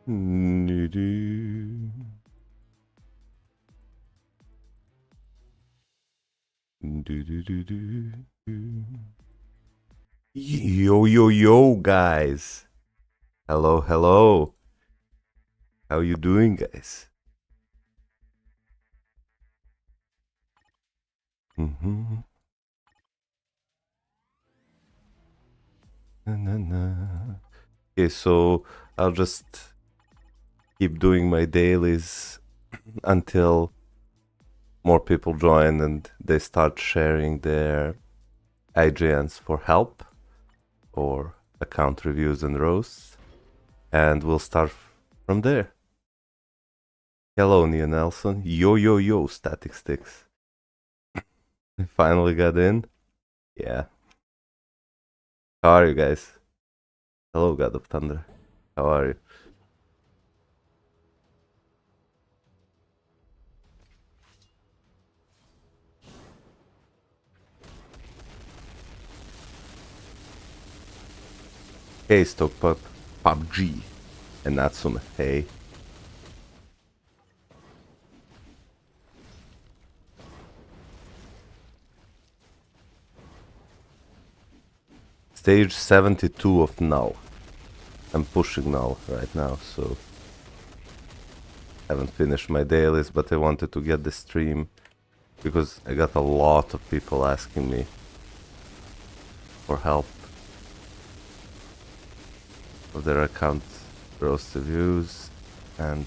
Yo, yo, yo, guys. Hello, hello. How you doing, guys? Na, na, na. Okay, so I'll just keep doing my dailies until more people join and they start sharing their IGNs for help or account reviews and roasts, and we'll start from there. Hello, Nia Nelson. Yo, yo, yo, Static Sticks. I finally got in. Yeah. How are you guys? Hello, God of Thunder. How are you? Hey, Stokepup, PUBG, and Natsuma. Hey. Stage 72 of Null. I'm pushing Null right now, so haven't finished my dailies, but I wanted to get the stream because I got a lot of people asking me for help for their account roast reviews, and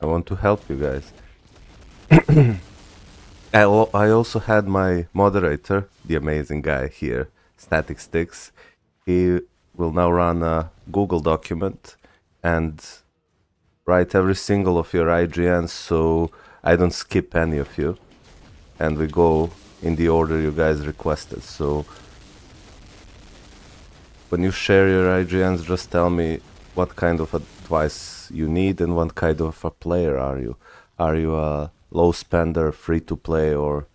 I want to help you guys. I also had my moderator, the amazing guy here, Static Sticks. He will now run a Google document and write every single of your IGNs so I don't skip any of you. And we go in the order you guys requested. So when you share your IGNs, just tell me what kind of advice you need and what kind of a player are you. Are you a low spender, free to play, or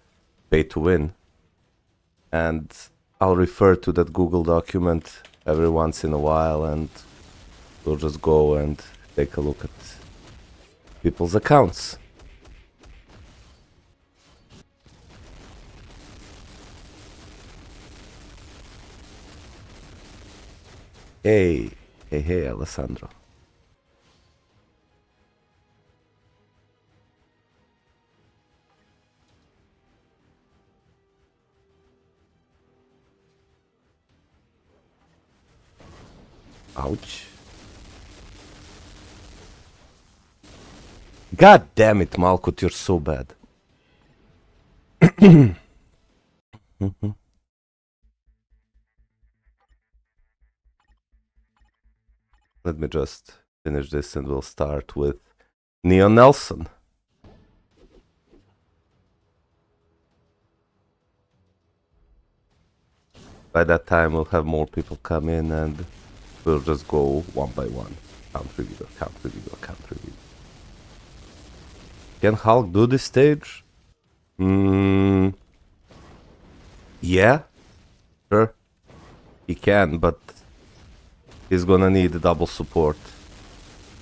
pay to win? And I'll refer to that Google document every once in a while, and we'll just go and take a look at people's accounts. Hey, hey, hey, Alessandro. Ouch. God damn it, Malkut, you're so bad. Let me just finish this and we'll start with Neo Nelson. By that time, we'll have more people come in and we'll just go one by one. Count review, count review, count review. Can Hulk do this stage? Yeah, sure. He can, but he's gonna need double support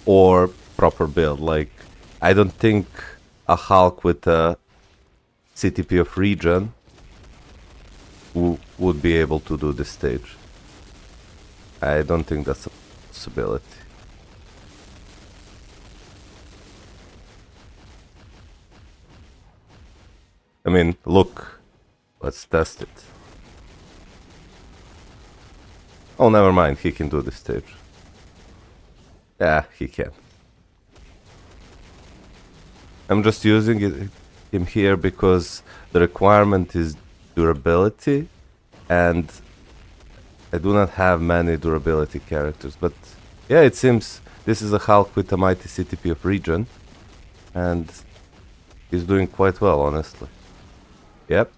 or proper build. Like, I don't think a Hulk with a CTP of regen would be able to do this stage. I don't think that's a possibility. I mean, look, let's test it. Oh, never mind, he can do this stage. Yeah, he can. I'm just using him here because the requirement is durability, and I do not have many durability characters, but yeah, it seems this is a Hulk with a mighty CTP of regen, and he's doing quite well, honestly. Yep.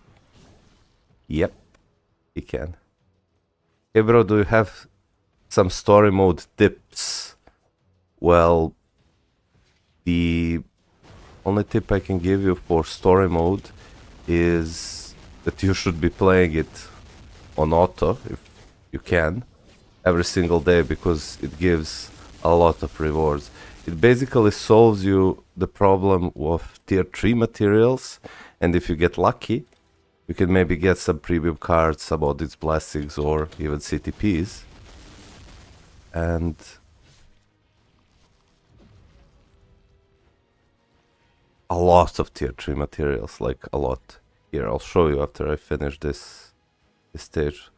Yep, he can. Hey bro, do you have some story mode tips? Well, The only tip I can give you for story mode is that you should be playing it on auto, if you can, every single day, because it gives a lot of rewards. It basically solves you the problem of tier 3 materials, and if you get lucky, you can maybe get some premium cards about its blessings or even CTPs. And a lot of tier 3 materials, like a lot. Here, I'll show you after I finish this stage.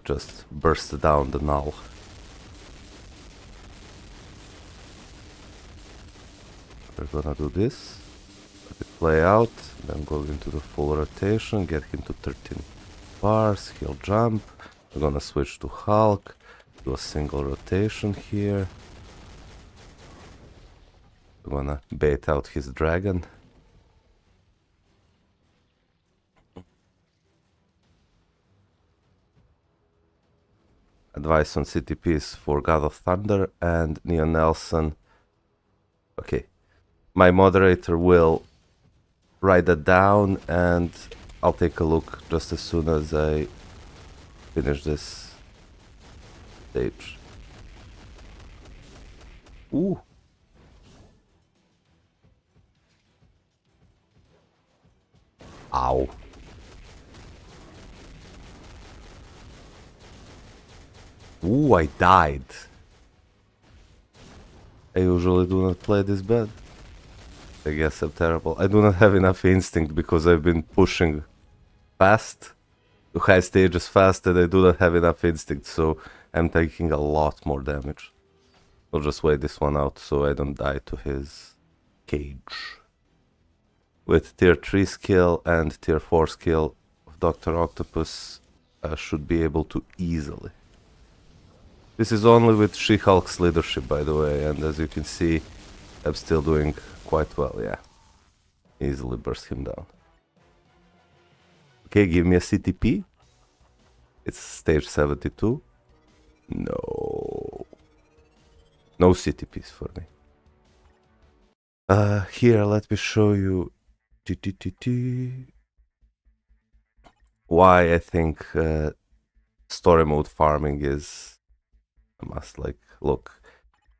Just burst down the null. We're gonna do this, let it play out, then go into the full rotation, get him to 13 bars, he'll jump. We're gonna switch to Hulk, do a single rotation here. We're gonna bait out his dragon. Advice on CTPs for God of Thunder and Neo Nelson. Okay, my moderator will write that down and I'll take a look just as soon as I finish this stage. Ooh. Ow. Ooh, I died. I usually do not play this bad. I guess I'm terrible. I do not have enough instinct because I've been pushing fast to high stages fast and I do not have enough instinct, so I'm taking a lot more damage. I'll just wait this one out so I don't die to his cage. With tier 3 skill and tier 4 skill of Dr. Octopus, I should be able to easily. This is only with She-Hulk's leadership, by the way, and as you can see, I'm still doing quite well, yeah. Easily burst him down. Okay, give me a CTP. It's stage 72. No. No CTPs for me. Here, let me show you why I think story mode farming is a must. Like, look,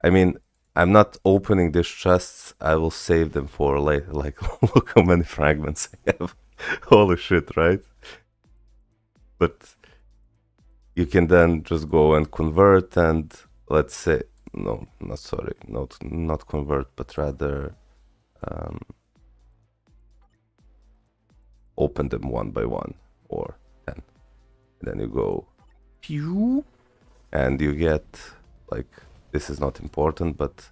I mean, I'm not opening these chests. I will save them for later. Like, look how many fragments I have. Holy shit, right? But you can then just go and convert and let's say, no, not sorry, not convert, but rather open them one by one or 10. And then you go, pew, and you get, like, this is not important, but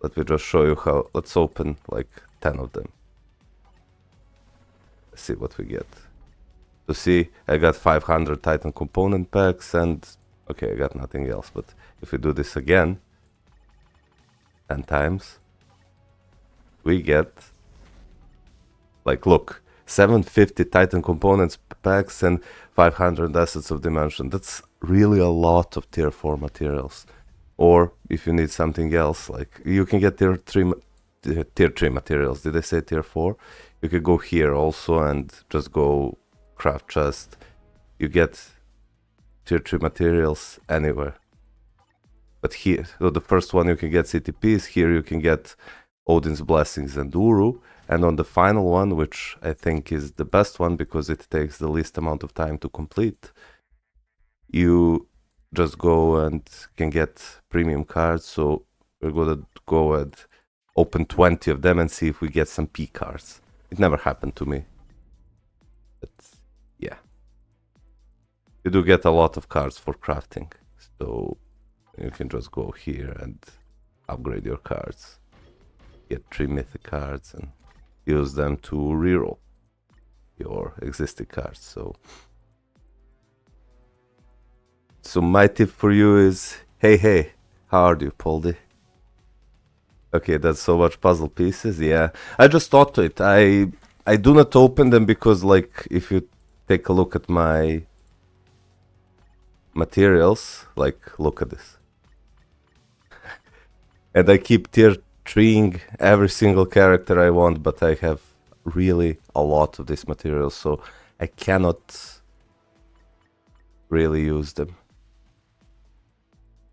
let me just show you how. Let's open like 10 of them. Let's see what we get. So see, I got 500 Titan component packs and, okay, I got nothing else. But if we do this again, 10 times, we get, like, look, 750 Titan components packs and 500 assets of dimension. That's really a lot of tier 4 materials. Or if you need something else, like you can get tier 3 materials. Did I say tier 4? You could go here also and just go craft chest. You get tier 3 materials anywhere. But here, so the first one you can get CTPs. Here you can get Odin's Blessings and Uru. And on the final one, which I think is the best one because it takes the least amount of time to complete, you just go and can get premium cards. So we're gonna go and open 20 of them and see if we get some P cards. It never happened to me, but yeah, you do get a lot of cards for crafting, so you can just go here and upgrade your cards, get 3 mythic cards and use them to reroll your existing cards. So my tip for you is, hey, how are you, Poldy? Okay, that's so much puzzle pieces. Yeah, I just thought to it. I do not open them because, like, if you take a look at my materials, like, look at this. And I keep tier treeing every single character I want, but I have really a lot of this material, so I cannot really use them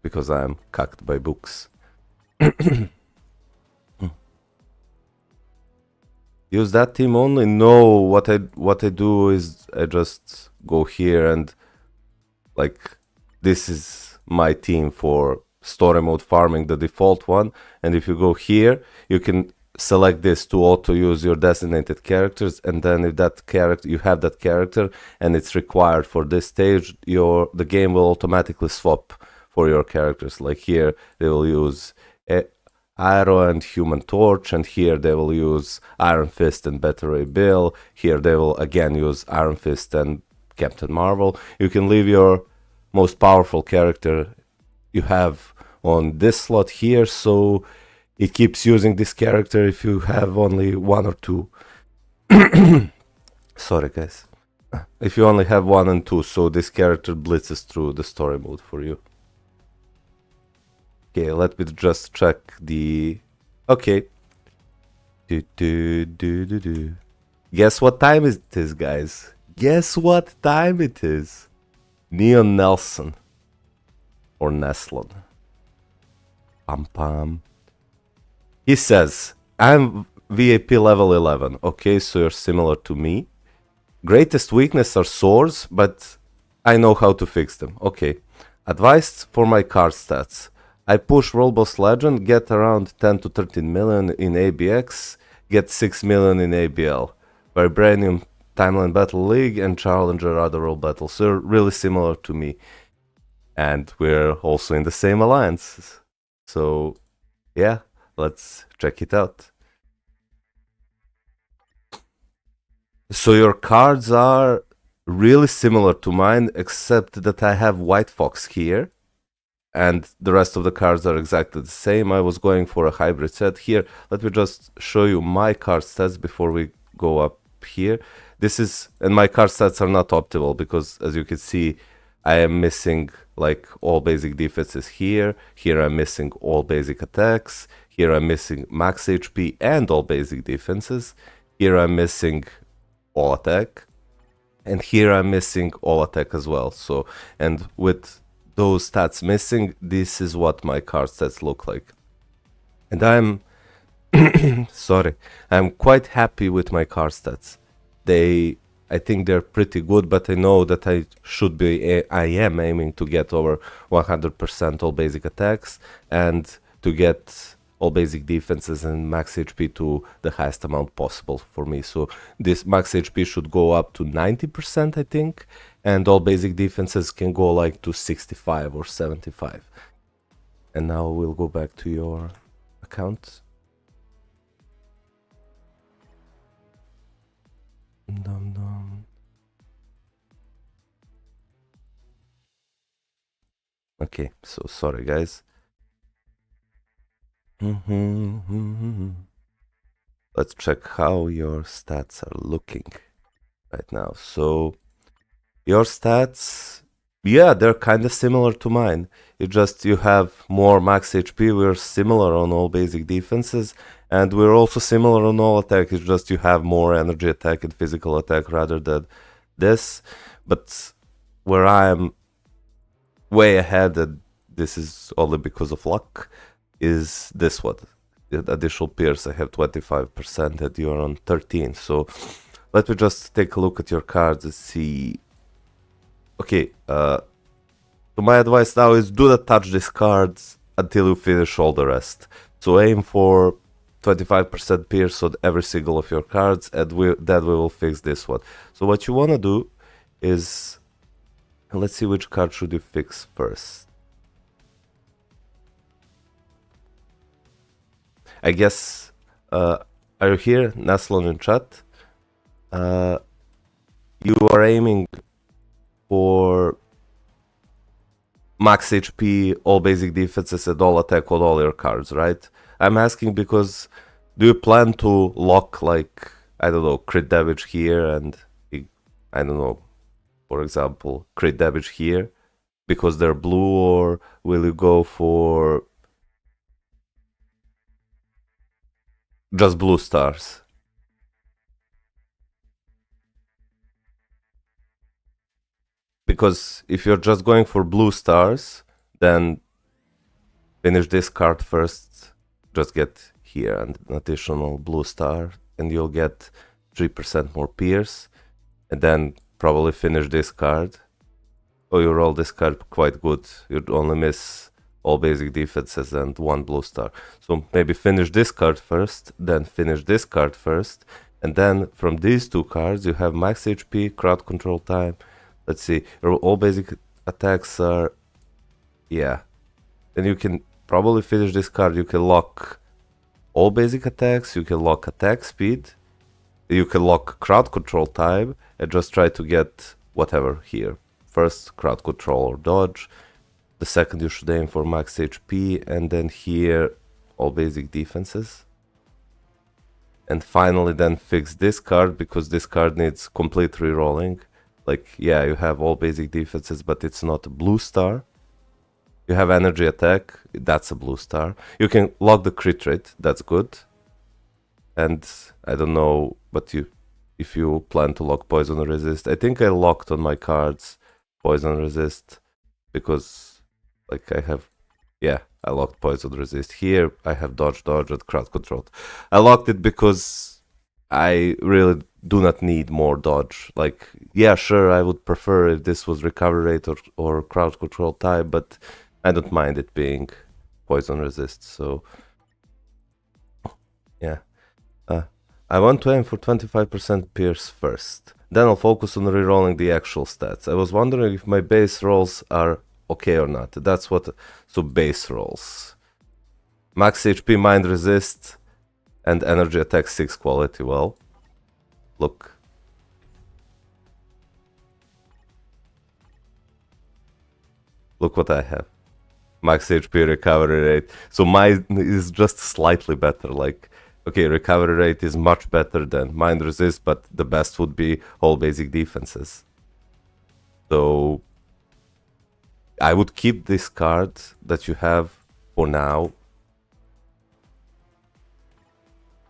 because I'm cucked by books. Use that team only? No, what I do is I just go here and like this is my team for story mode farming, the default one, and if you go here you can select this to auto use your designated characters, and then if that character you have that character and it's required for this stage, the game will automatically swap for your characters. Like here they will use Arrow and Human Torch, and here they will use Iron Fist and Beta Ray Bill. Here they will again use Iron Fist and Captain Marvel. You can leave your most powerful character you have on this slot here, so it keeps using this character if you have only one or two. Sorry guys. If you only have one and two, so this character blitzes through the story mode for you. Okay, let me just check the... Okay. Guess what time it is, guys? Guess what time it is? Neon Nelson. Or Neslon. Pam pam. He says, I'm VAP level 11. Okay, so you're similar to me. Greatest weakness are swords, but I know how to fix them. Okay. Advice for my card stats. I push World Boss Legend, get around 10 to 13 million in ABX, get 6 million in ABL. Vibranium, Timeline Battle League, and Challenger Other World Battles. So they're really similar to me. And we're also in the same alliance. So, yeah, let's check it out. So your cards are really similar to mine, except that I have White Fox here. And the rest of the cards are exactly the same. I was going for a hybrid set here. Let me just show you my card stats before we go up here. This is, and my card stats are not optimal because, as you can see, I am missing like all basic defenses here. Here I'm missing all basic attacks. Here I'm missing max HP and all basic defenses. Here I'm missing all attack. And here I'm missing all attack as well. So, and with those stats missing, this is what my card stats look like. And I'm sorry, I'm quite happy with my card stats. I think they're pretty good, but I know that I am aiming to get over 100% all basic attacks and to get all basic defenses and max HP to the highest amount possible for me. So this max HP should go up to 90%, I think, and all basic defenses can go like to 65 or 75. And now we'll go back to your account. Dum dum. Okay, so sorry guys. Let's check how your stats are looking right now. So your stats, yeah, they're kind of similar to mine. You have more max HP. We're similar on all basic defenses, and we're also similar on all attack. It's just you have more energy attack and physical attack rather than this. But where I am way ahead, and this is only because of luck, is this one. The additional pierce, I have 25% and you're on 13. So let me just take a look at your cards and see. Okay, so my advice now is do not touch these cards until you finish all the rest. So aim for 25% pierce on every single of your cards, and then we will fix this one. So what you want to do is, let's see which card should you fix first. I guess, are you here, Naslon in chat? You are aiming for max HP, all basic defenses, and all attack on all your cards, right? I'm asking because do you plan to lock, like, I don't know, crit damage here and, I don't know, for example, crit damage here because they're blue, or will you go for just blue stars. Because if you're just going for blue stars, then finish this card first, just get here an additional blue star, and you'll get 3% more pierce, and then probably finish this card. Oh, you roll this card quite good. You'd only miss all basic defenses and 1 blue star. So maybe finish this card first, then finish this card first, and then from these 2 cards you have max HP, crowd control time. Let's see, all basic attacks are... yeah. Then you can probably finish this card. You can lock all basic attacks, you can lock attack speed, you can lock crowd control time, and just try to get whatever here. First, crowd control or dodge. The second, you should aim for max HP, and then here, all basic defenses. And finally then fix this card, because this card needs complete rerolling. Like, yeah, you have all basic defenses, but it's not a blue star. You have energy attack, that's a blue star. You can lock the crit rate, that's good. And I don't know, but if you plan to lock poison resist, I think I locked on my cards poison resist, because like I locked poison resist. Here I have dodge and crowd control. I locked it because I really do not need more dodge. Like, yeah, sure, I would prefer if this was recovery rate or crowd control type, but I don't mind it being poison resist. So yeah, I want to aim for 25% pierce first. Then I'll focus on rerolling the actual stats. I was wondering if my base rolls are okay or not. That's what... so base rolls. Max HP, mind resist, and energy attack 6 quality. Well, look. Look what I have. Max HP, recovery rate. So mine is just slightly better. Like, okay, recovery rate is much better than mind resist, but the best would be all basic defenses. So I would keep this card that you have for now,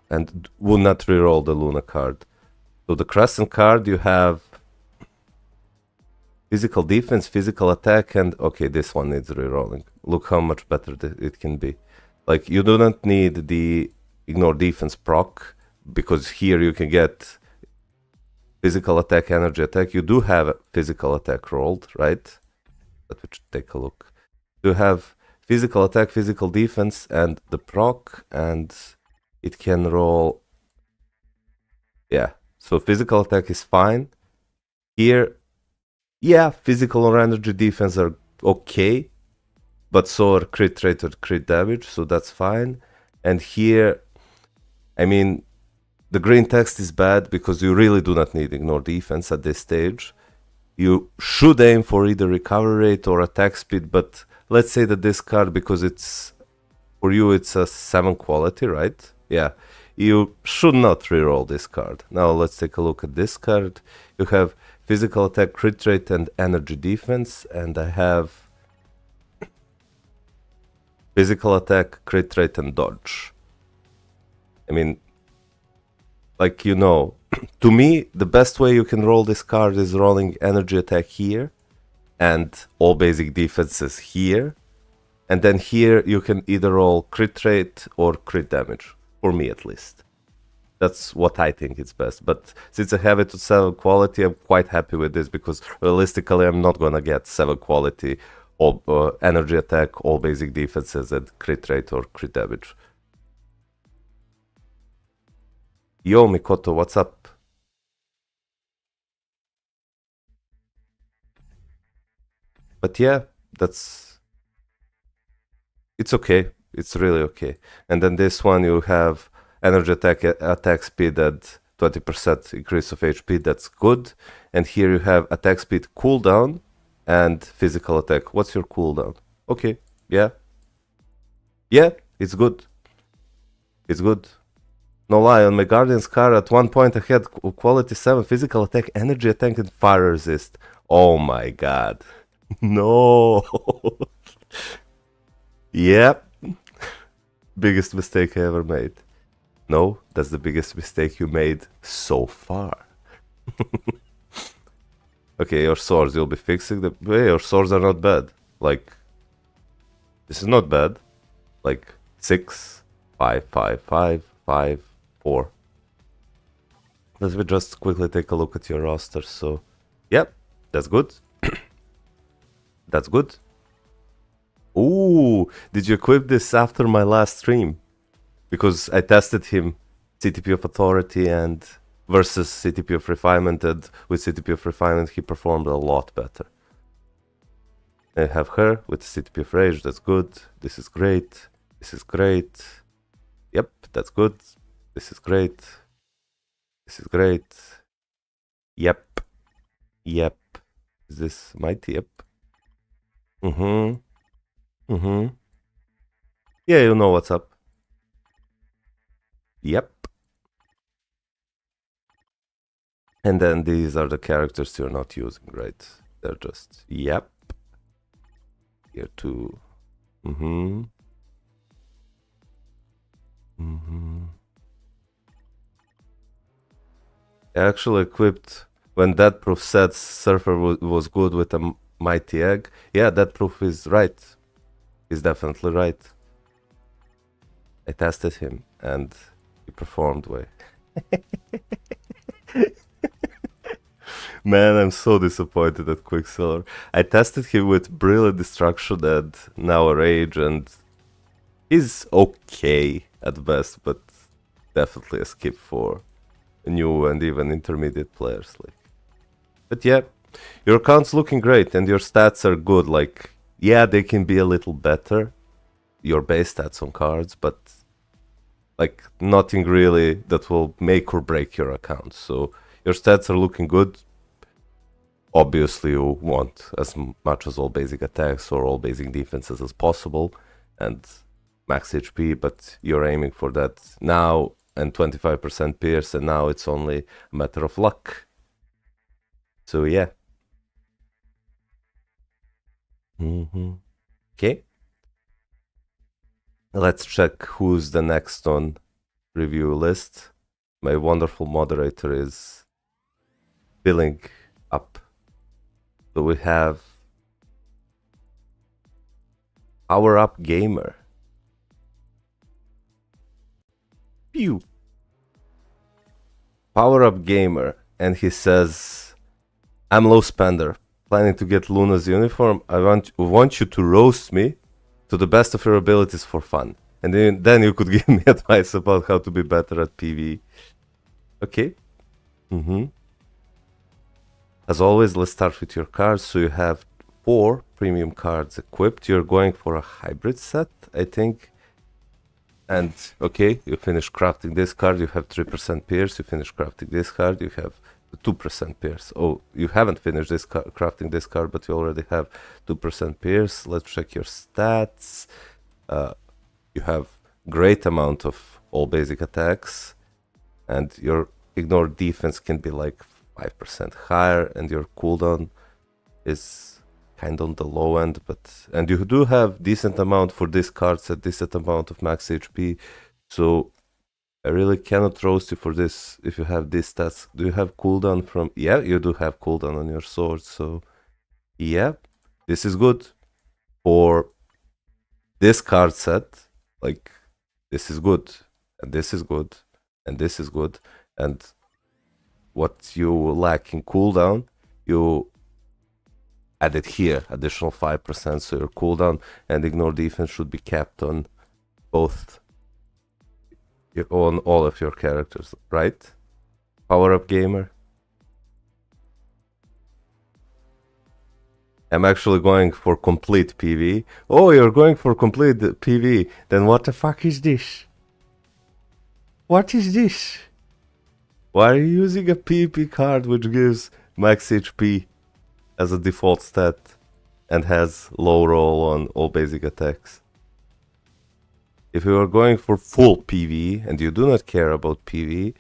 and would not reroll the Luna card. So the Crescent card, you have physical defense, physical attack, and okay, this one needs rerolling. Look how much better it can be. Like, you do not need the ignore defense proc, because here you can get physical attack, energy attack. You do have physical attack rolled, right? Let me take a look. You have physical attack, physical defense, and the proc, and it can roll... yeah, so physical attack is fine. Here, yeah, physical or energy defense are okay, but so are crit rate or crit damage, so that's fine. And here, I mean, the green text is bad because you really do not need ignore defense at this stage. You should aim for either recovery rate or attack speed, but let's say that this card, because it's, for you it's a 7 quality, right? Yeah, you should not reroll this card. Now let's take a look at this card. You have physical attack, crit rate, and energy defense, and I have physical attack, crit rate, and dodge. I mean, like, you know, to me, the best way you can roll this card is rolling energy attack here and all basic defenses here. And then here you can either roll crit rate or crit damage, for me at least. That's what I think is best. But since I have it to 7 quality, I'm quite happy with this, because realistically I'm not gonna get 7 quality all energy attack, all basic defenses, and crit rate or crit damage. Yo, Mikoto, what's up? But yeah, it's okay. It's really okay. And then this one, you have energy attack speed at 20% increase of HP. That's good. And here you have attack speed cooldown and physical attack. What's your cooldown? Okay, yeah. Yeah, it's good. It's good. No lie, on my Guardian's card, at one point I had quality 7 physical attack, energy attack, and fire resist. Oh my god. No. Yep. Biggest mistake I ever made. No, that's the biggest mistake you made so far. Okay, your swords, you'll be fixing them. Hey, your swords are not bad. Like, this is not bad. Like, 6, 5, 5, 5, 5, 4. Let me just quickly take a look at your roster. So, yep, that's good. That's good. Ooh, did you equip this after my last stream? Because I tested him CTP of Authority and versus CTP of Refinement, and with CTP of Refinement he performed a lot better. I have her with CTP of Rage, that's good. This is great. This is great. Yep, that's good. This is great. This is great. Yep. Yep. Is this mighty? Yep. Yeah, you know what's up. Yep. And then these are the characters you're not using, right? They're just, yep. Here too. I actually equipped, when that proof said Surfer was good with a mighty egg. Yeah, that proof is right. He's definitely right. I tested him and he performed way. Man, I'm so disappointed at Quicksilver. I tested him with Brilliant Destruction and now a Rage, and he's okay at best, but definitely a skip for new and even intermediate players. Like, but yeah, your account's looking great and your stats are good. Like, yeah, they can be a little better, your base stats on cards, but like nothing really that will make or break your account. So your stats are looking good. Obviously, you want as much as all basic attacks or all basic defenses as possible and max HP, but you're aiming for that now and 25% pierce, and now it's only a matter of luck. So yeah. Okay. Let's check who's the next on review list. My wonderful moderator is filling up. So we have Power Up Gamer. Pew. Power Up Gamer, and he says, I'm low spender, planning to get Luna's uniform. I want you to roast me to the best of your abilities for fun. And then you could give me advice about how to be better at PvE. Okay. As always, let's start with your cards. So you have 4 premium cards equipped. You're going for a hybrid set, I think. And okay, you finish crafting this card, you have 3% pierce. You finish crafting this card, you have 2% pierce. Oh, you haven't finished this crafting this card, but you already have 2% pierce. Let's check your stats. You have great amount of all basic attacks, and your ignore defense can be like 5% higher, and your cooldown is kind of on the low end, and you do have decent amount for these cards, a decent amount of max HP, so I really cannot roast you for this if you have these stats. Do you have cooldown from... Yeah, you do have cooldown on your sword, so yeah, this is good. For this card set, like, this is good, and this is good, and this is good, and what you lack in cooldown, you added here, additional 5%, so your cooldown and ignore defense should be capped on both, on all of your characters, right? Power Up Gamer. I'm actually going for complete PvE. Oh, you're going for complete PvE. Then what the fuck is this? What is this? Why are you using a PvP card which gives max HP as a default stat and has low roll on all basic attacks? If you are going for full PvE and you do not care about PvE,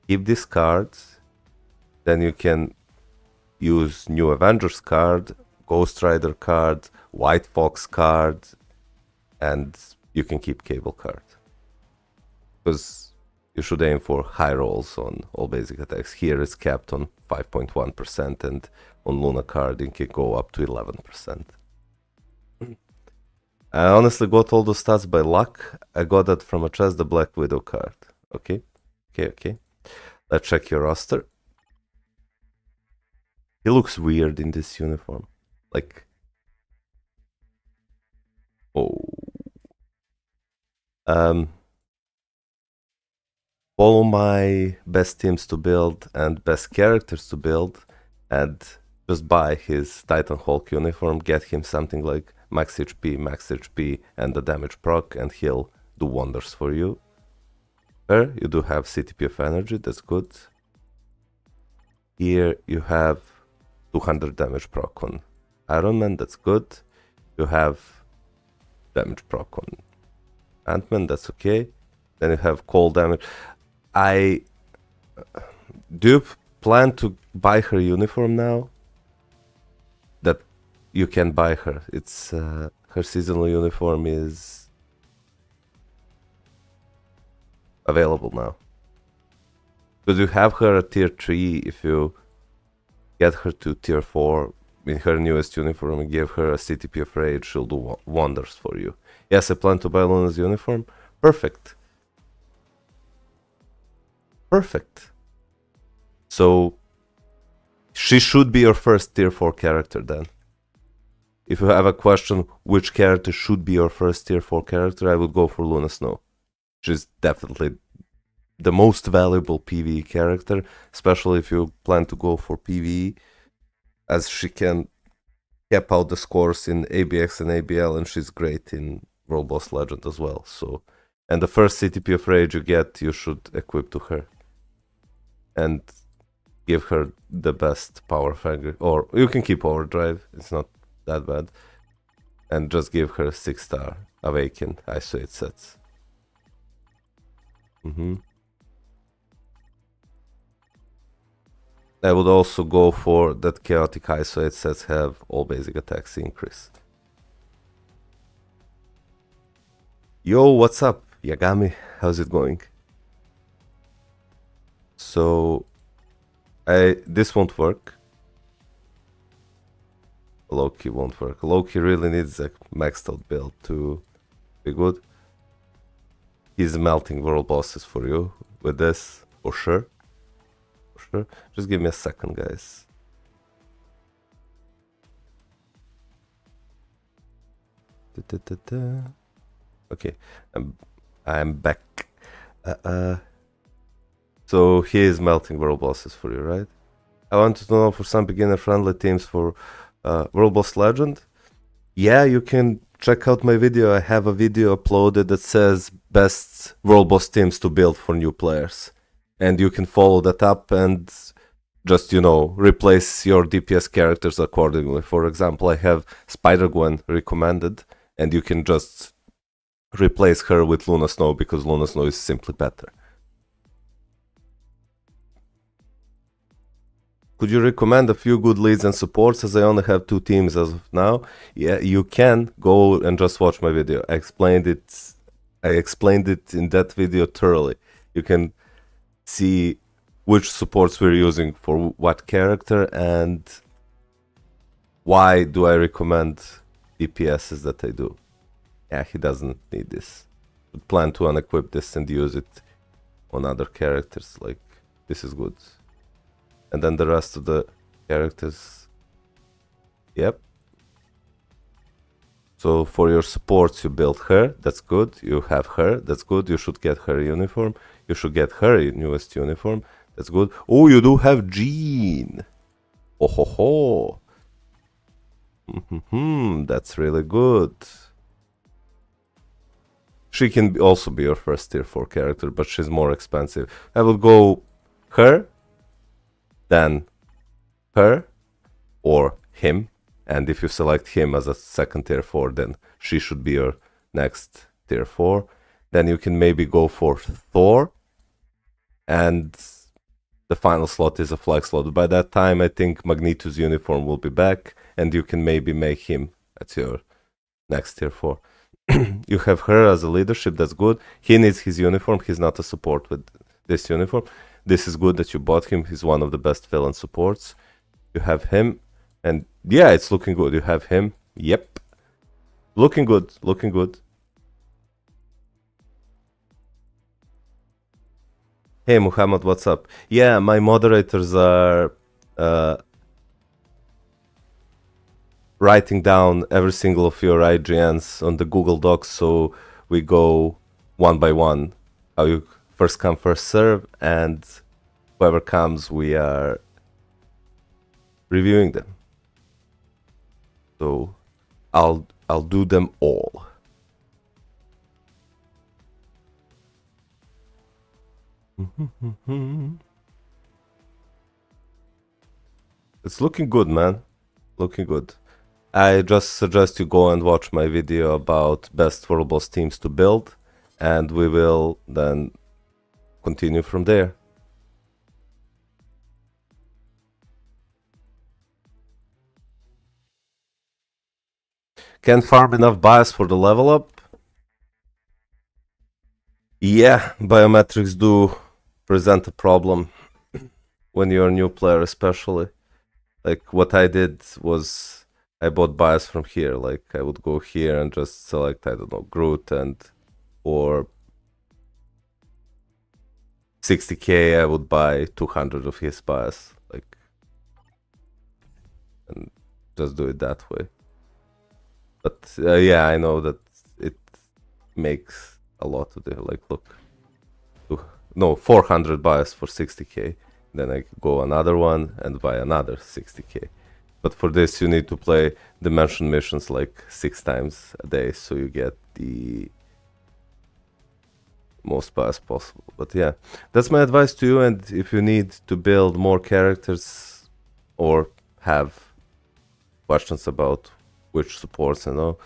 keep this card. Then you can use New Avengers card, Ghost Rider card, White Fox card, and you can keep Cable card. Because you should aim for high rolls on all basic attacks. Here it's capped on 5.1%, and on Luna card it can go up to 11%. I honestly got all those stats by luck. I got that from a chest, the Black Widow card. Okay. Let's check your roster. He looks weird in this uniform. Like, oh. Follow my best teams to build and best characters to build, and just buy his Titan Hulk uniform, get him something like max HP, and the damage proc, and he'll do wonders for you. Here you do have CTP of energy, that's good. Here you have 200 damage proc on Iron Man, that's good. You have damage proc on Ant-Man, that's okay. Then you have cold damage. Do you plan to buy her uniform now? That you can buy her. It's her seasonal uniform is available now. Because you have her at tier 3. If you get her to tier 4 in her newest uniform and give her a CTP of Rage, she'll do wonders for you. Yes, I plan to buy Luna's uniform. Perfect. So she should be your first tier 4 character then. If you have a question which character should be your first tier 4 character, I would go for Luna Snow. She's definitely the most valuable PvE character, especially if you plan to go for PvE, as she can cap out the scores in ABX and ABL, and she's great in World Boss Legend as well. So, and the first CTP of Rage you get, you should equip to her. And give her the best power finger, or you can keep Overdrive, it's not that bad. And just give her 6-star Awakened ISO 8 sets. I would also go for that Chaotic ISO 8 sets have all basic attacks increase. Yo, what's up, Yagami? How's it going? So, this won't work. Loki won't work. Loki really needs a maxed out build to be good. He's melting world bosses for you with this, for sure. Just give me a second, guys. Okay, I'm back. So he is melting world bosses for you, right? I wanted to know for some beginner-friendly teams for World Boss Legend. Yeah, you can check out my video. I have a video uploaded that says best World Boss teams to build for new players. And you can follow that up and just, replace your DPS characters accordingly. For example, I have Spider-Gwen recommended, and you can just replace her with Luna Snow because Luna Snow is simply better. Could you recommend a few good leads and supports, as I only have 2 teams as of now? Yeah, you can go and just watch my video. I explained it in that video thoroughly. You can see which supports we're using for what character and why do I recommend DPSs that I do. Yeah, he doesn't need this. I plan to unequip this and use it on other characters. Like, this is good. And then the rest of the characters. Yep. So for your supports, you build her. That's good. You have her. That's good. You should get her uniform. You should get her newest uniform. That's good. Oh, you do have Jean. Oh ho ho. That's really good. She can also be your first tier 4 character, but she's more expensive. I will go her, then her, or him. And if you select him as a second tier 4, then she should be your next tier 4. Then you can maybe go for Thor. And the final slot is a flag slot. By that time, I think Magneto's uniform will be back. And you can maybe make him at your next tier 4. You have her as a leadership, that's good. He needs his uniform, he's not a support with this uniform. This is good that you bought him. He's one of the best villain supports. You have him, and yeah, it's looking good. You have him. Yep. Looking good. Looking good. Hey Muhammad, what's up? Yeah, my moderators are writing down every single of your IGNs on the Google Docs, so we go one by one. How you first come, first serve, and whoever comes, we are reviewing them. So I'll do them all. It's looking good, man. Looking good. I just suggest you go and watch my video about best World Boss teams to build, and we will then continue from there. Can't farm enough bias for the level up? Yeah, biometrics do present a problem when you're a new player, especially. Like what I did was I bought bias from here. Like I would go here and just select, I don't know, Groot, and for 60k I would buy 200 of his bias, like, and just do it that way. But yeah, I know that it makes a lot of difference. Like, look, no, 400 bias for 60k. Then I go another one and buy another 60k. But for this, you need to play dimension missions like 6 times a day, so you get the most bias possible. But yeah, that's my advice to you. And if you need to build more characters or have questions about which supports and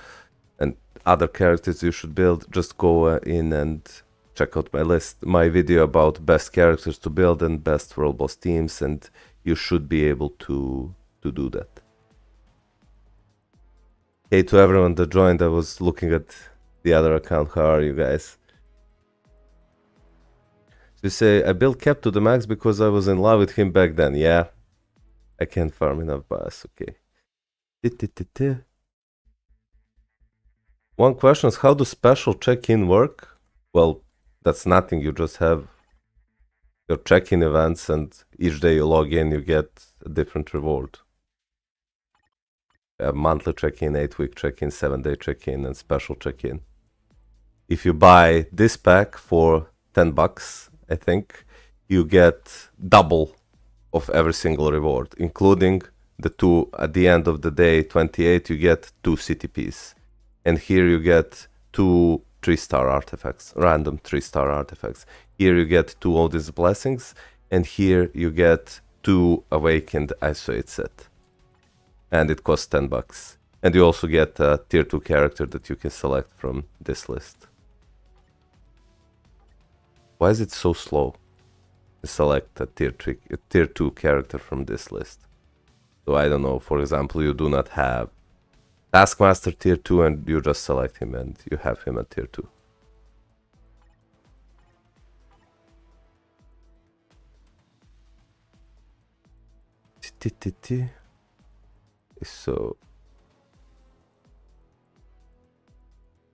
other characters you should build, just go in and check out my list, my video about best characters to build and best World Boss teams, and you should be able to do that. Hey to everyone that joined, I was looking at the other account. How are you guys? You say, I built Cap to the max because I was in love with him back then. Yeah, I can't farm enough bias, okay. One question is, how do special check-in work? Well, that's nothing. You just have your check-in events, and each day you log in, you get a different reward. You have monthly check-in, 8-week check-in, 7-day check-in, and special check-in. If you buy this pack for $10, I think, you get double of every single reward, including the 2 at the end of the day, 28, you get 2 CTPs. And here you get 2 3-star artifacts, random 3-star artifacts. Here you get 2 Odin's blessings, and here you get 2 awakened isolate set. And it costs $10. And you also get a tier 2 character that you can select from this list. Why is it so slow to select a tier 2 character from this list? So I don't know, for example, you do not have Taskmaster tier 2 and you just select him and you have him at tier 2.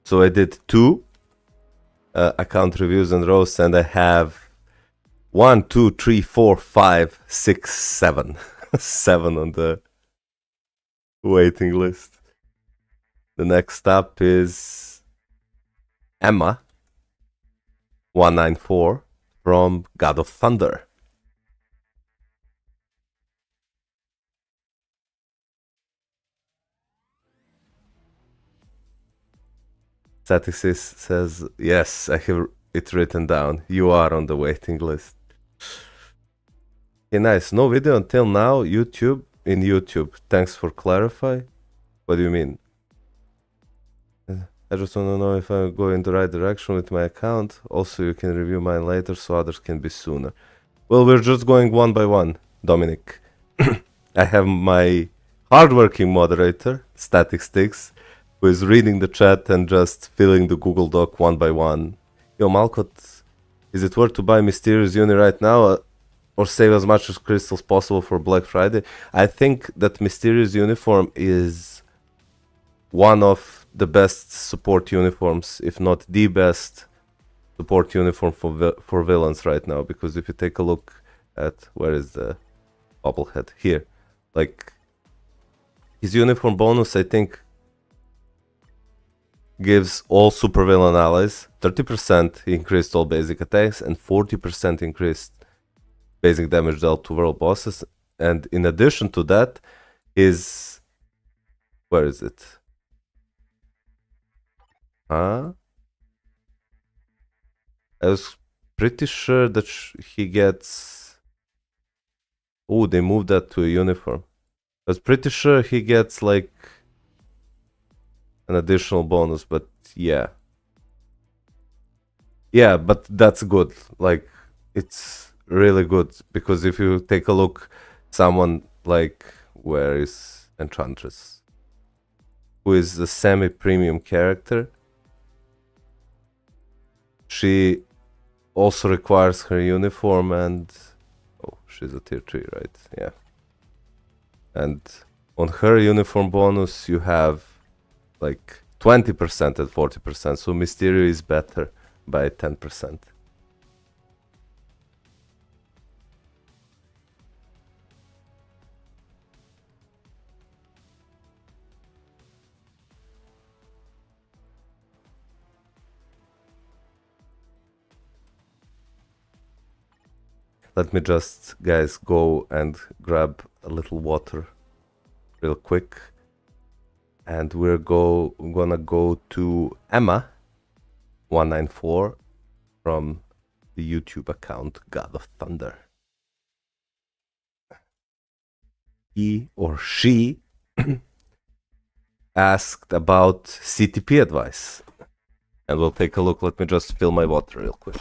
So I did 2 account reviews and roasts, and I have 1, 2, 3, 4, 5, 6, 7. 7 on the waiting list. The next up is Emma 194 from God of Thunder. Statics says, yes, I have it written down. You are on the waiting list. Okay, nice. No video until now. YouTube. In YouTube. Thanks for clarify. What do you mean? I just want to know if I'm going in the right direction with my account. Also, you can review mine later so others can be sooner. Well, we're just going one by one, Dominic. I have my hardworking moderator, Static Sticks, who is reading the chat and just filling the Google Doc one by one. Yo, Malkot, Is it worth to buy Mysterious Uni right now, or save as much as crystals possible for Black Friday? I think that Mysterious uniform is one of the best support uniforms, if not the best support uniform for villains right now. Because if you take a look at, where is the bobblehead? Here. Like, his uniform bonus, I think, gives all supervillain allies 30% increased all basic attacks and 40% increased basic damage dealt to world bosses. And in addition to that, is, where is it? I was pretty sure that he gets... Oh, they moved that to a uniform. I was pretty sure he gets like an additional bonus, but yeah. Yeah, but that's good. Like, it's really good, because if you take a look, someone like, where is Enchantress, who is a semi-premium character, she also requires her uniform, and oh, she's a tier 3, right? Yeah. And on her uniform bonus you have like 20% and 40%, so Mysterio is better by 10%. Let me just, guys, go and grab a little water real quick. And we're gonna go to Emma194 from the YouTube account God of Thunder. He or she asked about CTP advice. And we'll take a look. Let me just fill my water real quick.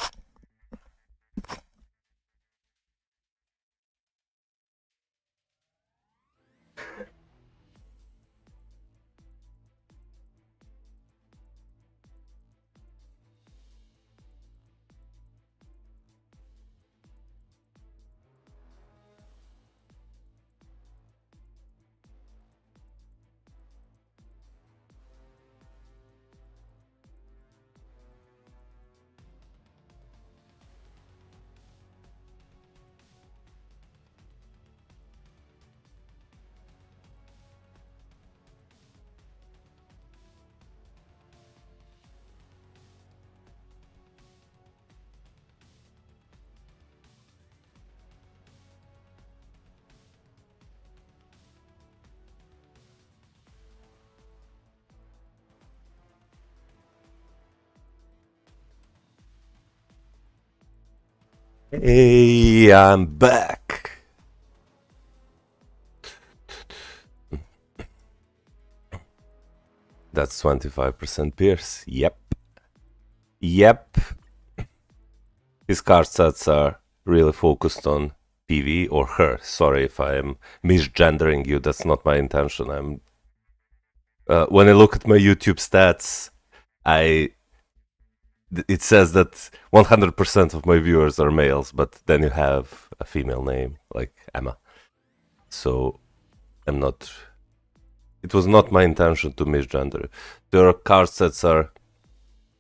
Hey, I'm back. That's 25% Pierce. Yep. His card sets are really focused on PV, or her. Sorry if I am misgendering you. That's not my intention. When I look at my YouTube stats, it says that 100% of my viewers are males, but then you have a female name like Emma. So it was not my intention to misgender. Their card sets are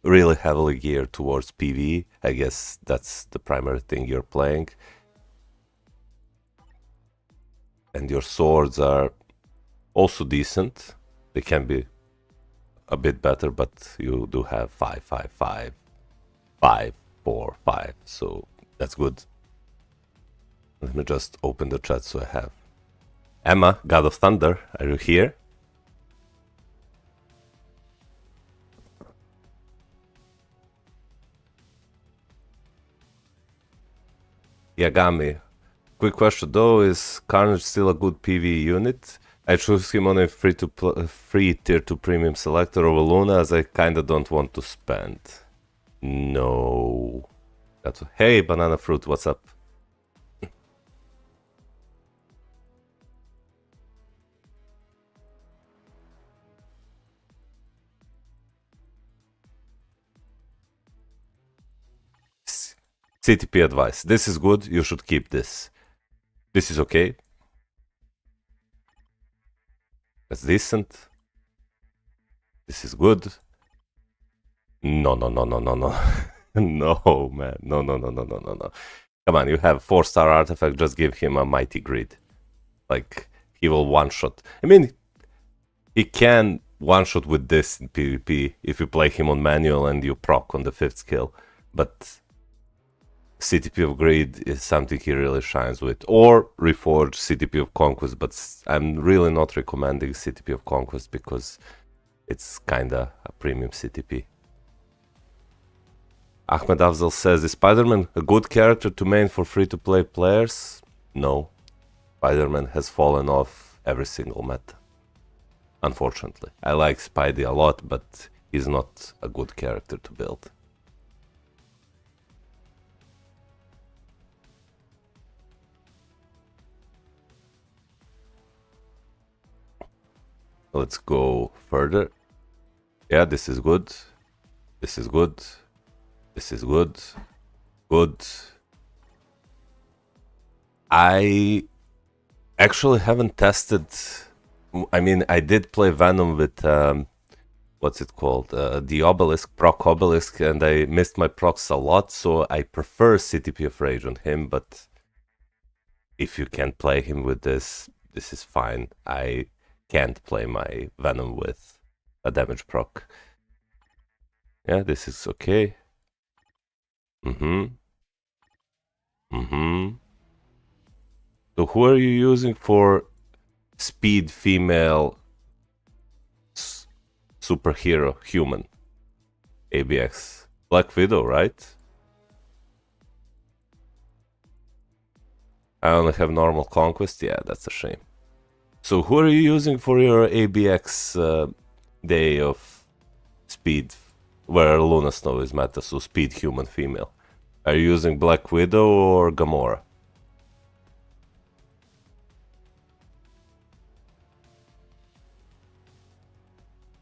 really heavily geared towards PV. I guess that's the primary thing you're playing. And your swords are also decent. They can be a bit better, but you do have 5, 5, 5, 5, 4, 5, so that's good. Let me just open the chat so I have. Emma, God of Thunder, are you here? Yagami, quick question though, is Carnage still a good PvE unit? I choose him on a free tier 2 premium selector over Luna, as I kinda don't want to spend. No. Hey, Banana Fruit, what's up? CTP advice. This is good. You should keep this. This is okay. That's decent. This is good. No. No, man. No. Come on, you have 4-star artifact. Just give him a mighty grid. Like, he will one-shot. I mean, he can one-shot with this in PvP if you play him on manual and you proc on the 5th skill. But CTP of Greed is something he really shines with. Or Reforge CTP of Conquest, but I'm really not recommending CTP of Conquest because it's kinda a premium CTP. Ahmed Afzal says, is Spider-Man a good character to main for free-to-play players? No. Spider-Man has fallen off every single meta. Unfortunately. I like Spidey a lot, but he's not a good character to build. Let's go further. Yeah, this is good. This is good. This is good. Good. I actually haven't tested. I mean, I did play Venom with what's it called? The Obelisk, proc Obelisk, and I missed my procs a lot, so I prefer CTP of Rage on him, but if you can play him with this, this is fine. I can't play my Venom with a damage proc. Yeah, this is okay. So who are you using for speed female superhero human? ABX. Black Widow, right? I only have normal conquest. Yeah, that's a shame. So who are you using for your ABX day of speed, where Luna Snow is meta, so speed human female? Are you using Black Widow or Gamora?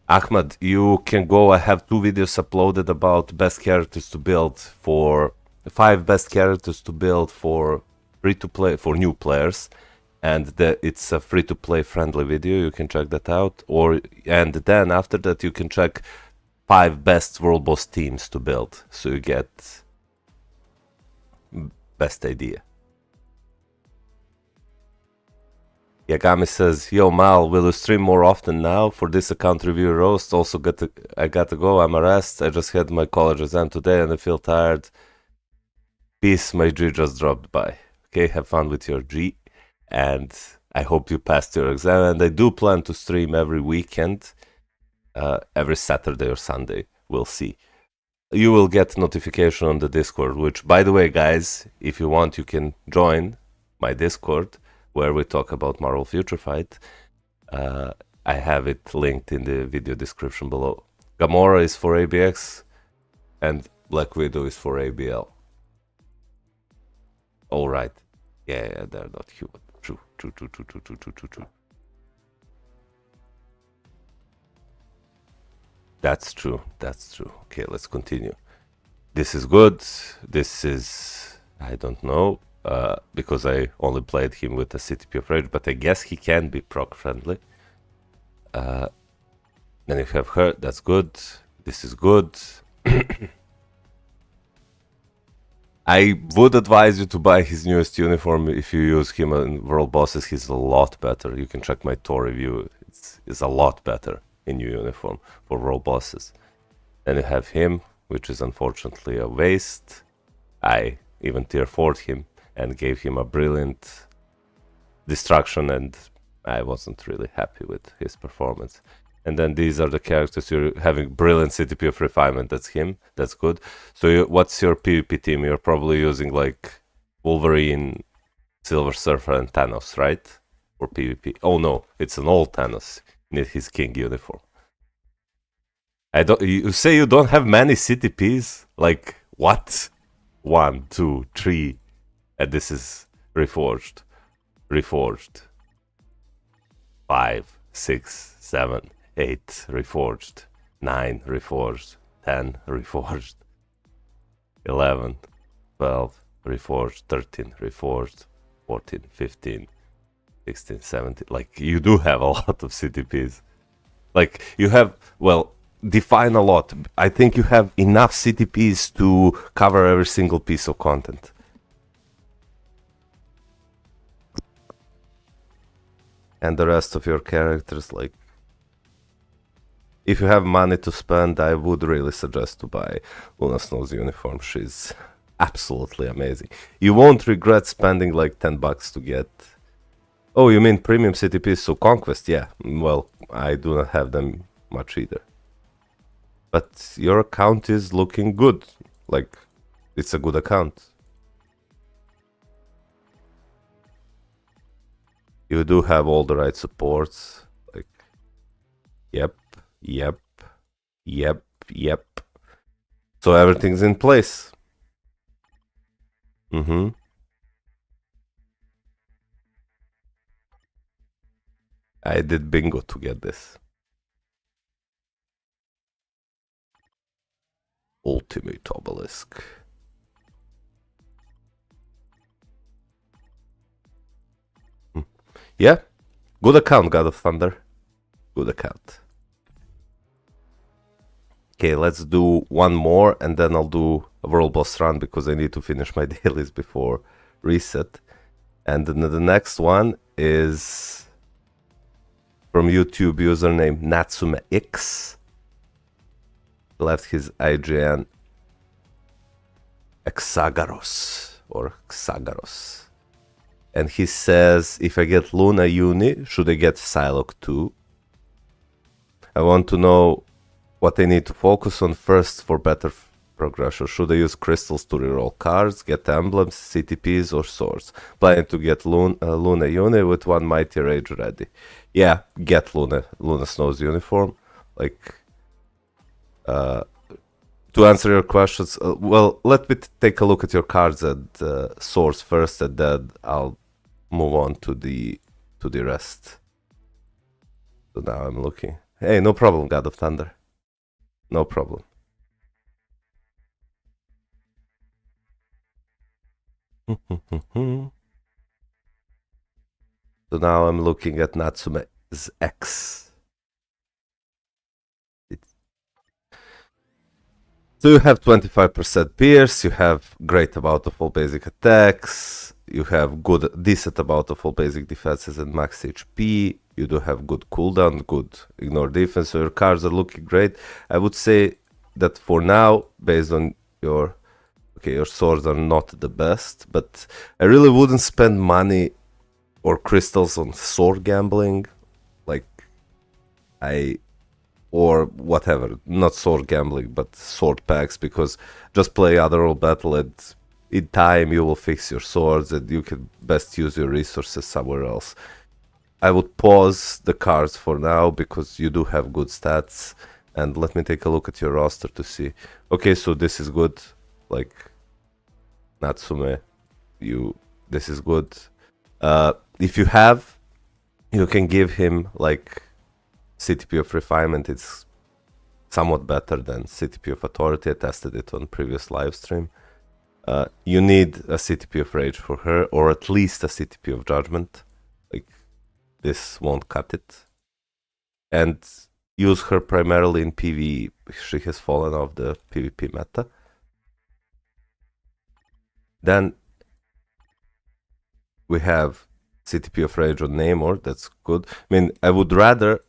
Ahmad, you can go. I have 2 videos uploaded about best characters to build for 5 best characters to build for free to play for new players, and it's a free to play friendly video. You can check that out. And then after that you can check 5 best world boss teams to build, so you get best idea. Yagami says, yo Mal, will you stream more often now? For this account review roast, also I gotta go, I'm a rest. I just had my college exam today and I feel tired. Peace, my G just dropped by. Okay, have fun with your G, and I hope you passed your exam. And I do plan to stream every weekend, every Saturday or Sunday, we'll see. You will get notification on the Discord, which, by the way, guys, if you want, you can join my Discord, where we talk about Marvel Future Fight. I have it linked in the video description below. Gamora is for ABX, and Black Widow is for ABL. Alright. Yeah, they're not human. True. That's true. Okay, let's continue. This is good. This is... I don't know. Because I only played him with a CTP of Rage, but I guess he can be proc friendly. Then you have her, that's good. This is good. I would advise you to buy his newest uniform. If you use him in World Bosses, he's a lot better. You can check my Tor review. It's a lot better in new uniform for World Bosses. Then you have him, which is unfortunately a waste. I even tier 4'd him and gave him a brilliant destruction, and I wasn't really happy with his performance. And then these are the characters. You're having brilliant CTP of Refinement. That's him. That's good. So what's your PvP team? You're probably using like Wolverine, Silver Surfer, and Thanos, right? For PvP. Oh no, it's an old Thanos in his King uniform. You say you don't have many CTPs? Like what? 1, 2, 3, and this is reforged. 5, 6, 7, 8 reforged, 9 reforged, 10 reforged, 11, 12, reforged, 13, reforged, 14, 15, 16, 17. Like, you do have a lot of CTPs. Like, you have, well, define a lot. I think you have enough CTPs to cover every single piece of content. And the rest of your characters, like, if you have money to spend, I would really suggest to buy Luna Snow's uniform. She's absolutely amazing. You won't regret spending like $10 to get... Oh, you mean premium CTPs? So Conquest, yeah. Well, I do not have them much either. But your account is looking good. Like, it's a good account. You do have all the right supports. Like, yep. So everything's in place. I did bingo to get this. Ultimate Obelisk. Yeah, good account, God of Thunder. Good account. Okay, let's do one more and then I'll do a world boss run because I need to finish my dailies before reset. And then the next one is from YouTube username Natsuma X. Left his IGN Xagaros or Xagaros. And he says, if I get Luna Uni, should I get Psylocke too? I want to know what I need to focus on first for better progression. Should I use crystals to reroll cards, get emblems, CTPs, or swords? Planning to get Luna Uni with one Mighty Rage ready. Yeah, get Luna Snow's uniform. Like, to answer your questions, well, let me take a look at your cards and swords first, and then I'll move on to the rest. So now I'm looking. Hey, no problem, God of Thunder. No problem. So now I'm looking at Natsuma X. So you have 25% pierce, you have great amount of all basic attacks, you have decent amount of all basic defenses and max HP, you do have good cooldown, good ignore defense, so your cards are looking great. I would say that for now, based on your swords are not the best, but I really wouldn't spend money or crystals on sword gambling, or whatever, not sword gambling, but sword packs, because just play Otherworld Battle and in time you will fix your swords and you can best use your resources somewhere else. I would pause the cards for now because you do have good stats, and let me take a look at your roster to see. Okay, so this is good, like Natsume, this is good. If you have, you can give him like CTP of Refinement. It's somewhat better than CTP of Authority. I tested it on previous live stream. You need a CTP of Rage for her, or at least a CTP of Judgment. Like, this won't cut it. And use her primarily in PvE. She has fallen off the PvP meta. Then we have CTP of Rage on Namor. That's good. I mean, I would rather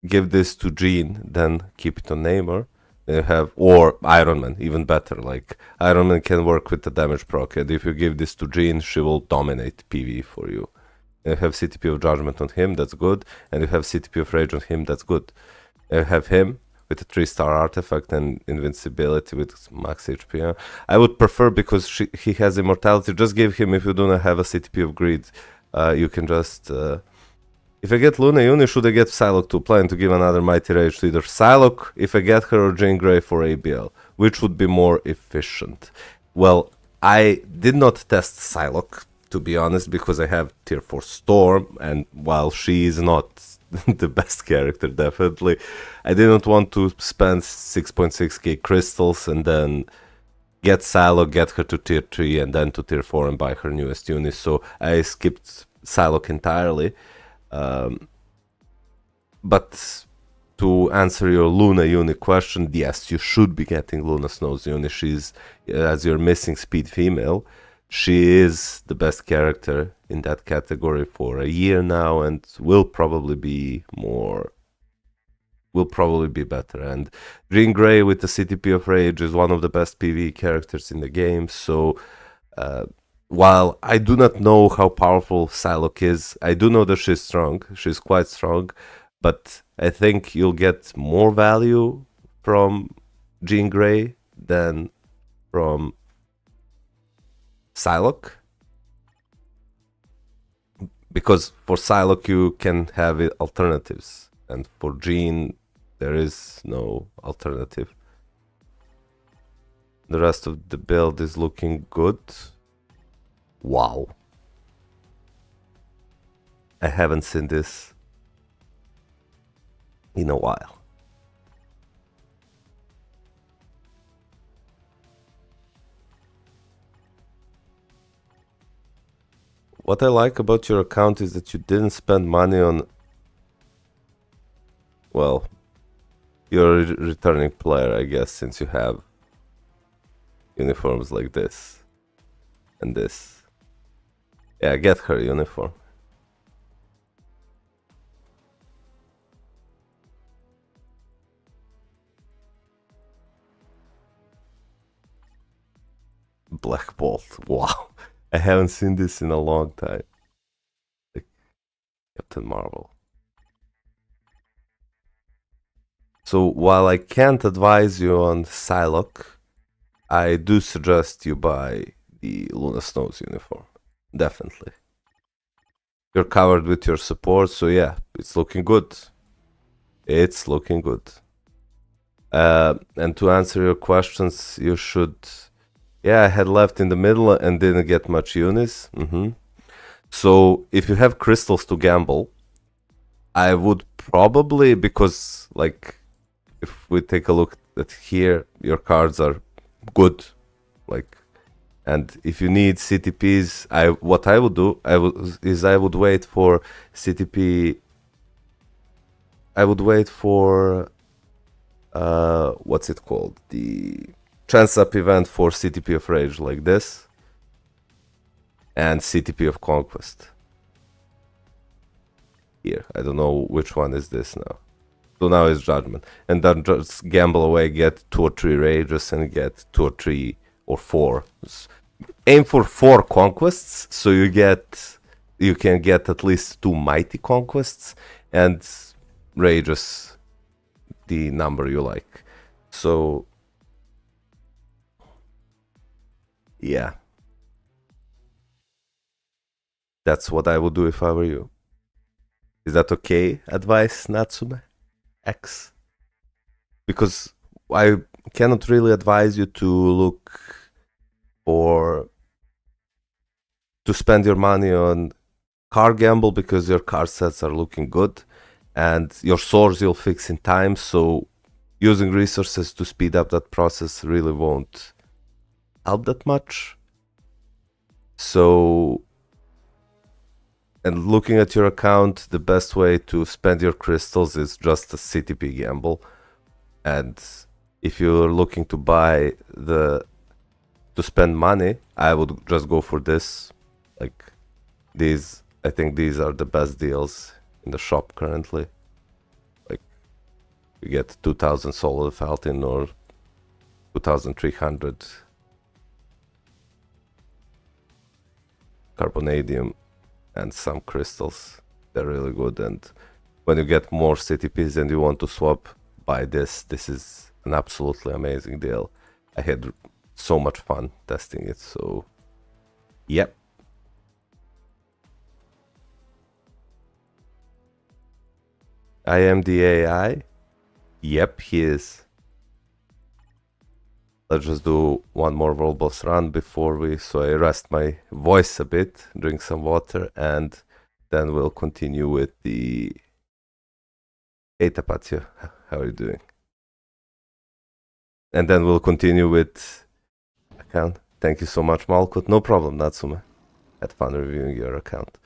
give this to Jean than keep it on Namor. You have, or Iron Man, even better. Like, Iron Man can work with the damage proc, and if you give this to Jean, she will dominate PvE for you. You have CTP of Judgment on him, that's good, and you have CTP of Rage on him, that's good. You have him with a 3-star artifact and invincibility with max HP. I would prefer, because he has immortality, just give him, if you do not have a CTP of Greed, you can just... if I get Luna Uni, should I get Psylocke too? Plan to give another Mighty Rage to either Psylocke, if I get her, or Jean Grey for ABL. Which would be more efficient? Well, I did not test Psylocke, to be honest, because I have Tier 4 Storm, and while she is not the best character, definitely, I didn't want to spend 6.6k crystals and then get Psylocke, get her to tier 3, and then to tier 4 and buy her newest unit. So I skipped Psylocke entirely. But to answer your Luna unit question, yes, you should be getting Luna Snow's unit. She's, as your missing speed female, she is the best character in that category for a year now, and will probably be better. And Jean Grey with the CTP of Rage is one of the best PvE characters in the game. So while I do not know how powerful Psylocke is, I do know that she's strong. She's quite strong. But I think you'll get more value from Jean Grey than from Psylocke. Because for Psylocke you can have alternatives, and for Jean there is no alternative. The rest of the build is looking good. Wow. I haven't seen this in a while. What I like about your account is that you didn't spend money on, well, you're a returning player, I guess, since you have uniforms like this and this. Yeah, get her uniform. Black Bolt. Wow. I haven't seen this in a long time. Like Captain Marvel. So while I can't advise you on Psylocke, I do suggest you buy the Luna Snow's uniform. Definitely. You're covered with your support, so yeah, it's looking good. It's looking good. And to answer your questions, you should... Yeah, I had left in the middle and didn't get much unis. So if you have crystals to gamble, I would probably, because like if we take a look at here, your cards are good, like, and if you need CTPs, what I would do, I would wait for CTP. I would wait for what's it called, the Trans-up event for CTP of Rage, like this, and CTP of Conquest. Here, I don't know which one is this now. So now it's Judgment, and then just gamble away, get 2 or 3 Rages, and get 2 or 3 or 4. Aim for 4 Conquests, so you can get at least 2 Mighty Conquests, and Rages the number you like. So yeah, that's what I would do if I were you. Is that okay advice, Natsuma X? Because I cannot really advise you to spend your money on card gamble, because your card sets are looking good and your swords you'll fix in time, so using resources to speed up that process really won't help that much. So, and looking at your account, the best way to spend your crystals is just a CTP gamble. And if you're looking to to spend money, I would just go for this. Like these, I think these are the best deals in the shop currently. Like you get 2000 solid Falcon or 2300 carbonadium and some crystals. They're really good, and when you get more CTPs and you want to swap, buy this. This is an absolutely amazing deal. I had so much fun testing it, so yep. I am the AI. Yep, he is. Let's just do one more world boss run so I rest my voice a bit, drink some water, and then we'll continue with the... Hey Tapazio, how are you doing? And then we'll continue with account. Thank you so much, Malkut. No problem, Natsuma. Had fun reviewing your account.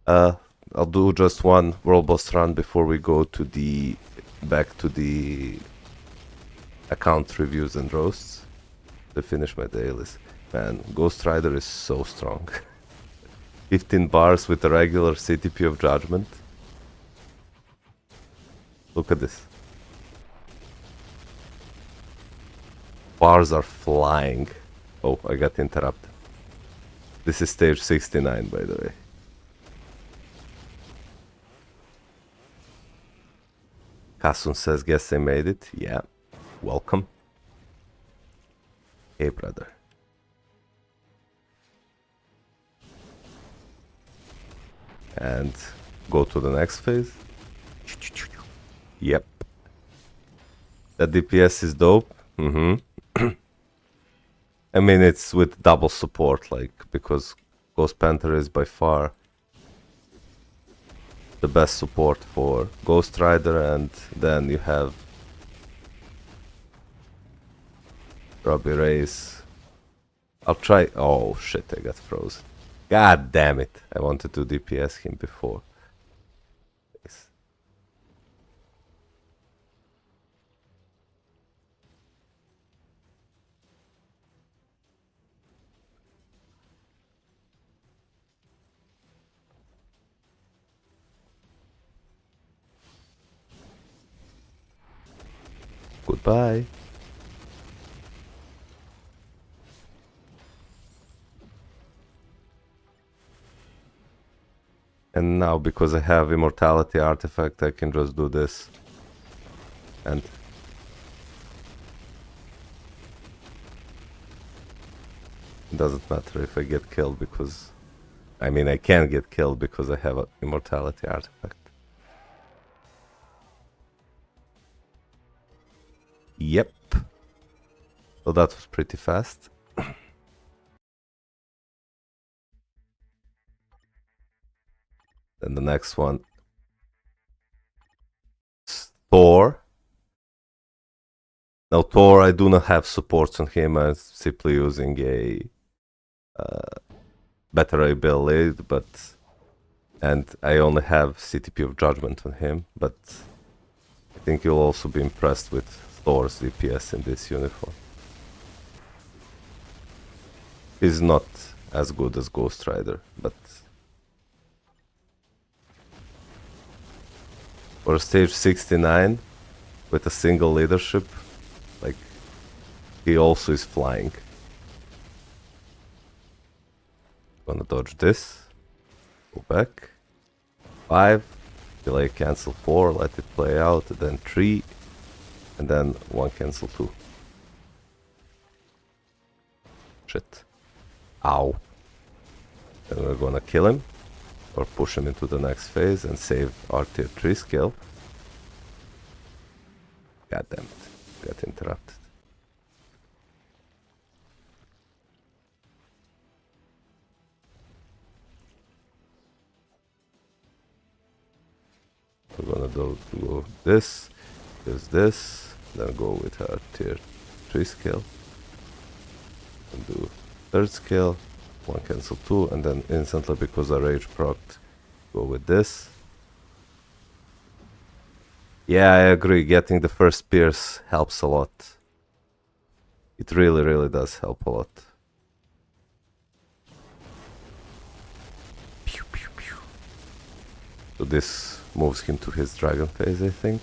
I'll do just one World Boss run before we go to the back to the account reviews and roasts to finish my dailies. Man, Ghost Rider is so strong. 15 bars with a regular CTP of Judgment. Look at this. Bars are flying. Oh, I got interrupted. This is stage 69, by the way. Kasun says, guess I made it. Yeah, welcome. Hey, brother. And go to the next phase. Yep. The DPS is dope. I mean, it's with double support, like, because Ghost Panther is by far the best support for Ghost Rider, and then you have Robbie Reyes. I'll try. Oh shit, I got frozen. God damn it. I wanted to DPS him before. Yes. Goodbye. And now, because I have Immortality Artifact, I can just do this. And it doesn't matter if I get killed, because I mean, I can get killed because I have an Immortality Artifact. Yep. So that was pretty fast. Then the next one, Thor. Now Thor, I do not have supports on him. I'm simply using a better ability, and I only have CTP of Judgment on him. But I think you'll also be impressed with Thor's DPS in this uniform. He's not as good as Ghost Rider, but for stage 69 with a single leadership, like, he also is flying. Gonna dodge this, go back, 5, delay cancel 4, let it play out, then 3, and then 1 cancel 2. Shit. Ow. Then we're gonna kill him, or push him into the next phase and save our tier 3 skill. God damn it, got interrupted. We're gonna go this, use this, then go with our tier 3 skill. And do 3rd skill, 1 cancel 2, and then instantly, because our rage procced, go with this. Yeah, I agree, getting the first pierce helps a lot. It really, really does help a lot. Pew, pew, pew. So this moves him to his dragon phase, I think.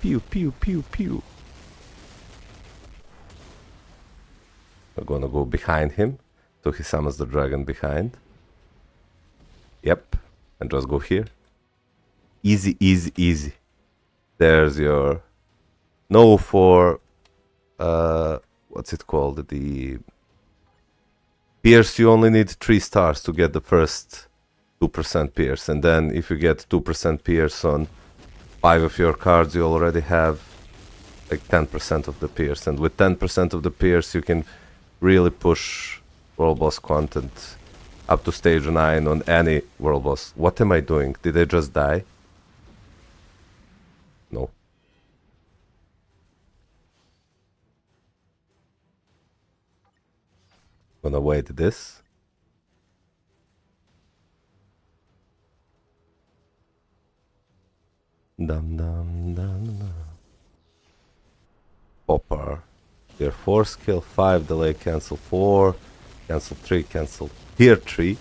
Pew, pew, pew, pew. We're gonna go behind him, so he summons the dragon behind. Yep, and just go here. Easy, easy, easy. There's your... No, for... what's it called? The... Pierce, you only need 3 stars to get the first 2% pierce. And then if you get 2% pierce on 5 of your cards, you already have like 10% of the pierce. And with 10% of the pierce, you can really push World Boss content up to stage 9 on any World Boss. What am I doing? Did I just die? No. Gonna wait this. Dum dum dum dum. Popper. Tier 4 skill, 5 delay, cancel 4, cancel 3, cancel tier 3,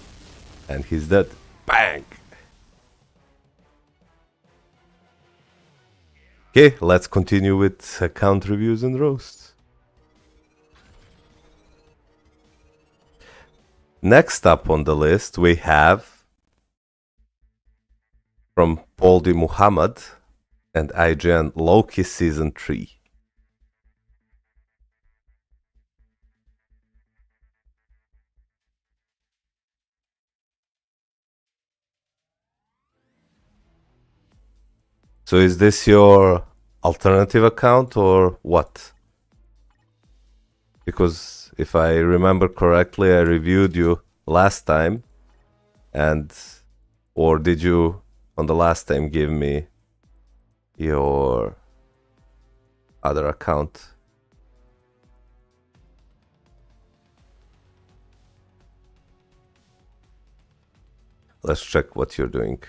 and he's dead. Bang! Okay, let's continue with account reviews and roasts. Next up on the list we have from Poldi Muhammad and IGN Loki Season 3. So is this your alternative account or what? Because if I remember correctly, I reviewed you last time, and or did you on the last time give me your other account? Let's check what you're doing.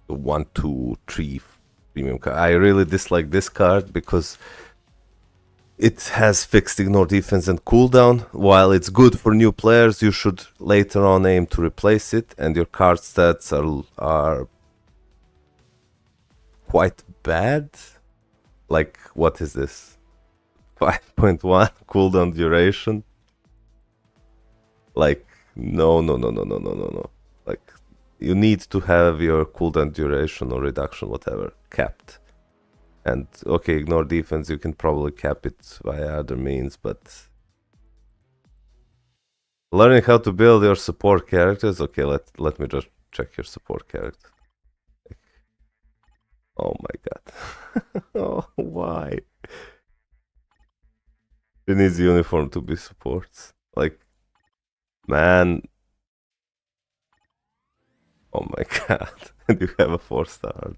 1, 2, 3 premium card. I really dislike this card because it has fixed ignore defense and cooldown. While it's good for new players, you should later on aim to replace it, and your card stats are quite bad. Like, what is this? 5.1 cooldown duration? Like, no. Like, you need to have your cooldown duration or reduction, whatever, capped. And okay, ignore defense, you can probably cap it via other means, but learning how to build your support characters. Okay, let me just check your support character. Oh my god. Oh, why? It needs uniform to be supports. Like, man. Oh my god. And you have a 4-star.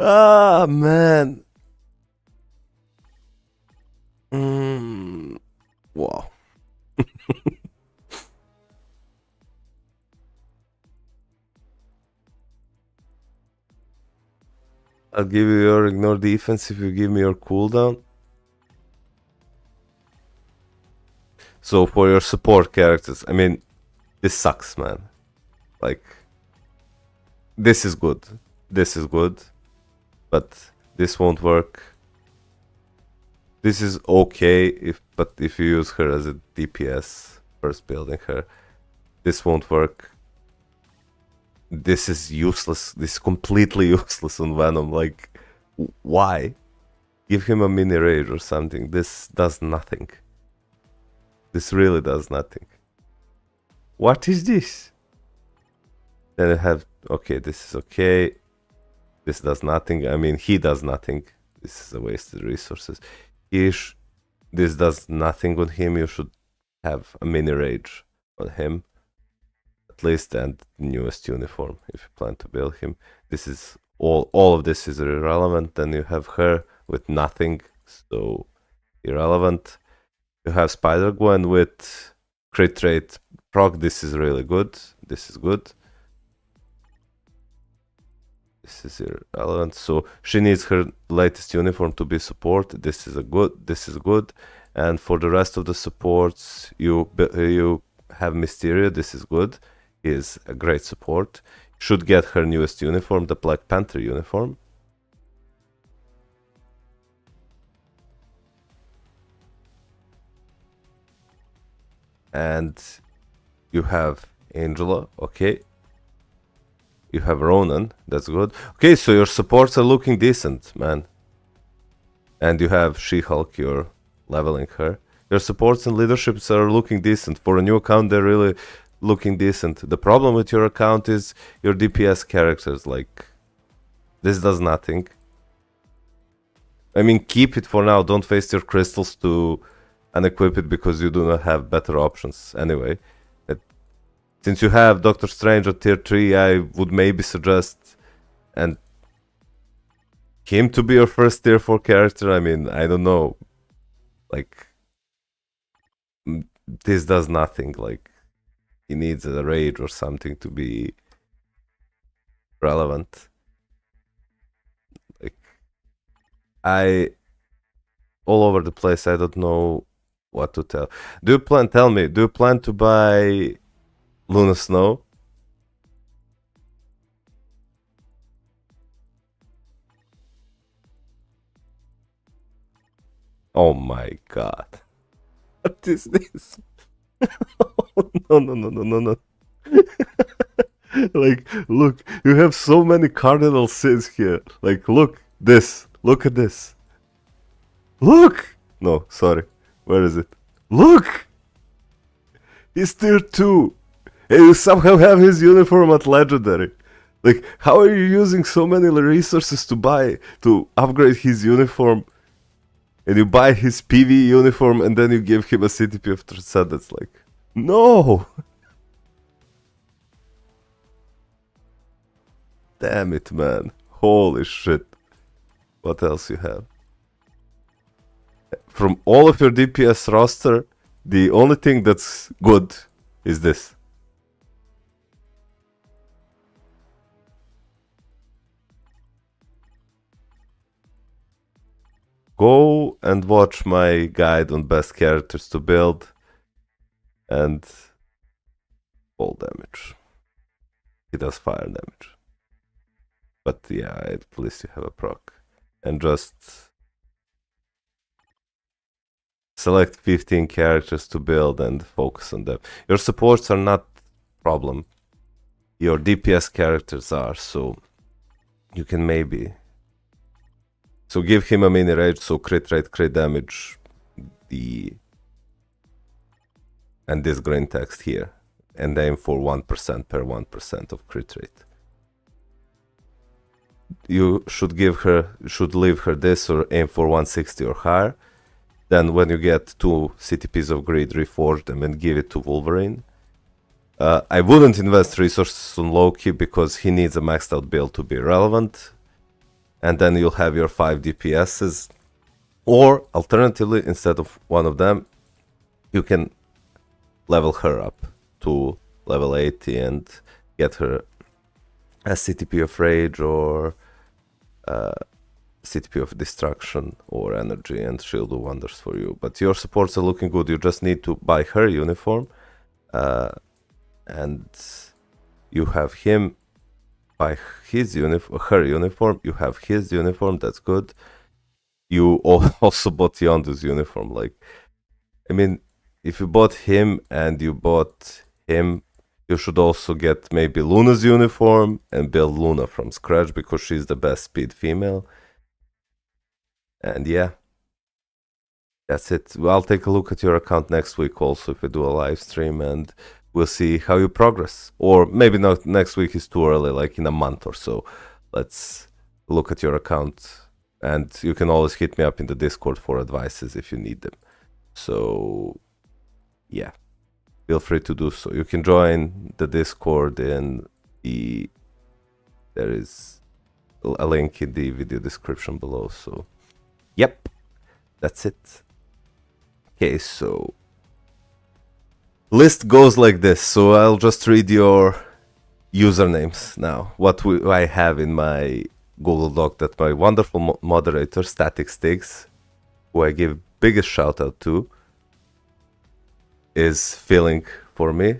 Ah, man. Wow. I'll give you your ignore defense if you give me your cooldown. So for your support characters, I mean, this sucks, man. Like, this is good. This is good. But this won't work. This is okay, but if you use her as a DPS, first building her, this won't work. This is useless. This is completely useless on Venom. Like, why? Give him a mini rage or something. This does nothing. This really does nothing. What is this? Then I have, okay, this is okay. This does nothing. I mean, he does nothing. This is a wasted resources. This does nothing on him. You should have a mini rage on him, at least, and newest uniform if you plan to build him. This is all of this is irrelevant. Then you have her with nothing, so irrelevant. You have Spider-Gwen with crit rate proc. This is really good. This is good. This is irrelevant. So she needs her latest uniform to be support. This is good. And for the rest of the supports, you have Mysterio. This is good. He is a great support. Should get her newest uniform, the Black Panther uniform. And you have Angela, okay. You have Ronan, that's good. Okay, so your supports are looking decent, man. And you have She-Hulk, you're leveling her. Your supports and leaderships are looking decent. For a new account, they're really looking decent. The problem with your account is your DPS characters. Like, this does nothing. I mean, keep it for now. Don't waste your crystals to unequip it because you do not have better options anyway. Since you have Doctor Strange at tier 3, I would maybe suggest and him to be your first tier 4 character. I mean, I don't know. Like, this does nothing. Like, he needs a rage or something to be relevant. Like, all over the place. I don't know what to tell. Tell me, do you plan to buy Luna Snow? Oh my god. What is this? No, no, no, no, no, no. Like, look, you have so many cardinal sins here. Like, look, this. Look at this. Look! No, sorry. Where is it? Look! He's tier 2. And you somehow have his uniform at legendary. Like, how are you using so many resources to upgrade his uniform? And you buy his PV uniform and then you give him a CTP of Transcendence. Like, no! Damn it, man. Holy shit. What else you have? From all of your DPS roster, the only thing that's good is this. Go and watch my guide on best characters to build and fall damage. He does fire damage. But yeah, at least you have a proc. And just select 15 characters to build and focus on them. Your supports are not problem. Your DPS characters are, so you can maybe... So give him a mini rage, so crit rate, crit damage, and this green text here. And aim for 1% per 1% of crit rate. You should leave her this or aim for 160 or higher. Then when you get 2 CTPs of greed, reforge them and give it to Wolverine. I wouldn't invest resources on Loki because he needs a maxed out build to be relevant. And then you'll have your 5 DPSs. Or alternatively, instead of one of them, you can level her up to level 80 and get her a CTP of Rage or CTP of Destruction or Energy, and she'll do wonders for you. But your supports are looking good. You just need to buy her uniform, and you have him buy her uniform. You have his uniform. That's good. You also bought Yondu's uniform. Like, I mean, if you bought him and you bought him, you should also get maybe Luna's uniform and build Luna from scratch because she's the best speed female. And yeah, that's it. I'll take a look at your account next week also if we do a live stream, and we'll see how you progress. Or maybe not next week is too early, like in a month or so. Let's look at your account, and you can always hit me up in the Discord for advices if you need them. So yeah, feel free to do so. You can join the Discord there is a link in the video description below. So yep, that's it. Okay, so list goes like this. So I'll just read your usernames now. What I have in my Google Doc that my wonderful moderator, Static Sticks, who I give biggest shout out to, is filling for me.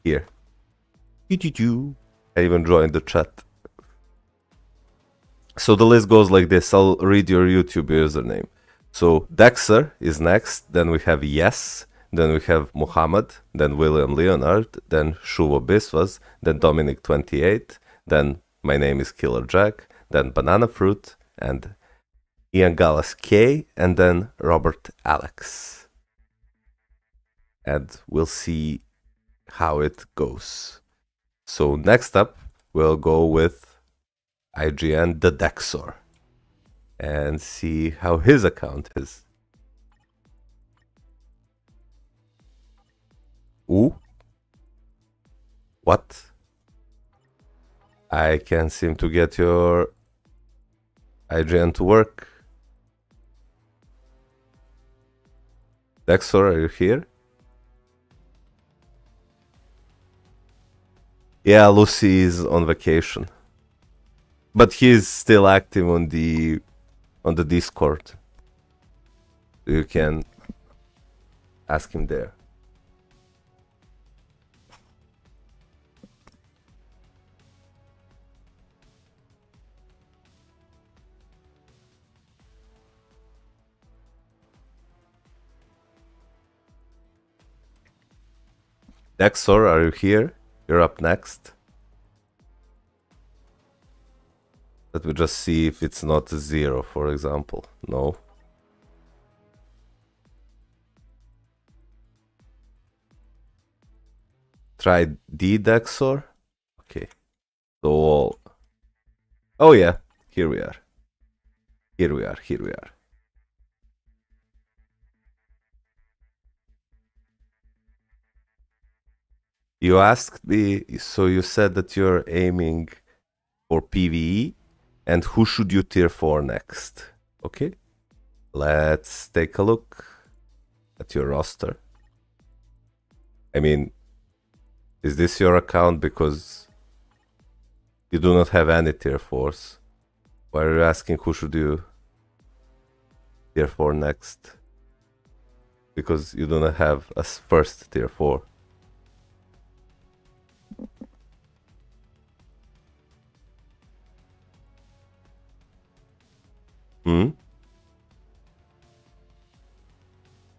Here. I even joined the chat. So the list goes like this. I'll read your YouTube username. So Dexter is next. Then we have Yes. Then we have Muhammad. Then William Leonard. Then Shuvo Bisas. Then Dominic 28. Then my name is Killer Jack. Then Banana Fruit. And Ian Gallas K. And then Robert Alex. And we'll see how it goes. So next up, we'll go with IGN the Dexter and see how his account is. Ooh. What? I can't seem to get your IGN to work. Dexter, are you here? Yeah, Lucy is on vacation. But he's still active on the Discord. You can ask him there. Dexter, are you here? You're up next. Let me just see if it's not 0, for example. No. Try D, Dexter. Okay. So, oh yeah, here we are. Here we are. You asked me, so you said that you're aiming for PvE, and who should you tier 4 next? Okay, let's take a look at your roster. I mean, is this your account? Because you do not have any tier 4s. Why are you asking who should you tier 4 next? Because you do not have a first tier 4.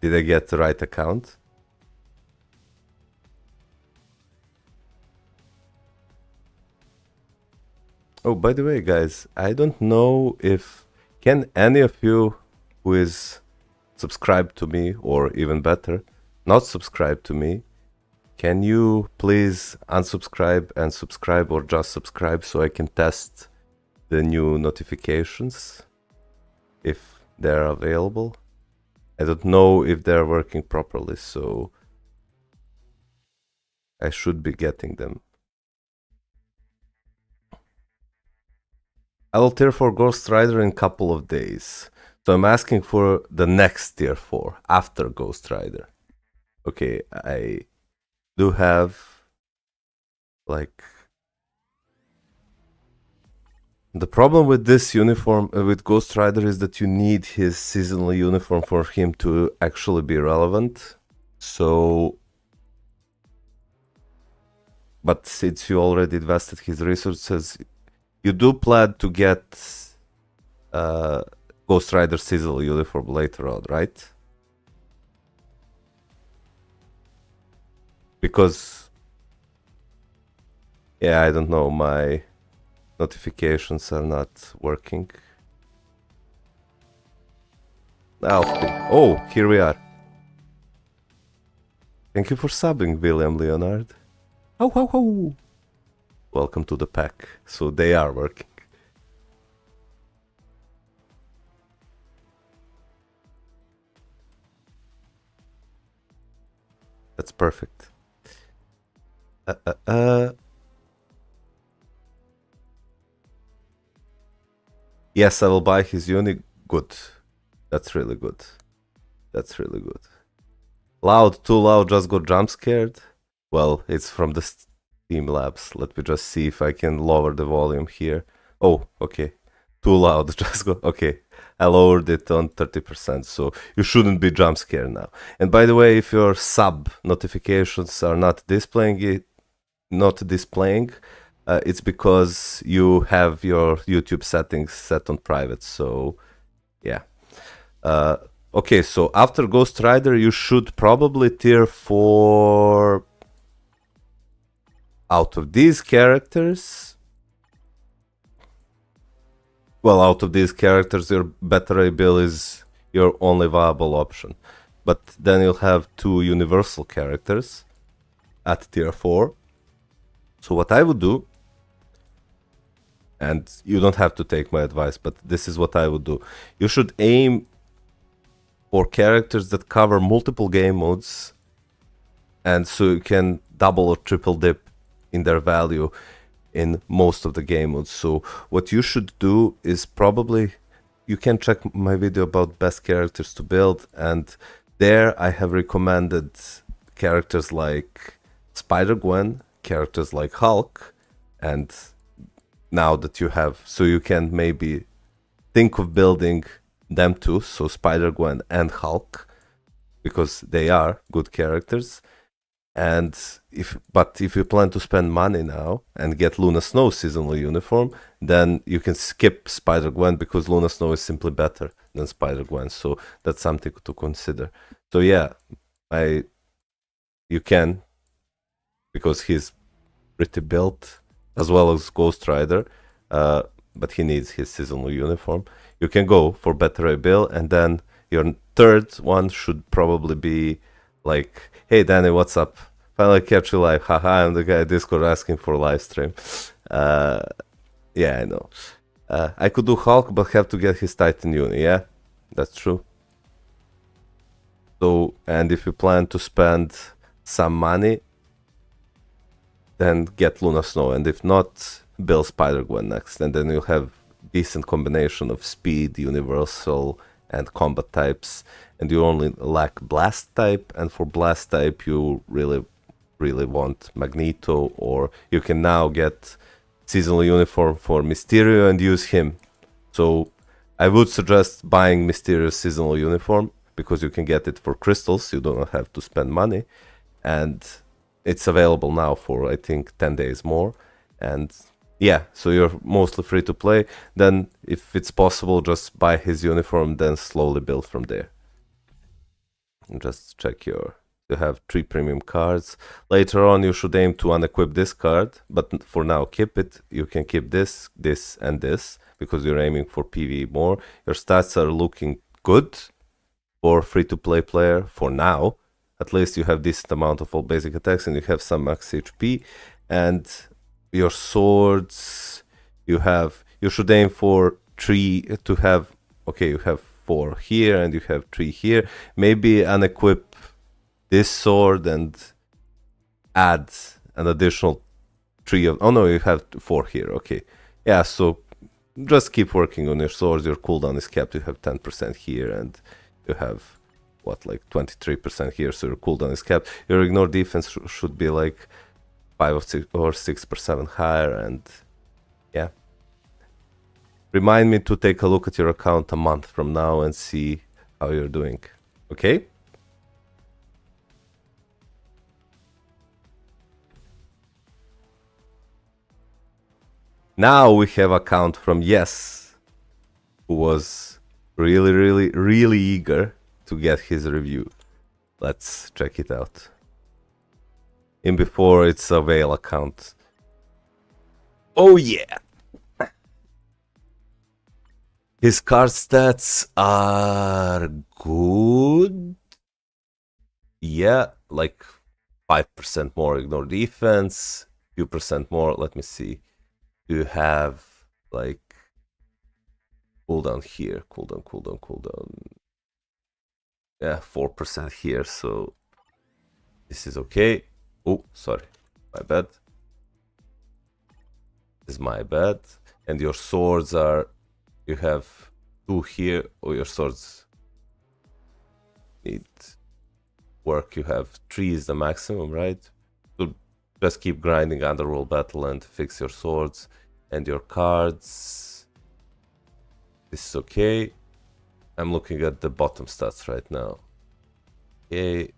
Did I get the right account? Oh, by the way, guys, I don't know if can any of you who is subscribed to me, or even better, not subscribed to me, can you please unsubscribe and subscribe, or just subscribe, so I can test the new notifications if they're available? I don't know if they're working properly, so I should be getting them. I will tier 4 Ghost Rider in a couple of days. So I'm asking for the next tier 4 after Ghost Rider. Okay, I do have like the problem with this uniform with Ghost Rider is that you need his seasonal uniform for him to actually be relevant. So, but since you already invested his resources, you do plan to get Ghost Rider seasonal uniform later on, right? Because, yeah, I don't know, my notifications are not working. Oh, here we are. Thank you for subbing, William Leonard. Ho ho ho! Welcome to the pack. So they are working. That's perfect. Yes, I will buy his uni. Good. That's really good. That's really good. Loud, too loud, just got jump scared. Well, it's from the Steam Labs. Let me just see if I can lower the volume here. Oh, okay. Too loud, just go. Okay, I lowered it on 30%, so you shouldn't be jump scared now. And by the way, if your sub notifications are not displaying, it's because you have your YouTube settings set on private. So, yeah. Okay, so after Ghost Rider, you should probably tier 4 out of these characters. Well, out of these characters, your Battery Bill is your only viable option. But then you'll have 2 universal characters at tier 4. So what I would do, and you don't have to take my advice, but this is what I would do. You should aim for characters that cover multiple game modes, and so you can double or triple dip in their value in most of the game modes. So what you should do is probably, you can check my video about best characters to build, and there I have recommended characters like Spider-Gwen, characters like Hulk, and now that you have, so you can maybe think of building them too, so Spider-Gwen and Hulk, because they are good characters. And if you plan to spend money now and get Luna Snow seasonal uniform, then you can skip Spider-Gwen because Luna Snow is simply better than Spider-Gwen. So that's something to consider. So yeah, you can, because he's pretty built as well as Ghost Rider, but he needs his seasonal uniform. You can go for Better Ray Bill, and then your third one should probably be like, hey Danny, what's up? Finally catch you live. Haha, I'm the guy Discord asking for a live stream. Yeah, I know. I could do Hulk, but have to get his Titan uni. Yeah, that's true. So, and if you plan to spend some money, then get Luna Snow, and if not, build Spider-Gwen next, and then you'll have decent combination of speed, universal, and combat types, and you only lack blast type, and for blast type you really want Magneto, or you can now get seasonal uniform for Mysterio and use him. So I would suggest buying Mysterio's seasonal uniform, because you can get it for crystals, you don't have to spend money, and it's available now for I think 10 days more, and yeah, so you're mostly free to play. Then if it's possible, just buy his uniform, then slowly build from there. And just check you have 3 premium cards. Later on you should aim to unequip this card, but for now keep it. You can keep this, this and this, because you're aiming for PvE more. Your stats are looking good for free-to-play player for now. At least you have decent amount of all basic attacks, and you have some max HP. And your swords, you should aim for 3 to have, okay, you have 4 here and you have 3 here. Maybe unequip this sword and add an additional 3 of, oh no, you have 4 here, okay. Yeah, so just keep working on your swords. Your cooldown is capped, you have 10% here, and you have what, like 23% here, so your cooldown is capped. Your ignore defense should be like 5 or 6% higher, and yeah. Remind me to take a look at your account a month from now and see how you're doing, okay? Now we have a count from Yes, who was really eager to get his review. Let's check it out. In before it's a Veil account. Oh yeah! His card stats are good. Yeah, like 5% more ignore defense, few percent more, let me see. You have like cooldown here, cooldown. Yeah, 4% here, so this is okay. Oh, sorry, my bad. This is my bad. And your swords are, you have 2 here, or your swords need work. You have 3 is the maximum, right? So just keep grinding Underworld Battle and fix your swords and your cards. This is okay. I'm looking at the bottom stats right now. Okay.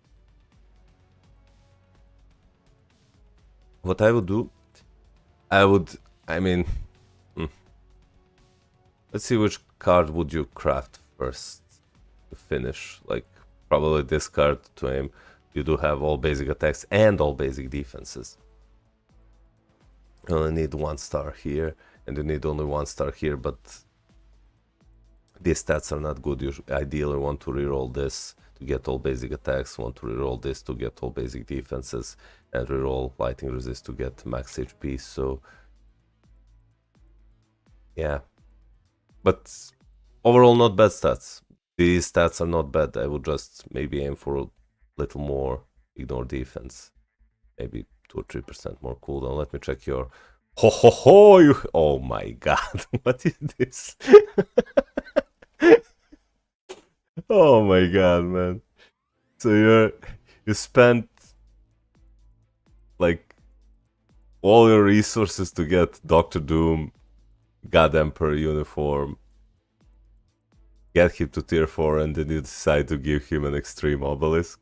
What I would do, let's see which card would you craft first to finish. Like, probably this card to aim. You do have all basic attacks and all basic defenses. You only need 1 star here, and you need only 1 star here, but these stats are not good. You ideally want to reroll this to get all basic attacks, want to reroll this to get all basic defenses, and reroll lightning resist to get max HP, so yeah. But overall, not bad stats. These stats are not bad. I would just maybe aim for a little more ignore defense. Maybe 2 or 3% more cooldown. Let me check your... Oh my god, what is this? Oh my god, man. So you spent like all your resources to get Doctor Doom, God Emperor uniform, get him to tier 4, and then you decide to give him an extreme obelisk.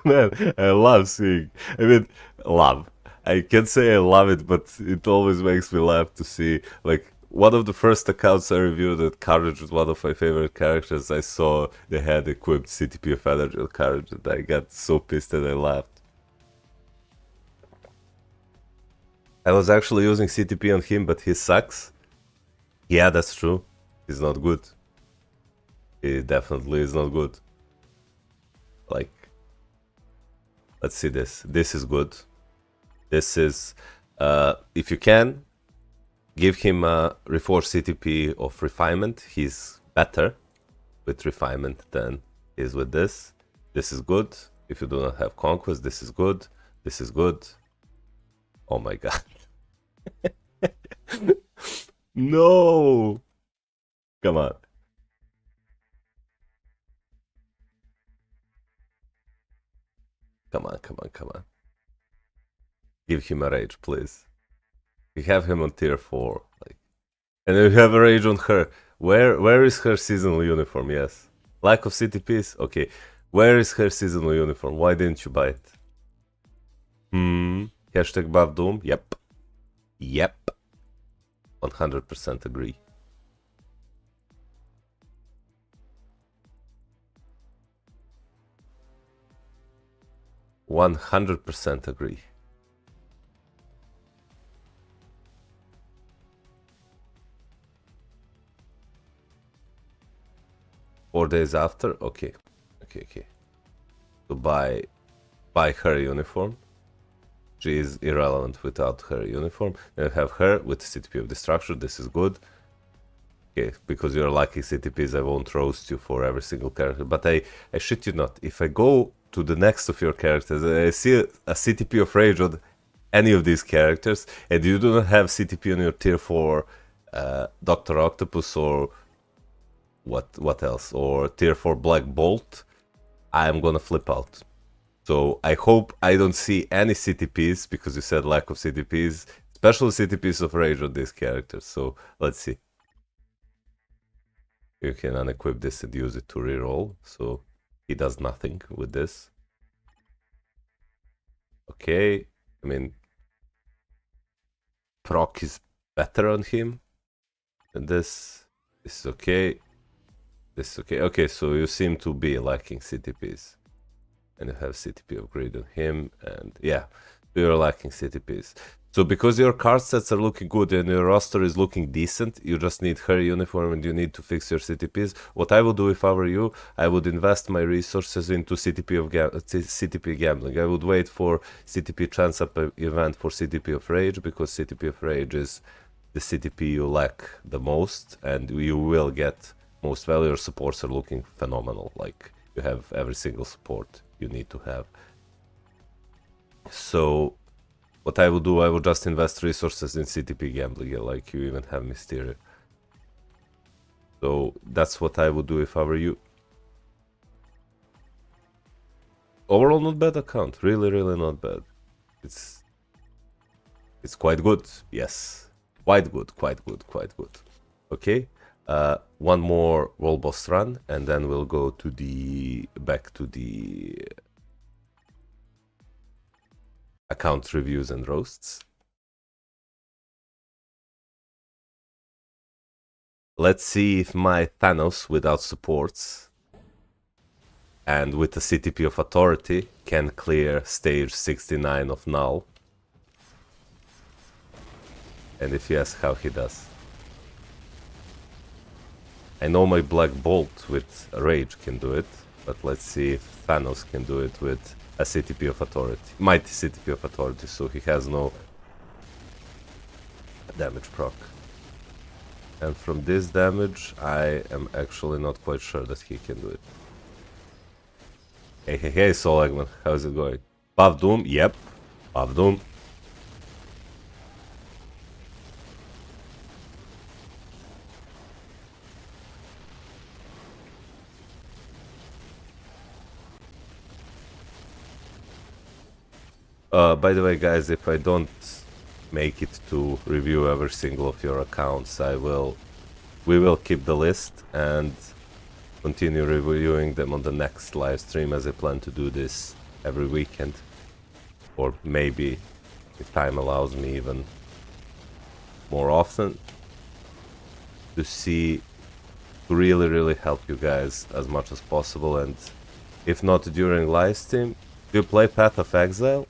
Man, I love seeing. I mean, love. I can't say I love it, but it always makes me laugh to see. Like, one of the first accounts I reviewed that Carnage was one of my favorite characters. I saw they had equipped CTP of Energy on Carnage, and I got so pissed that I laughed. I was actually using CTP on him, but he sucks. Yeah, that's true. He's not good. He definitely is not good. Like, let's see this. This is good. This is, if you can, give him a Reforged CTP of Refinement. He's better with Refinement than he is with this. This is good. If you do not have Conquest, this is good. This is good. Oh my god. No! Come on. Come on, come on, come on. Give him a rage, please. We have him on tier 4. Like, and you have a rage on her. Where is her seasonal uniform? Yes. Lack of CTPs? Okay. Where is her seasonal uniform? Why didn't you buy it? Hashtag buff doom? Yep. Yep. 100% agree. %100% agree. Four days after? Okay. Okay. To buy her uniform. She is irrelevant without her uniform. Then have her with CTP of Destruction. This is good. Okay, because you're lacking CTPs, I won't roast you for every single character. But I shit you not. If I go to the next of your characters and I see a CTP of Rage on any of these characters, and you do not have CTP on your tier 4 Dr. Octopus or what else? Or tier 4 Black Bolt, I'm gonna flip out. So I hope I don't see any CTPs, because you said lack of CTPs, special CTPs of Rage on these characters. So let's see. You can unequip this and use it to reroll, so he does nothing with this. Okay, I mean, proc is better on him than this. This is okay. This is okay. Okay, so you seem to be lacking CTPs. And you have CTP upgrade on him, and yeah, you're lacking CTPs. So because your card sets are looking good and your roster is looking decent, you just need her uniform and you need to fix your CTPs. What I would do if I were you, I would invest my resources into CTP gambling. I would wait for CTP chance up event for CTP of Rage, because CTP of Rage is the CTP you lack the most, and you will get most value. Your supports are looking phenomenal. Like, you have every single support you need to have. So what I would do, I would just invest resources in CTP gambling. Like, you even have Mysterio. So that's what I would do if I were you. Overall, not bad account. Really not bad. It's quite good. Yes, quite good. Okay, one more world boss run, and then we'll go to back to the account reviews and roasts. Let's see if my Thanos without supports and with the CTP of Authority can clear stage 69 of Null. And if yes, how he does. I know my Black Bolt with Rage can do it, but let's see if Thanos can do it with a CTP of Authority. Mighty CTP of Authority, so he has no damage proc. And from this damage, I am actually not quite sure that he can do it. Hey, Soul Eggman, how's it going? Buff Doom? Yep, Buff Doom. By the way, guys, if I don't make it to review every single of your accounts, we will keep the list and continue reviewing them on the next live stream, as I plan to do this every weekend, or maybe if time allows me even more often, to really help you guys as much as possible. And if not during live stream, do you play Path of Exile?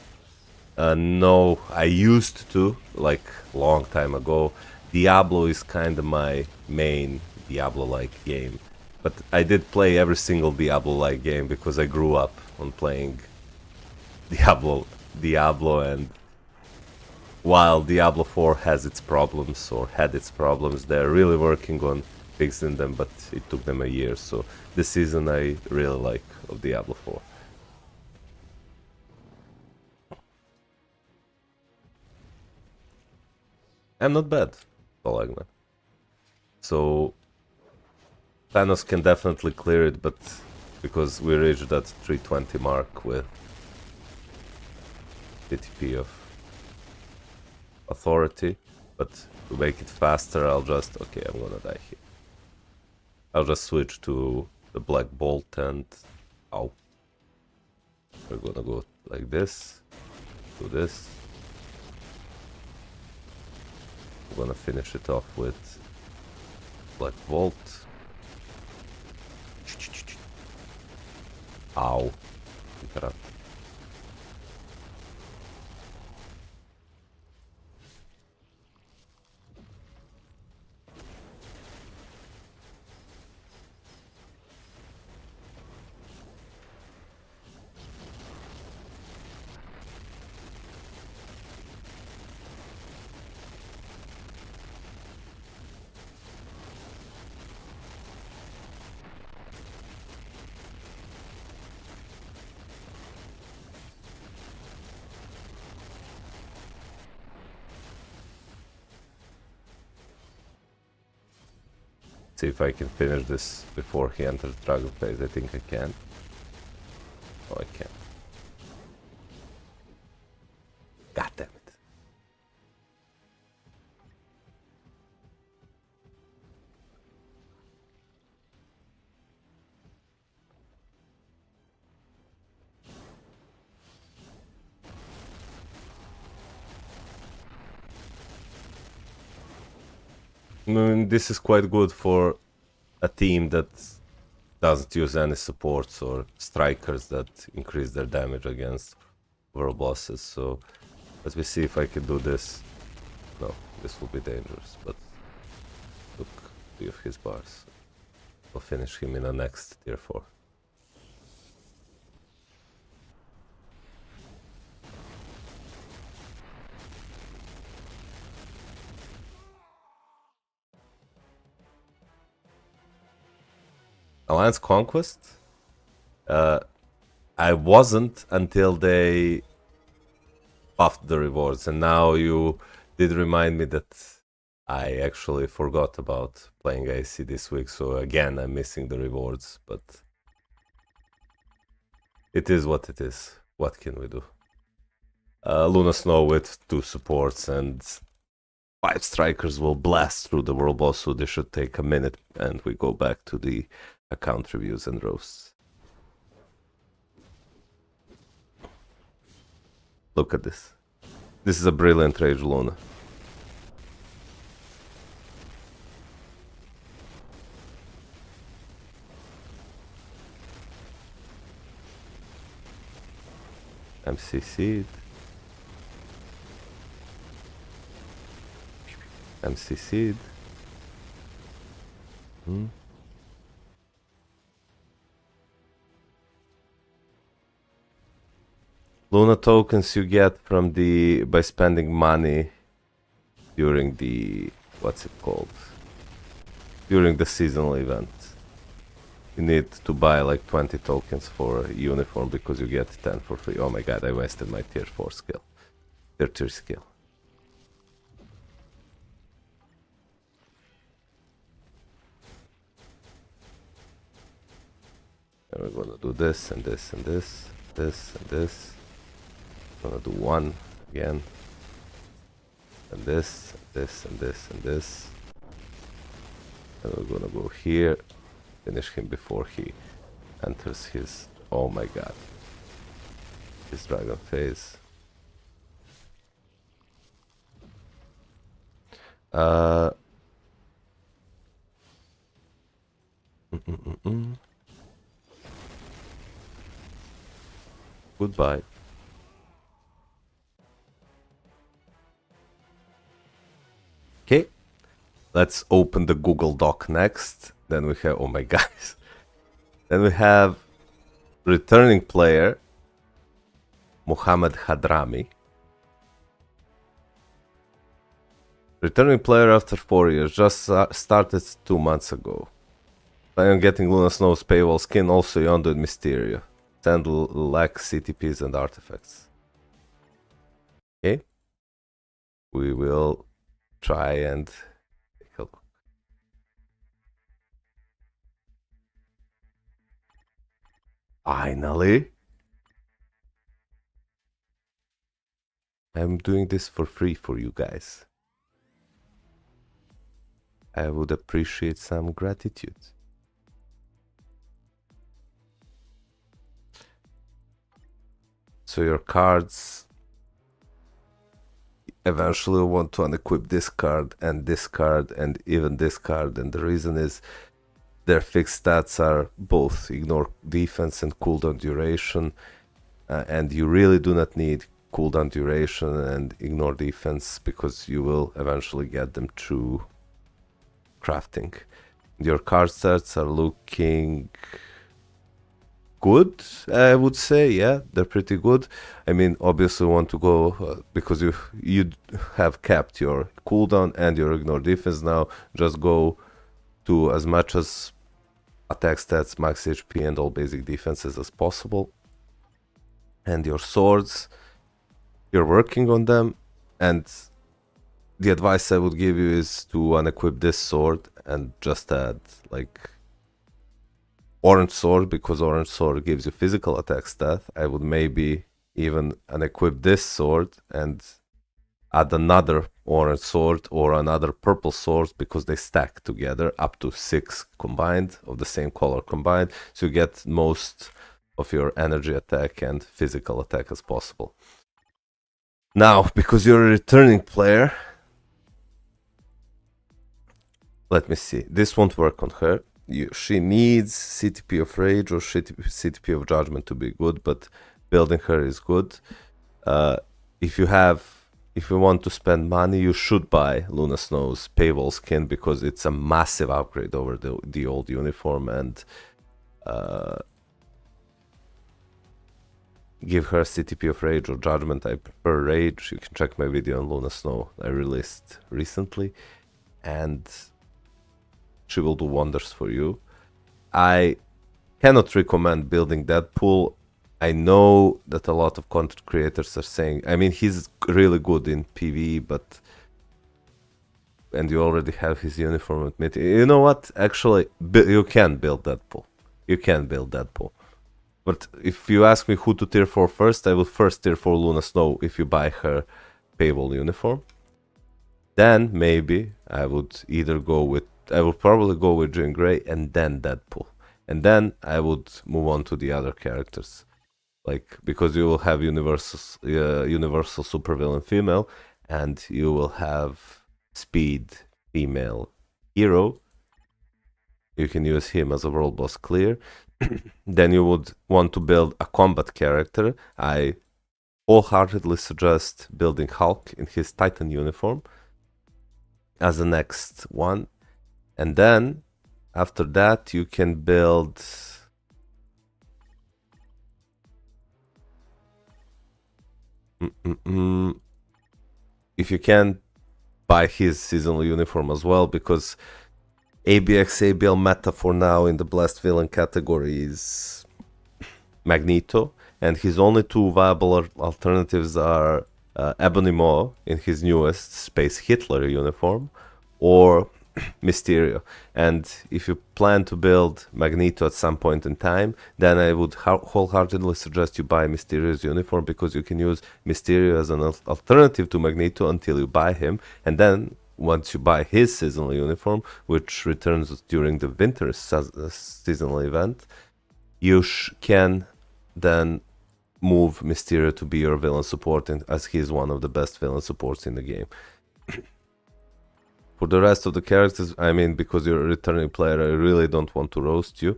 No, I used to, like long time ago. Diablo is kind of my main Diablo-like game. But I did play every single Diablo-like game because I grew up on playing Diablo, and while Diablo 4 has its problems, or had its problems, they're really working on fixing them, but it took them a year, so this season I really like of Diablo 4. I'm not bad, Polagna. So Thanos can definitely clear it, but because we reached that 320 mark with TTP of authority, but to make it faster, I'll just... okay, I'm gonna die here. I'll just switch to the Black Bolt and... ow. We're gonna go like this, do this. I'm gonna finish it off with Black Bolt. Ow. Interrupt. See if I can finish this before he enters Dragon Phase. I think I can. Oh, I can't. God damn it. This is quite good for a team that doesn't use any supports or strikers that increase their damage against world bosses. So let me see if I can do this. No, this will be dangerous, but look, 3 of his bars. I'll finish him in the next tier 4. Alliance Conquest? I wasn't until they buffed the rewards, and now you did remind me that I actually forgot about playing AC this week, so again I'm missing the rewards, but it is what it is. What can we do? Luna Snow with 2 supports and 5 strikers will blast through the world boss, so this should take a minute, and we go back to the account reviews and roasts. Look at this. This is a brilliant Rage Luna. MCC'd. MCC'd. Luna tokens you get from by spending money during the, what's it called? During the seasonal event. You need to buy like 20 tokens for a uniform because you get 10 for free. Oh my god, I wasted my tier 4 skill. Tier 3 skill. And we're gonna do this and this and this, this and this. gonna do one again. And this, this, and this, and this. And we're gonna go here. Finish him before he enters his... Oh my god. His dragon phase. Goodbye. Okay. Let's open the Google Doc next. Then we have... Oh my guys. Then we have returning player Mohammed Hadrami. Returning player after 4 years. Just started 2 months ago. Plan on getting Luna Snow's paywall skin, also Yondo and Mysterio. Send lack CTPs and artifacts. Okay. We will try and take a look. Finally. I'm doing this for free for you guys. I would appreciate some gratitude. So your cards eventually want to unequip this card and even this card, and the reason is their fixed stats are both ignore defense and cooldown duration, and you really do not need cooldown duration and ignore defense because you will eventually get them through crafting. Your card stats are looking good, I would say. Yeah, they're pretty good. I mean, obviously you want to go because you have capped your cooldown and your ignore defense now. Just go to as much as attack stats, max HP, and all basic defenses as possible. And your swords, you're working on them, and the advice I would give you is to unequip this sword and just add like orange sword, because orange sword gives you physical attack stat. I would maybe even unequip this sword and add another orange sword or another purple sword, because they stack together up to 6 combined of the same color combined, so you get most of your energy attack and physical attack as possible. Now, because you're a returning player, let me see, this won't work on her. She needs CTP of Rage or CTP of Judgment to be good, but building her is good. If you want to spend money, you should buy Luna Snow's paywall skin, because it's a massive upgrade over the old uniform, and give her CTP of Rage or Judgment. I prefer Rage. You can check my video on Luna Snow I released recently, and she will do wonders for you. I cannot recommend building Deadpool. I know that a lot of content creators are saying, I mean, he's really good in PvE, but... And you already have his uniform at Mythic. You know what? Actually, you can build Deadpool. You can build Deadpool. But if you ask me who to tier for first, I would first tier for Luna Snow if you buy her paywall uniform. Then maybe I would either go with... I would probably go with Jean Grey and then Deadpool. And then I would move on to the other characters. Like, because you will have universal supervillain female, and you will have speed female hero. You can use him as a world boss clear. Then you would want to build a combat character. I wholeheartedly suggest building Hulk in his Titan uniform as the next one. And then, after that, you can build... If you can, buy his seasonal uniform as well, because ABX ABL meta for now in the Blessed Villain category is Magneto, and his only 2 viable alternatives are Ebony Maw in his newest Space Hitler uniform, or Mysterio. And if you plan to build Magneto at some point in time, then I would wholeheartedly suggest you buy Mysterio's uniform, because you can use Mysterio as an alternative to Magneto until you buy him, and then once you buy his seasonal uniform, which returns during the winter seasonal event, you can then move Mysterio to be your villain support, and as he's one of the best villain supports in the game. For the rest of the characters, I mean, because you're a returning player, I really don't want to roast you.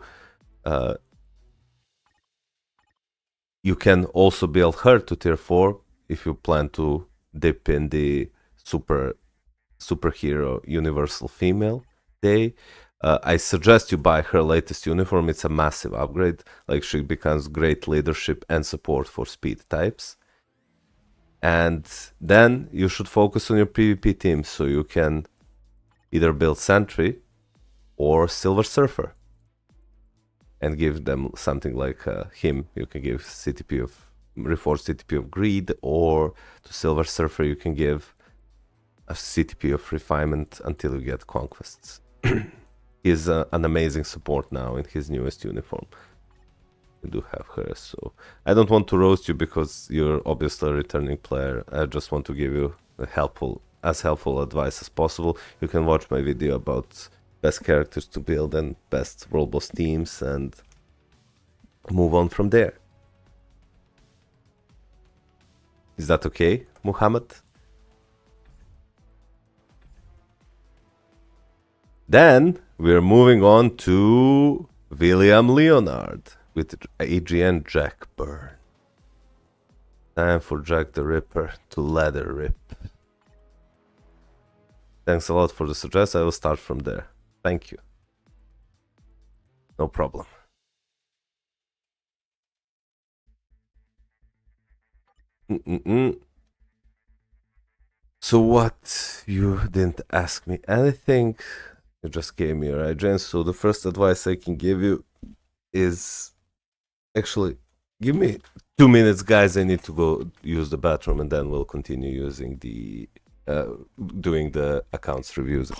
You can also build her to tier 4 if you plan to dip in the superhero universal female day. I suggest you buy her latest uniform. It's a massive upgrade. Like, she becomes great leadership and support for speed types. And then you should focus on your PvP team, so you can either build Sentry or Silver Surfer and give them something like him. You can give CTP of Reforged CTP of Greed, or to Silver Surfer you can give a CTP of Refinement until you get Conquests. He's an amazing support now in his newest uniform. We do have her, so I don't want to roast you because you're obviously a returning player. I just want to give you as helpful advice as possible. You can watch my video about best characters to build and best world boss teams and move on from there. Is that okay, Muhammad? Then we're moving on to William Leonard with IGN Jack Byrne. Time for Jack the Ripper to let her rip. Thanks a lot for the suggestion. I will start from there. Thank you. No problem. So what? You didn't ask me anything. You just gave me your IGN. So the first advice I can give you is, actually, give me 2 minutes, guys. I need to go use the bathroom, and then we'll continue using the doing the accounts reviews.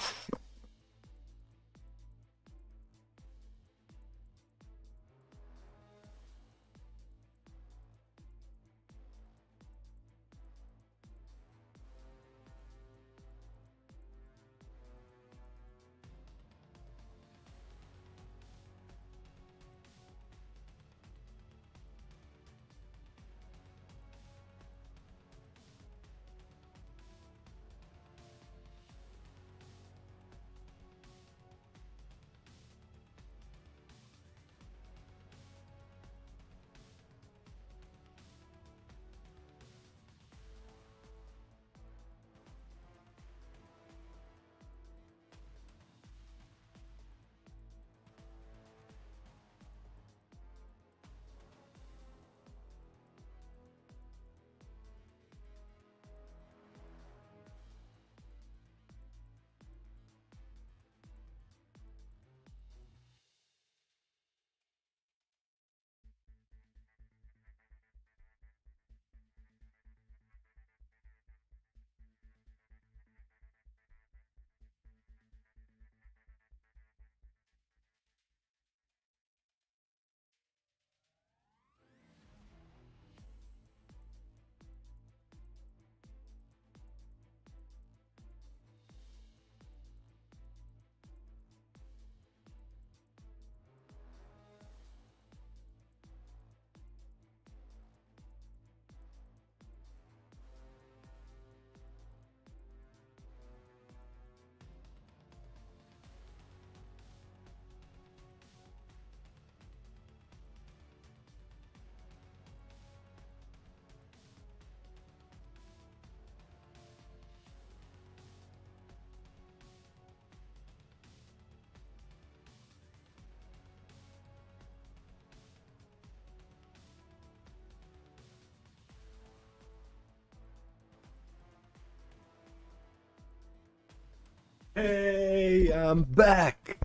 Hey, I'm back.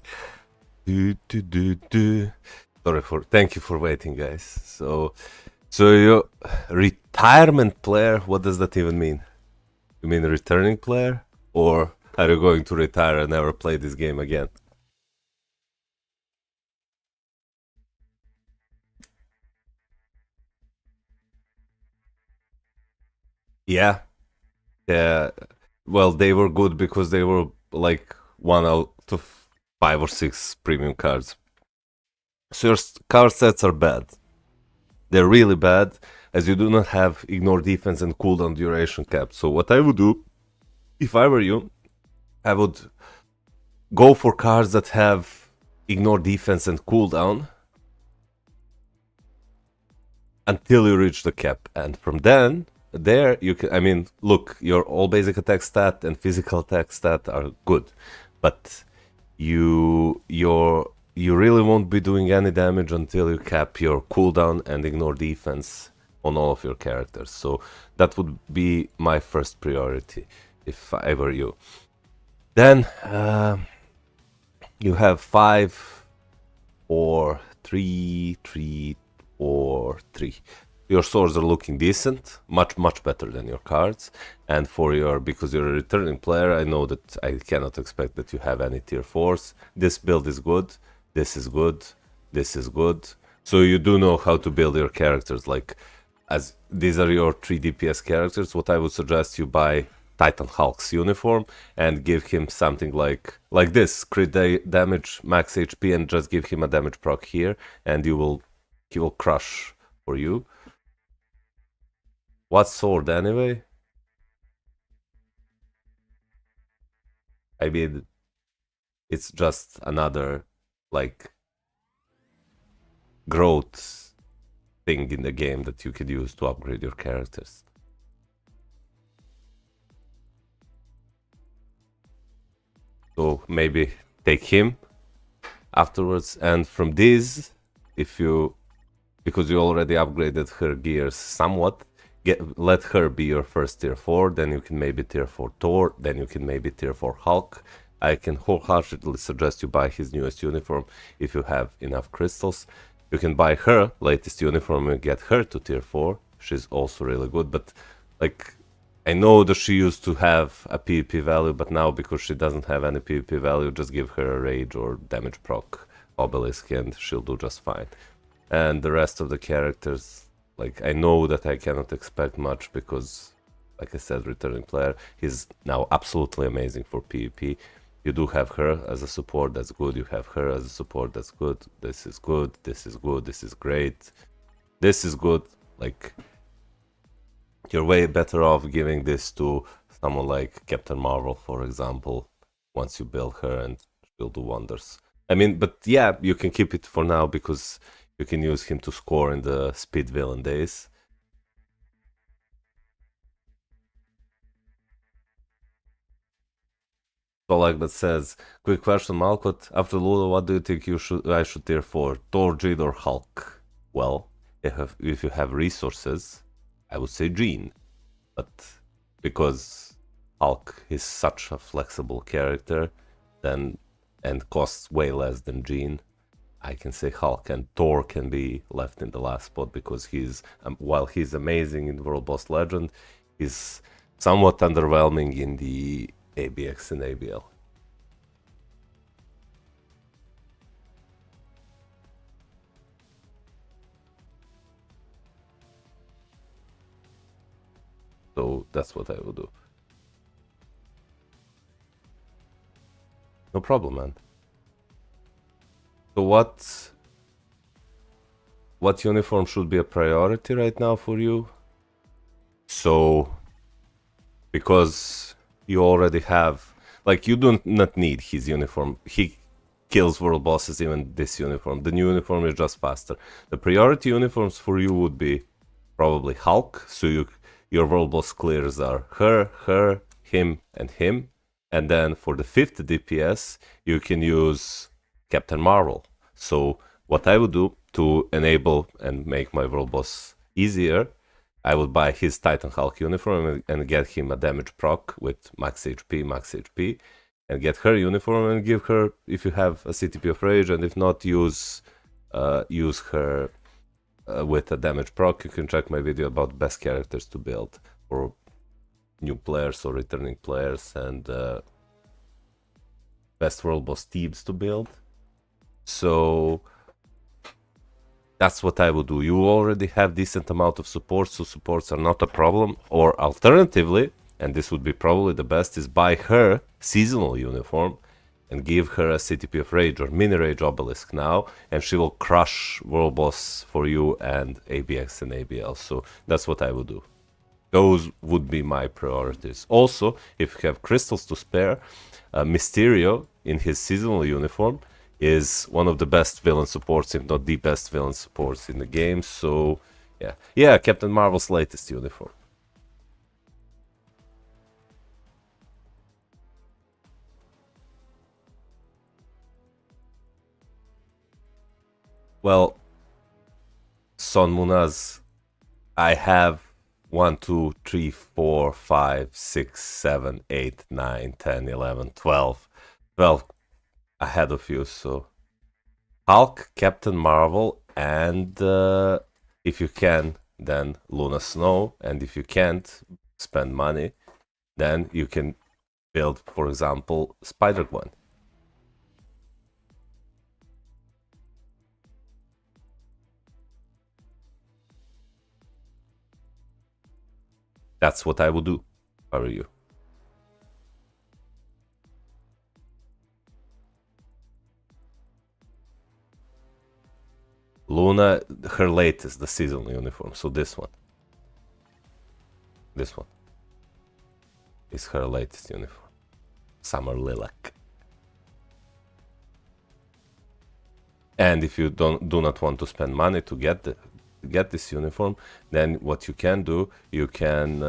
Thank you for waiting, guys. So you retirement player, what does that even mean? You mean returning player or Are you going to retire and never play this game again? Yeah. Yeah. Well, they were good because they were like 1 out of 5 or 6 premium cards. So your card sets are bad. They're really bad, as you do not have ignore defense and cooldown duration cap. So what I would do, if I were you, I would go for cards that have ignore defense and cooldown until you reach the cap, and from then there you can. I mean, look, your all basic attack stat and physical attack stat are good, but you really won't be doing any damage until you cap your cooldown and ignore defense on all of your characters. So that would be my first priority if I were you. Then you have 5 or 3, 3 or 3. Your swords are looking decent, much better than your cards. And for your, because you're a returning player, I know that I cannot expect that you have any tier 4s. This build is good, this is good, this is good. So you do know how to build your characters. Like, as these are your 3 DPS characters, what I would suggest you buy Titan Hulk's uniform and give him something like this, crit damage, max HP, and just give him a damage proc here, and he will crush for you. What sword anyway? I mean, it's just another like growth thing in the game that you could use to upgrade your characters. So maybe take him afterwards, and from these, if you, because you already upgraded her gears somewhat, let her be your first tier 4, then you can maybe tier 4 Thor, then you can maybe tier 4 Hulk. I can wholeheartedly suggest you buy his newest uniform if you have enough crystals. You can buy her latest uniform and get her to tier 4. She's also really good, but like, I know that she used to have a PvP value, but now because she doesn't have any PvP value, just give her a rage or damage proc obelisk and she'll do just fine. And the rest of the characters, like, I know that I cannot expect much because, like I said, returning player, he's now absolutely amazing for PvP. You do have her as a support, that's good. You have her as a support, that's good. This is good, this is good, this is great. This is good. Like, you're way better off giving this to someone like Captain Marvel, for example, once you build her, and she'll do wonders. I mean, but yeah, you can keep it for now because you can use him to score in the speed villain days. So like that says, quick question, Malkot, after Ludo, what do you think I should tier for? Thor, Jean, or Hulk? Well, if you have resources, I would say Jean. But because Hulk is such a flexible character, then, and costs way less than Jean, I can say Hulk, and Thor can be left in the last spot because he's, while he's amazing in World Boss Legend, he's somewhat underwhelming in the ABX and ABL. So that's what I will do. No problem, man. So what uniform should be a priority right now for you? So, because you already have, like, you do not need his uniform. He kills world bosses even this uniform. The new uniform is just faster. The priority uniforms for you would be probably Hulk, so your world boss clears are her, him, and him. And then for the 5th DPS, you can use Captain Marvel. So what I would do to enable and make my world boss easier, I would buy his Titan Hulk uniform and get him a damage proc with max HP, and get her uniform and give her, if you have a CTP of Rage, and if not, use her with a damage proc. You can check my video about best characters to build for new players or returning players, and best world boss teams to build. So that's what I would do. You already have decent amount of support, so supports are not a problem. Or alternatively, and this would be probably the best, is buy her seasonal uniform and give her a CTP of Rage or Mini Rage Obelisk now, and she will crush World Boss for you and ABX and ABL. So that's what I would do. Those would be my priorities. Also, if you have crystals to spare, Mysterio in his seasonal uniform is one of the best villain supports, if not the best villain supports in the game. So yeah, Captain Marvel's latest uniform. Well, Son Munaz, I have 1, 2, 3, 4, 5, 6, 7, 8, 9, 10, 11, 12 ahead of you. So Hulk, Captain Marvel, and if you can, then Luna Snow. And if you can't spend money, then you can build, for example, Spider-Gwen. That's what I would do, if I were you. Luna, her latest, the seasonal uniform. So this one is her latest uniform. Summer Lilac. And if you do not want to spend money to get this uniform, then what you can do, you can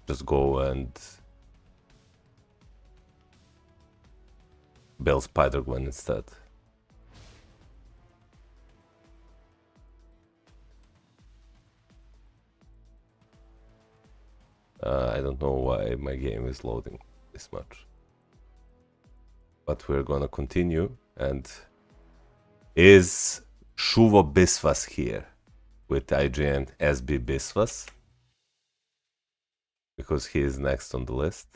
just go and build Spider-Gwen instead. I don't know why my game is loading this much, but we're gonna continue. And is Shuvo Biswas here with IGN SB Biswas? Because he is next on the list.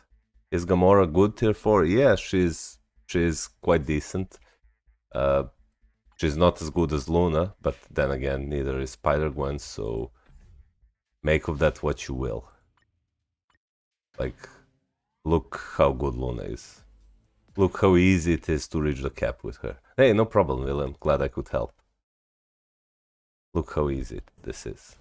Is Gamora good tier 4? Yeah, she's quite decent. She's not as good as Luna, but then again, neither is Spider-Gwen, so make of that what you will. Like, look how good Luna is. Look how easy it is to reach the cap with her. Hey, no problem, Willem. Glad I could help. Look how easy this is.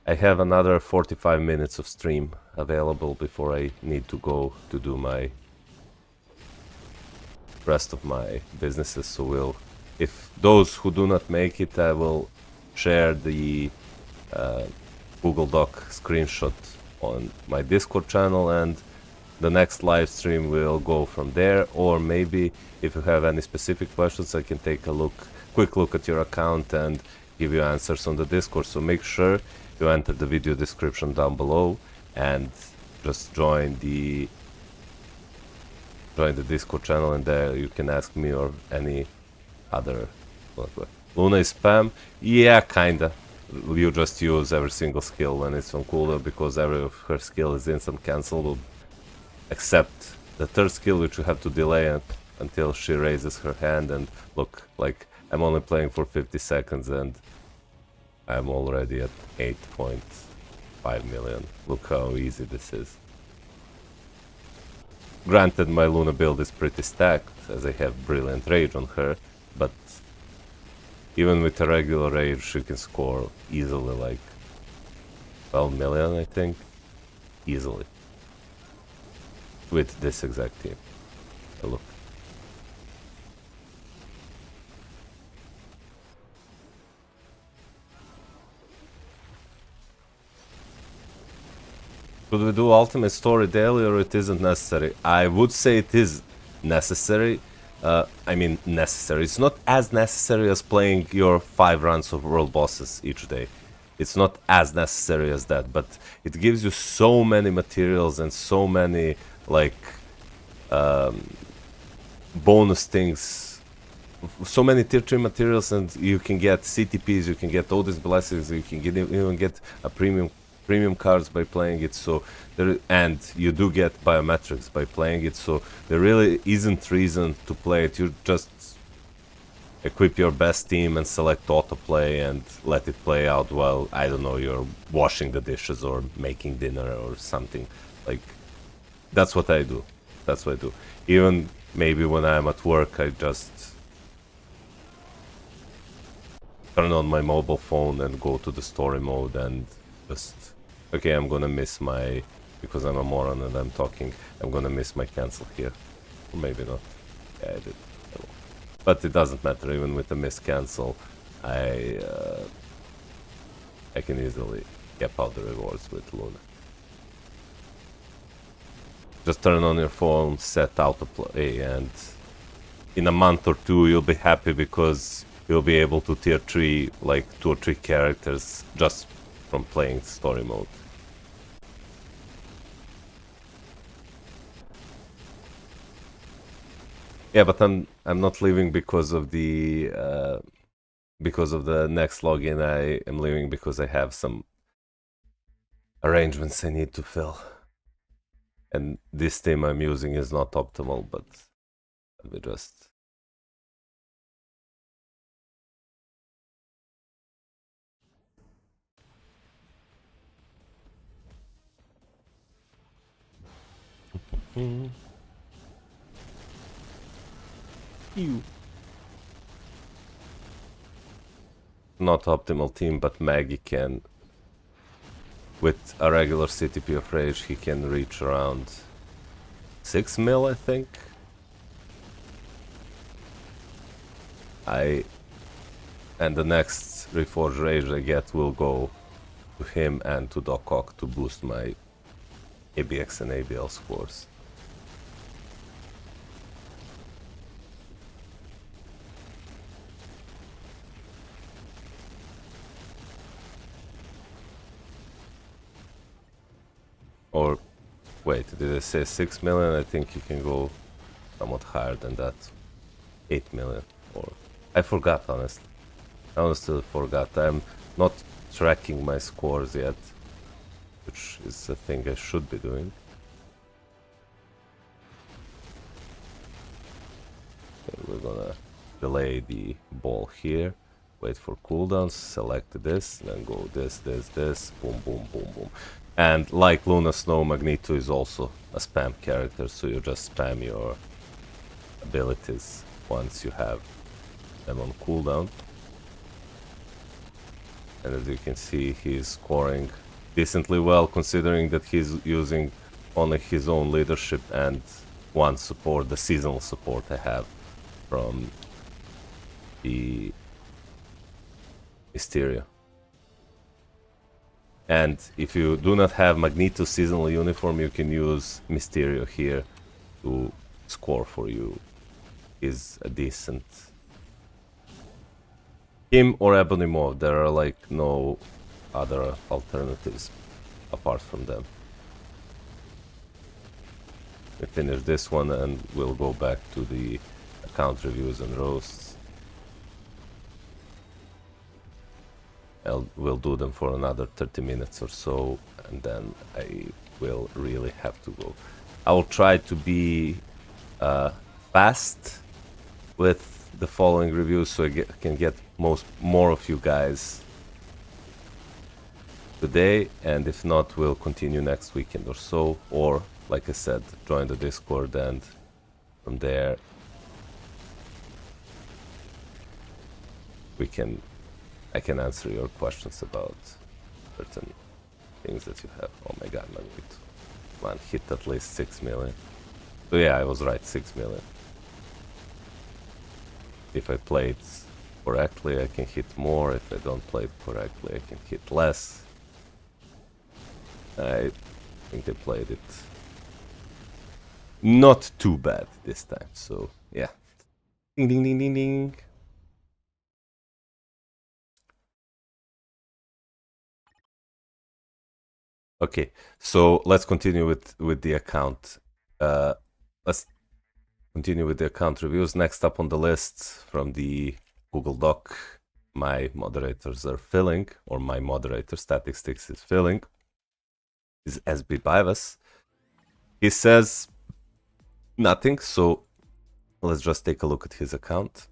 I have another 45 minutes of stream available before I need to go to do my rest of my businesses. So if those who do not make it, I will share the Google Doc screenshot on my Discord channel, and the next live stream will go from there. Or maybe if you have any specific questions, I can take a quick look at your account and give you answers on the Discord. So make sure you enter the video description down below and just join the Discord channel, and there you can ask me or any other. Luna is spam? Yeah, kinda. You just use every single skill when it's on cooldown, because every of her skill is instant cancel, except the third skill, which you have to delay until she raises her hand. And look, like, I'm only playing for 50 seconds and I'm already at 8.5 million. Look how easy this is. Granted, my Luna build is pretty stacked, as I have Brilliant Rage on her, but even with a regular rage, she can score easily, like 12 million, I think. Easily. With this exact team. Look. Should we do Ultimate Story daily, or it isn't necessary? I would say it is necessary. I mean necessary. It's not as necessary as playing your 5 runs of world bosses each day. It's not as necessary as that, but it gives you so many materials and so many, like, bonus things. So many tier 3 materials, and you can get CTPs, you can get all these blessings, you can even get a premium premium cards by playing it, so and you do get biometrics by playing it, so there really isn't reason to play it. You just equip your best team and select autoplay and let it play out while, I don't know, you're washing the dishes or making dinner or something. Like, that's what I do. That's what I do. Even maybe when I'm at work, I just turn on my mobile phone and go to the story mode and just, okay, I'm gonna miss my, because I'm a moron and I'm talking, I'm gonna miss my cancel here. Or maybe not. Yeah, I did. But it doesn't matter, even with the miss cancel, I can easily cap out the rewards with Luna. Just turn on your phone, set autoplay, and in a month or two you'll be happy because you'll be able to tier 3 like 2 or 3 characters just from playing story mode. Yeah, but I'm not leaving because of the next login. I am leaving because I have some arrangements I need to fill. And this team I'm using is not optimal, but let me just... Ew. Not optimal team, but Maggie can... With a regular CTP of Rage, he can reach around 6 mil, I think. And the next Reforged Rage I get will go to him and to Doc Ock to boost my ABX and ABL scores. Or, wait, did I say 6 million? I think you can go somewhat higher than that. 8 million, or... I forgot, honestly. I honestly forgot. I'm not tracking my scores yet, which is a thing I should be doing. Okay, we're gonna delay the ball here, wait for cooldowns, select this, then go this, boom, boom, boom, boom. And like Luna Snow, Magneto is also a spam character, so you just spam your abilities once you have them on cooldown. And as you can see, he's scoring decently well, considering that he's using only his own leadership and one support, the seasonal support I have from the Mysterio. And if you do not have Magneto seasonal uniform, you can use Mysterio here to score for you. Is a decent... Him or Ebony Mauve, there are like no other alternatives apart from them. We finish this one and we'll go back to the account reviews and roasts. We'll do them for another 30 minutes or so, and then I will really have to go. I will try to be fast with the following reviews so I can get more of you guys today, and if not, we'll continue next weekend or so, or like I said, join the Discord, and from there I can answer your questions about certain things that you have. Oh my god, Magneto. Man, hit at least 6 million. So yeah, I was right, 6 million. If I play it correctly, I can hit more. If I don't play it correctly, I can hit less. I think I played it not too bad this time, so yeah. Ding ding ding ding ding. Okay, so let's continue with the account. Let's continue with the account reviews. Next up on the list from the Google Doc, my moderators are filling, or my moderator Statistics is filling. is SB Bivas. He says nothing, so let's just take a look at his account.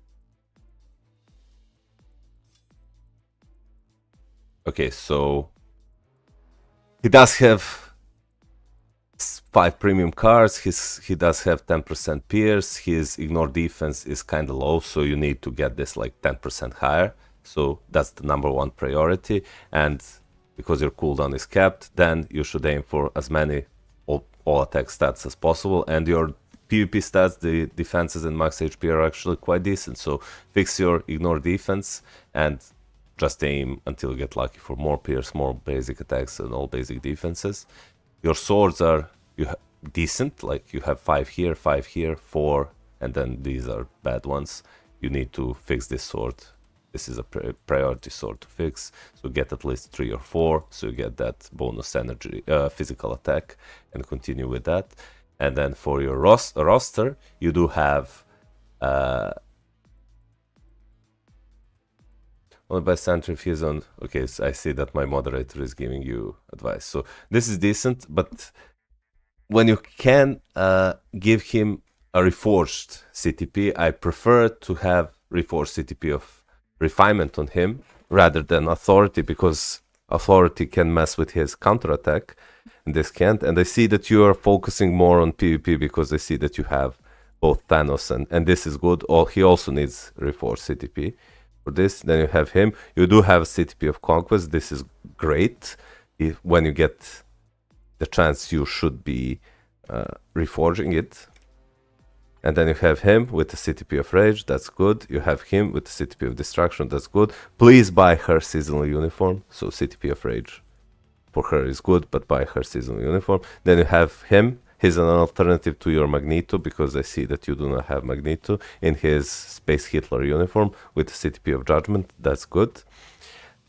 Okay, so he does have 5 premium cards. He does have 10% pierce. His ignore defense is kind of low, so you need to get this like 10% higher. So that's the #1 priority. And because your cooldown is capped, then you should aim for as many all attack stats as possible. And your PvP stats, the defenses and max HP are actually quite decent. So fix your ignore defense and just aim until you get lucky for more pierce, more basic attacks, and all basic defenses. Your swords are decent, like you have 5 here, 5 here, 4, and then these are bad ones. You need to fix this sword. This is a priority sword to fix, so get at least 3 or 4, so you get that bonus energy, physical attack, and continue with that. And then for your roster, you do have only by center if he's on. Okay, so I see that my moderator is giving you advice. So this is decent, but when you can give him a reforged CTP, I prefer to have reforged CTP of refinement on him rather than authority, because authority can mess with his counterattack and this can't. And I see that you are focusing more on PvP because I see that you have both Thanos and this is good. Or he also needs reforged CTP. For this, then you have him. You do have a CTP of Conquest. This is great. When you get the chance, you should be reforging it. And then you have him with the CTP of Rage. That's good. You have him with the CTP of Destruction. That's good. Please buy her seasonal uniform. So CTP of Rage for her is good, but buy her seasonal uniform. Then you have him. He's an alternative to your Magneto, because I see that you do not have Magneto in his Space Hitler uniform with the CTP of Judgment. That's good.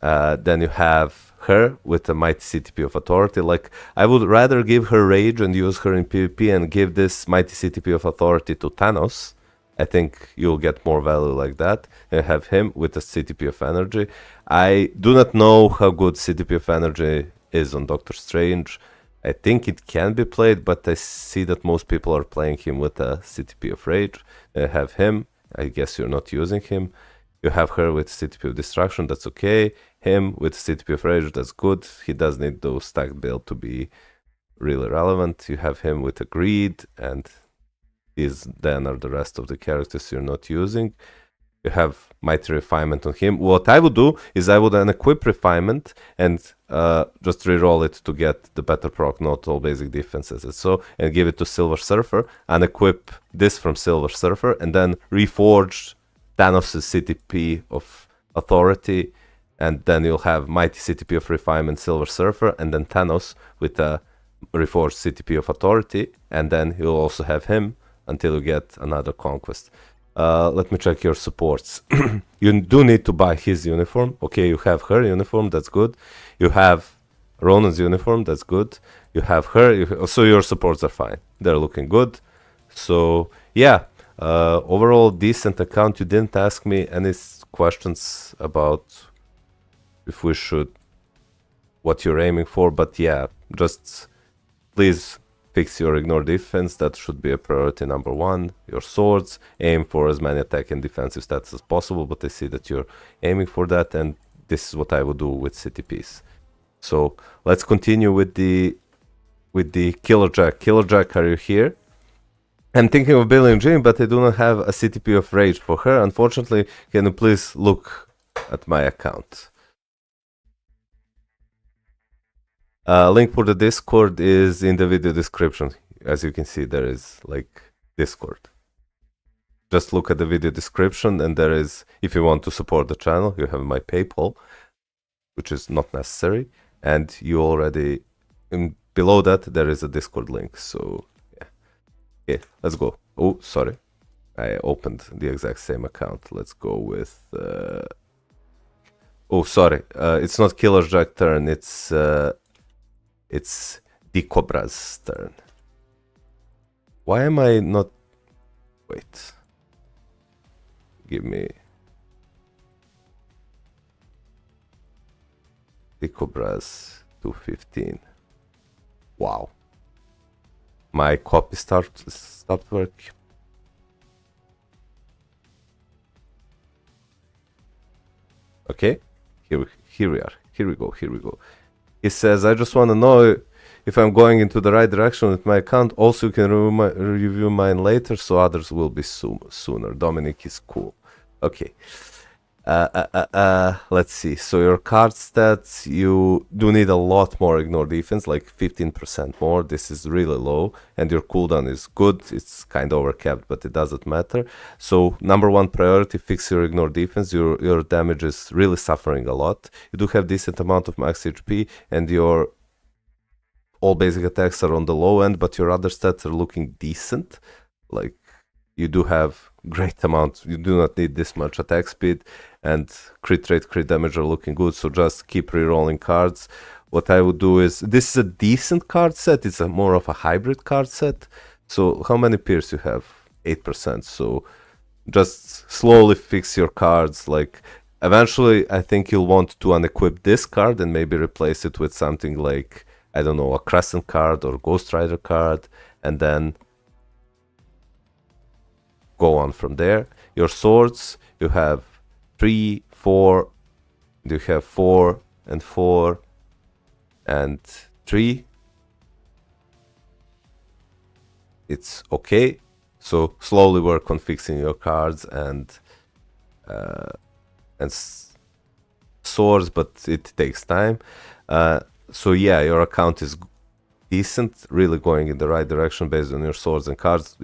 Then you have her with the mighty CTP of Authority. Like, I would rather give her Rage and use her in PvP and give this mighty CTP of Authority to Thanos. I think you'll get more value like that. You have him with the CTP of Energy. I do not know how good CTP of Energy is on Doctor Strange. I think it can be played, but I see that most people are playing him with a CTP of Rage. You have him. I guess you're not using him. You have her with CTP of Destruction. That's okay. Him with CTP of Rage. That's good. He does need those stacked build to be really relevant. You have him with a Greed, and these then are the rest of the characters you're not using. You have Mighty Refinement on him. What I would do is I would unequip Refinement and just reroll it to get the better proc, not all basic defenses and so, and give it to Silver Surfer, unequip this from Silver Surfer, and then reforge Thanos' CTP of Authority, and then you'll have Mighty CTP of Refinement, Silver Surfer, and then Thanos with a reforged CTP of Authority, and then you'll also have him until you get another Conquest. Let me check your supports. You do need to buy his uniform. Okay, you have her uniform, that's good. You have Ronan's uniform, that's good. You have her, so your supports are fine. They're looking good. So, yeah, overall decent account. You didn't ask me any questions about if we should, what you're aiming for, but yeah, just please fix your ignore defense. That should be a priority #1. Your swords, aim for as many attack and defensive stats as possible, but I see that you're aiming for that, and this is what I would do with CTPs. So let's continue with the Killer Jack. Killer Jack, are you here? I'm thinking of building Jim, but I do not have a CTP of Rage for her. Unfortunately, can you please look at my account? Link for the Discord is in the video description. As you can see, there is like Discord. Just look at the video description, and there is, if you want to support the channel, you have my PayPal, which is not necessary, and you already, below that, there is a Discord link. So yeah, okay, let's go. Oh, sorry, I opened the exact same account. Let's go with. Oh, sorry, it's not Killer Jack turn. It's Decobra's turn. Why am I not... Wait. Give me... Decobra's 215. Wow. My copy stopped working. Okay, here we are. Here we go. He says, I just want to know if I'm going into the right direction with my account. Also, you can review mine later, so others will be sooner. Dominic is cool. Okay. Let's see. So your card stats, you do need a lot more ignore defense, like 15% more. This is really low, and your cooldown is good. It's kind of overcapped, but it doesn't matter. So number one priority, fix your ignore defense. Your damage is really suffering a lot. You do have decent amount of max HP, and your all basic attacks are on the low end, but your other stats are looking decent. Like, you do have great amount. You do not need this much attack speed, and crit rate, crit damage are looking good. So just keep re-rolling cards. What I would do is, this is a decent card set. It's a more of a hybrid card set. So how many pierce you have? 8%. So just slowly fix your cards. Like, eventually, I think you'll want to unequip this card and maybe replace it with something like, I don't know, a Crescent card or Ghost Rider card, and then go on from there. Your swords, you have 3, 4, you have 4 and 4 and 3. It's okay. So slowly work on fixing your cards and swords, but it takes time. So yeah, your account is decent, really going in the right direction based on your swords and cards.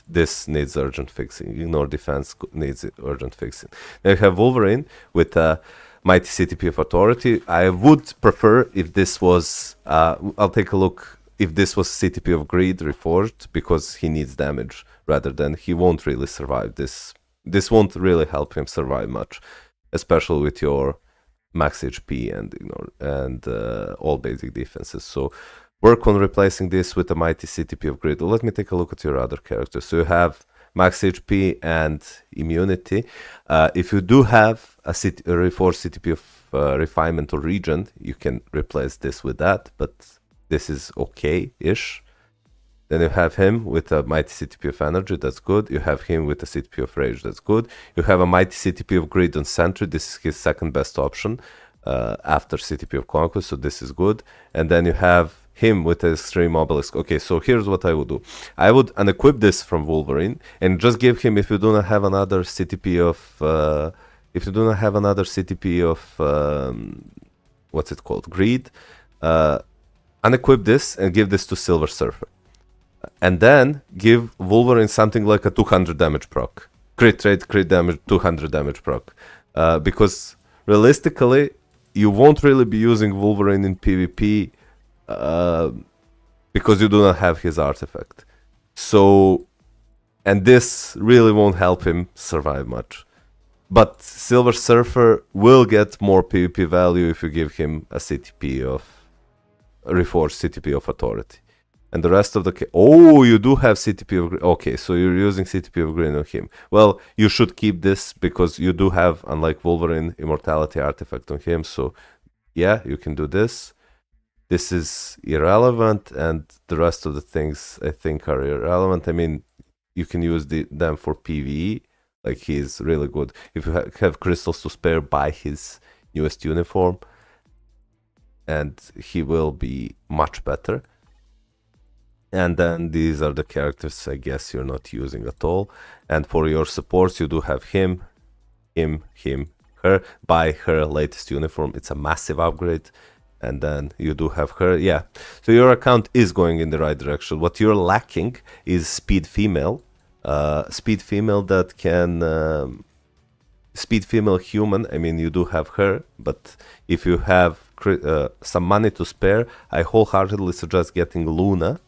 This needs urgent fixing. Ignore defense needs urgent fixing. Then you have Wolverine with a mighty CTP of authority. I would prefer if this was, I'll take a look, if this was CTP of greed reforged, because he needs damage rather than, he won't really survive this. This won't really help him survive much, especially with your max HP and all basic defenses. So work on replacing this with a mighty CTP of greed. Let me take a look at your other characters. So you have max HP and immunity. If you do have a reforged CTP of refinement or regen, you can replace this with that, but this is okay-ish. Then you have him with a mighty CTP of energy, that's good. You have him with a CTP of rage, that's good. You have a mighty CTP of greed on sentry, this is his second best option after CTP of conquest, so this is good. And then you have him with an extreme obelisk. Okay, so here's what I would do. I would unequip this from Wolverine and just give him, if you do not have another CTP of, what's it called, greed, unequip this and give this to Silver Surfer. And then give Wolverine something like a 200 damage proc. Crit rate, crit damage, 200 damage proc. Because realistically, you won't really be using Wolverine in PvP because you do not have his artifact. So, and this really won't help him survive much. But Silver Surfer will get more PvP value if you give him a CTP of, a reforged CTP of authority. And the rest of the... Oh, you do have CTP of... Okay, so you're using CTP of green on him. Well, you should keep this because you do have, unlike Wolverine, Immortality artifact on him. So, yeah, you can do this. This is irrelevant, and the rest of the things, I think, are irrelevant. I mean, you can use them for PvE. Like, he's really good. If you have crystals to spare, buy his newest uniform. And he will be much better. And then these are the characters I guess you're not using at all. And for your supports, you do have him, her. Buy her latest uniform. It's a massive upgrade. And then you do have her. Yeah. So your account is going in the right direction. What you're lacking is speed female. Speed female that can... speed female human. I mean, you do have her. But if you have some money to spare, I wholeheartedly suggest getting Luna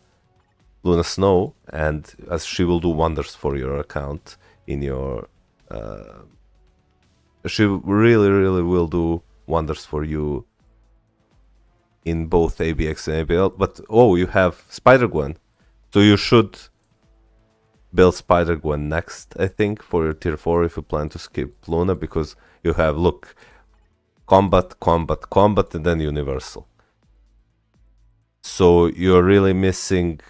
Snow, and as she will do wonders for your account in your she really will do wonders for you in both ABX and ABL. But oh, you have Spider-Gwen, so you should build Spider-Gwen next, I think, for your tier 4 if you plan to skip Luna, because you have, look, combat, and then universal. So you're really missing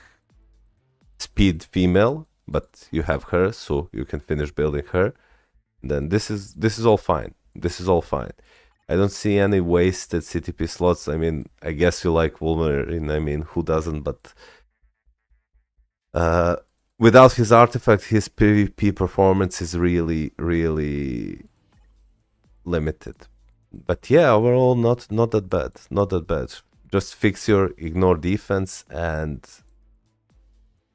speed female, but you have her, so you can finish building her. Then this is all fine. This is all fine. I don't see any wasted CTP slots. I mean, I guess you like Wolverine. I mean, who doesn't? But without his artifact, his PvP performance is really, really limited. But yeah, overall, not that bad. Not that bad. Just fix your ignore defense, and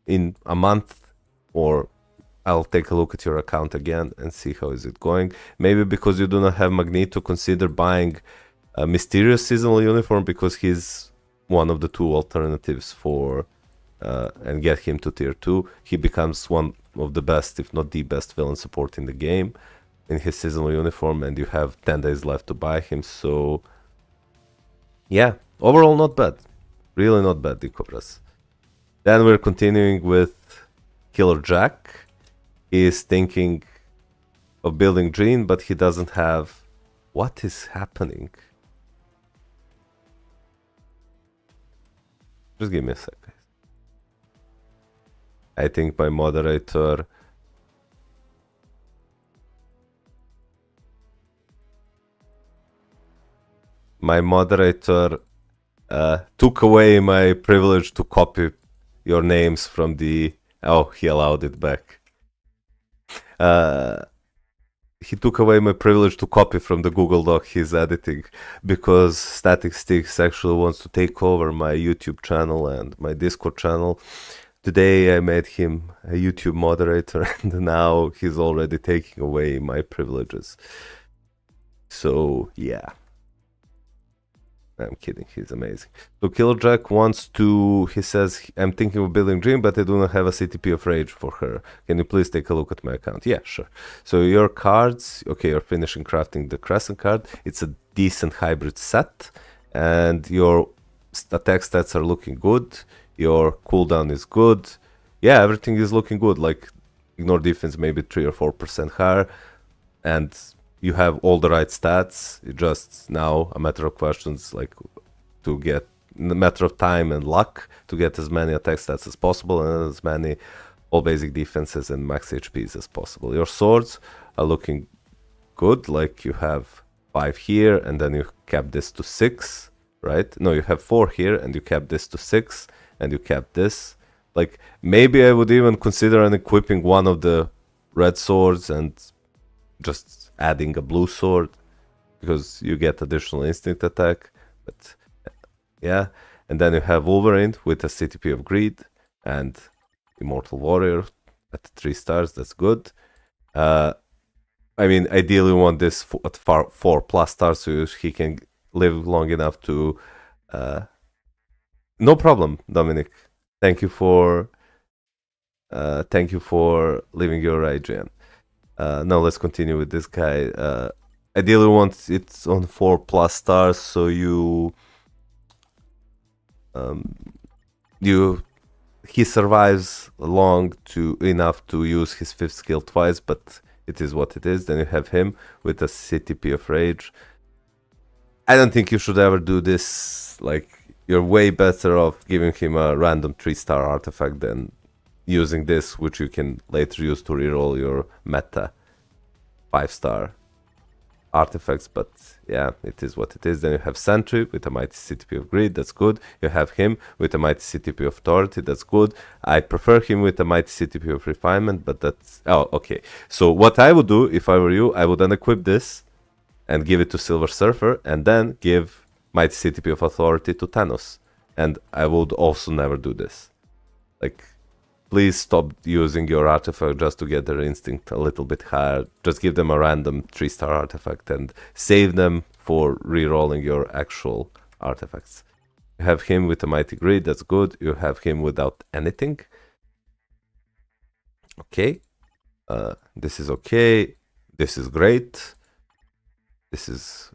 in a month, or I'll take a look at your account again and see how is it going. Maybe because you do not have Magneto, consider buying a mysterious seasonal uniform, because he's one of the two alternatives for and get him to tier 2. He becomes one of the best, if not the best villain support in the game in his seasonal uniform, and you have 10 days left to buy him. So yeah, overall not bad. Really not bad, the Cobras. Then we're continuing with Killer Jack. He is thinking of building Jean, but he doesn't have... What is happening? Just give me a sec, guys. I think my moderator... took away my privilege to copy your names from the... Oh, he allowed it back. He took away my privilege to copy from the Google Doc he's editing, because Static Sticks actually wants to take over my YouTube channel and my Discord channel. Today I made him a YouTube moderator, and now he's already taking away my privileges. So yeah. I'm kidding, he's amazing. So Killer Jack wants to, he says, I'm thinking of building Dream, but I do not have a CTP of Rage for her. Can you please take a look at my account? Yeah, sure. So your cards, okay, you're finishing crafting the Crescent card. It's a decent hybrid set, and your attack stats are looking good. Your cooldown is good. Yeah, everything is looking good. Like, ignore defense maybe 3 or 4% higher, and you have all the right stats. It's just now a matter of questions, like to get a matter of time and luck to get as many attack stats as possible and as many all basic defenses and max HPs as possible. Your swords are looking good, like you have 5 here and then you cap this to 6, right? No, you have 4 here and you cap this to 6 and you cap this. Like, maybe I would even consider equipping one of the red swords and just adding a blue sword, because you get additional instinct attack. But yeah, and then you have Wolverine with a CTP of Greed and Immortal Warrior at 3 stars. That's good. I mean, ideally you want this at 4+ stars, so he can live long enough to... No problem, Dominic. Thank you for leaving your IGN. Now let's continue with this guy. Ideally want it on 4+ stars, so he survives long enough to use his 5th skill twice, but it is what it is. Then you have him with a CTP of Rage. I don't think you should ever do this. Like, you're way better off giving him a random 3-star artifact than using this, which you can later use to reroll your meta 5-star artifacts. But yeah, it is what it is. Then you have Sentry with a mighty CTP of Greed. That's good. You have him with a mighty CTP of Authority. That's good. I prefer him with a mighty CTP of Refinement, but that's... Oh, okay. So what I would do if I were you, I would unequip this and give it to Silver Surfer, and then give mighty CTP of Authority to Thanos. And I would also never do this. Like, please stop using your artifact just to get their instinct a little bit higher. Just give them a random 3-star artifact and save them for rerolling your actual artifacts. You have him with a mighty Greed, that's good. You have him without anything. Okay. This is okay. This is great. This is...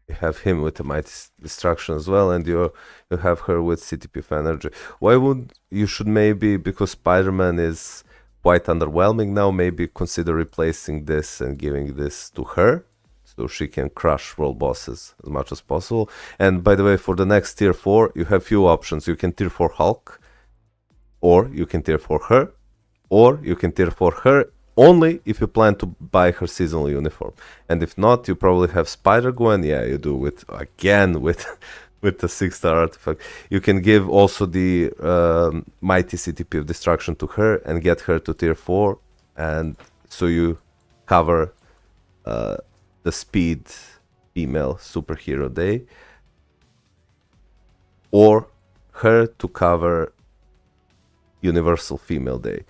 You have him with a mighty destruction as well, and you have her with CTP of Energy. Why would you should maybe, because Spider-Man is quite underwhelming now, maybe consider replacing this and giving this to her. so she can crush world bosses as much as possible. And by the way, for the next tier 4, you have few options. You can tier 4 Hulk, or you can tier 4 her, or you can tier 4 her only if you plan to buy her seasonal uniform. And if not, you probably have Spider-Gwen. Yeah, you do with with the 6-star artifact. You can give also the mighty CTP of destruction to her and get her to tier 4, and so you cover the speed female superhero day, or her to cover universal female day.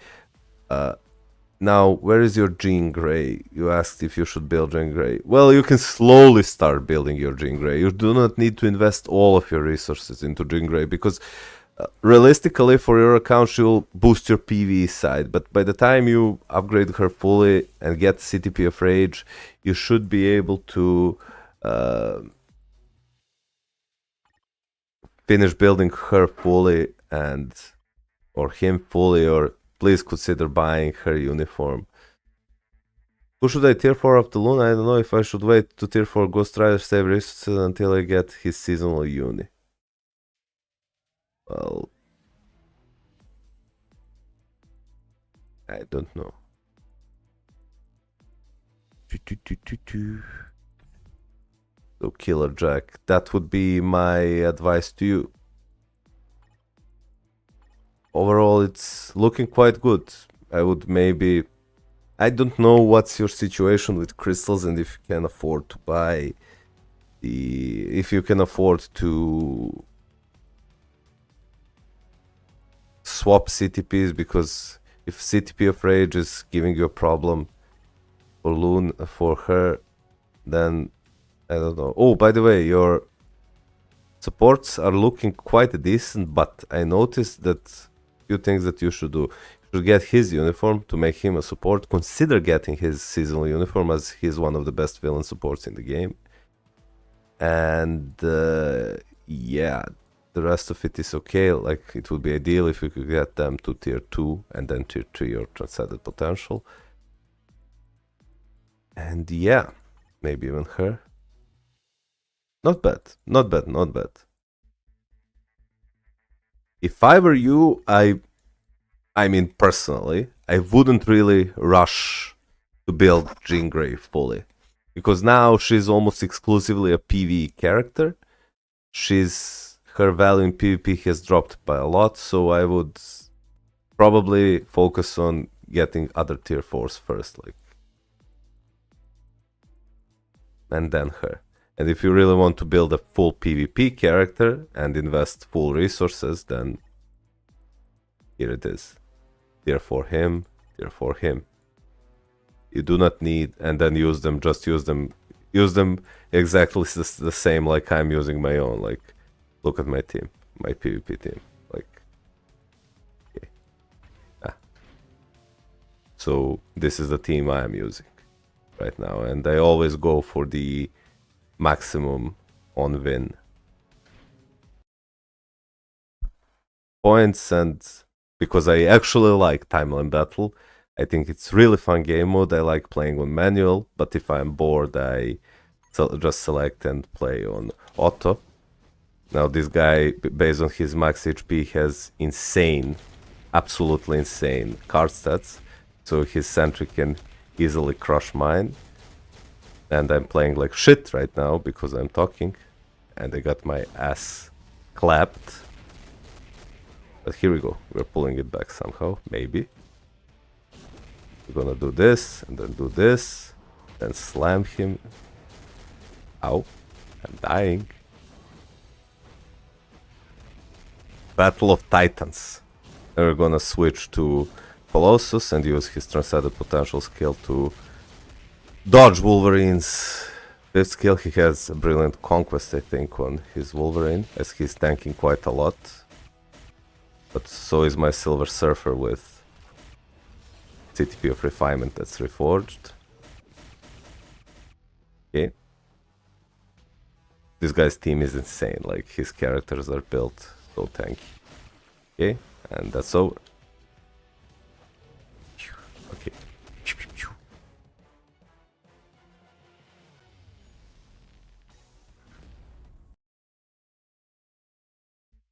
Now, where is your Jean Grey? You asked if you should build Jean Grey. Well, you can slowly start building your Jean Grey. You do not need to invest all of your resources into Jean Grey, because realistically, for your account, she'll boost your PvE side. But by the time you upgrade her fully and get CTP of Rage, you should be able to finish building her fully, and or him fully, or please consider buying her uniform. Who should I tier 4 of the Luna? I don't know if I should wait to tier 4 Ghost Rider save resources until I get his seasonal uni. Well, I don't know. So Killer Jack, that would be my advice to you. Overall, it's looking quite good. I would maybe... I don't know what's your situation with crystals, and if you can afford to buy the... If you can afford to swap CTPs, because if CTP of Rage is giving you a problem for Loon, for her, then I don't know. Oh, by the way, your supports are looking quite decent, but I noticed that few things that you should do. You should get his uniform to make him a support. Consider getting his seasonal uniform, as he's one of the best villain supports in the game. And yeah, the rest of it is okay. Like, it would be ideal if you could get them to tier 2 and then tier 3 or Transcended Potential. And yeah, maybe even her. Not bad, not bad, not bad. If I were you, I mean personally, I wouldn't really rush to build Jean Grey fully, because now she's almost exclusively a PvE character. Her value in PvP has dropped by a lot, so I would probably focus on getting other tier 4s first, like, and then her. And if you really want to build a full PvP character and invest full resources, then here it is. Tier 4 him, tier 4 him. You do not need, and then use them, just use them exactly the same like I'm using my own. Like, look at my team, my PvP team. Like, okay. So this is the team I am using right now, and I always go for the maximum on win points, and because I actually like timeline battle, I think it's really fun game mode. I like playing on manual, but if I'm bored, I just select and play on auto. Now this guy, based on his max HP, has insane, absolutely insane card stats, so his sentry can easily crush mine. And I'm playing like shit right now because I'm talking, and I got my ass clapped. But here we go, we're pulling it back somehow, maybe. We're gonna do this, and then do this, then slam him. Ow, I'm dying. Battle of Titans. Then we're gonna switch to Colossus and use his Transcended Potential skill to dodge Wolverine's 5th skill. He has a brilliant conquest, I think, on his Wolverine, as he's tanking quite a lot. But so is my Silver Surfer with CTP of Refinement that's reforged. Okay. This guy's team is insane, like, his characters are built so tanky. Okay, and that's over. Okay.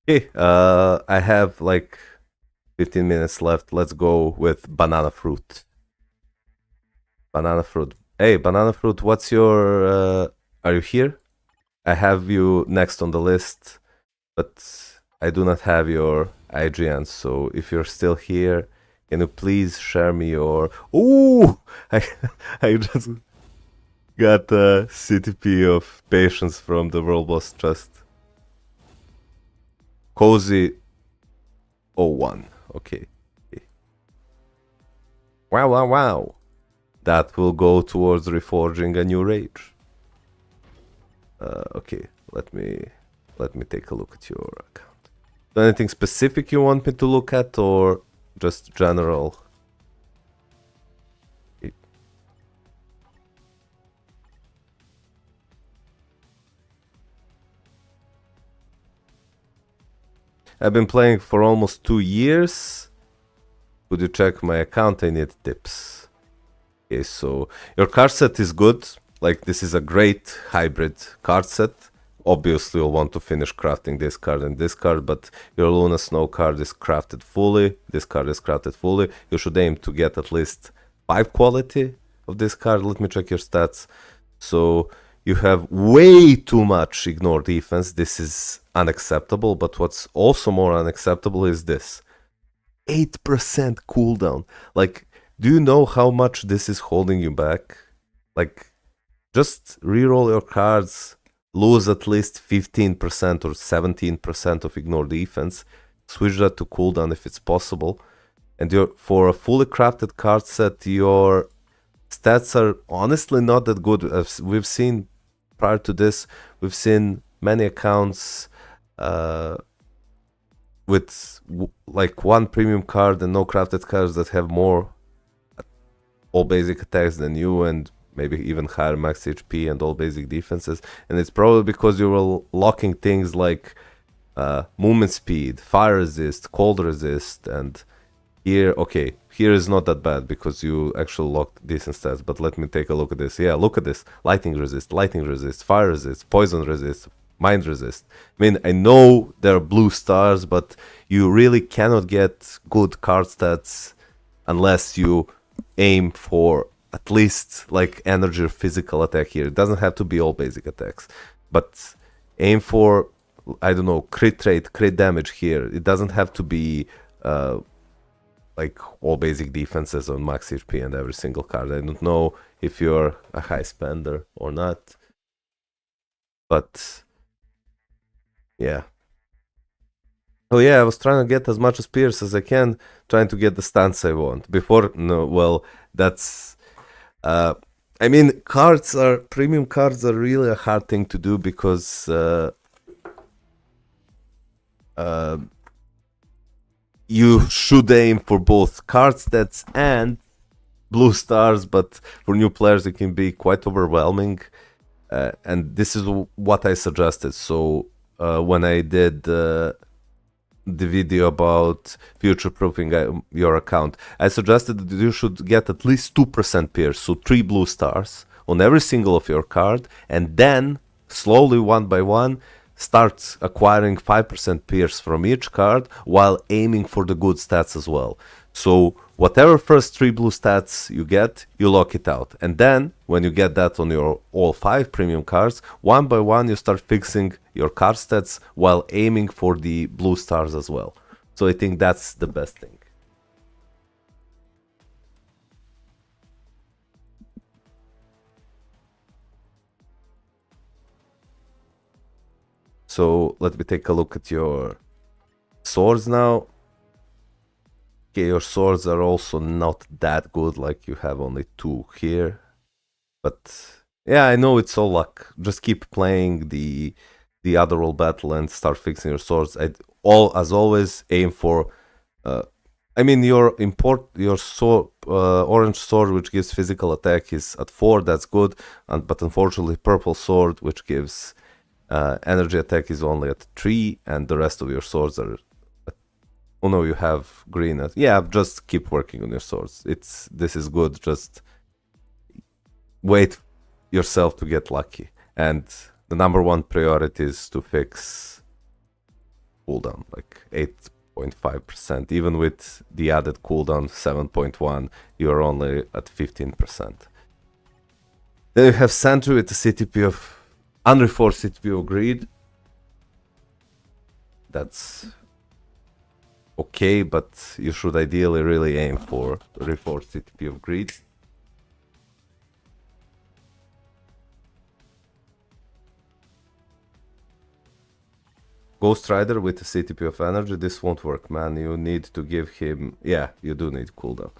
Okay, I have like 15 minutes left. Let's go with banana fruit. Banana fruit. Hey, banana fruit, what's your... Are you here? I have you next on the list, but I do not have your IGN, so if you're still here, can you please share me your... Ooh! I just got a CTP of patience from the World Boss Trust. Cozy 01. Okay. Wow, wow, wow. That will go towards reforging a new rage. Okay, let me take a look at your account. Anything specific you want me to look at, or just general? I've been playing for almost 2 years. Could you check my account? I need tips. Okay, so your card set is good. Like, this is a great hybrid card set. Obviously, you'll want to finish crafting this card and this card, but your Luna Snow card is crafted fully. This card is crafted fully. You should aim to get at least 5 quality of this card. Let me check your stats. So you have way too much ignore defense. This is unacceptable, but what's also more unacceptable is this. 8% cooldown. Like, do you know how much this is holding you back? Like, just reroll your cards, lose at least 15% or 17% of ignore defense, switch that to cooldown if it's possible, and for a fully crafted card set, your stats are honestly not that good. We've seen prior to this, we've seen many accounts with like one premium card and no crafted cards that have more all basic attacks than you, and maybe even higher max HP and all basic defenses. And it's probably because you were locking things like movement speed, fire resist, cold resist, and here, okay, here is not that bad because you actually locked decent stats, but let me take a look at this. Yeah, look at this. Lightning resist, fire resist, poison resist, mind resist. I mean, I know there are blue stars, but you really cannot get good card stats unless you aim for at least like energy or physical attack here. It doesn't have to be all basic attacks, but aim for, I don't know, crit rate, crit damage here. It doesn't have to be like all basic defenses on max HP and every single card. I don't know if you're a high spender or not, but yeah. Oh yeah, I was trying to get as much spears as I can, trying to get the stance I want. Before, no, well, that's... I mean, premium cards are really a hard thing to do because you should aim for both card stats and blue stars, but for new players it can be quite overwhelming. And this is what I suggested. So when I did the video about future-proofing your account, I suggested that you should get at least 2% pierce, so 3 blue stars on every single of your card, and then slowly, one by one, start acquiring 5% pierce from each card while aiming for the good stats as well. So whatever first 3 blue stats you get, you lock it out. And then, when you get that on your all 5 premium cards, one by one you start fixing your card stats while aiming for the blue stars as well. So I think that's the best thing. So let me take a look at your swords now. Okay, your swords are also not that good, like you have only 2 here. But yeah, I know it's all luck. Just keep playing the other role battle and start fixing your swords. As always, aim for... I mean, your sword, orange sword, which gives physical attack, is at 4. That's good. But unfortunately, purple sword, which gives energy attack, is only at 3, and the rest of your swords are... Oh no, you have green. Yeah, just keep working on your swords. This is good. Just wait yourself to get lucky. And the number 1 priority is to fix cooldown, like 8.5%. Even with the added cooldown 7.1, you're only at 15%. Then you have Sentry with the CTP of unreforced CTP of Greed. That's okay, but you should ideally really aim for reforced CTP of Greed. Ghost Rider with the CTP of Energy, this won't work, man. You need to give him... Yeah, you do need cooldown.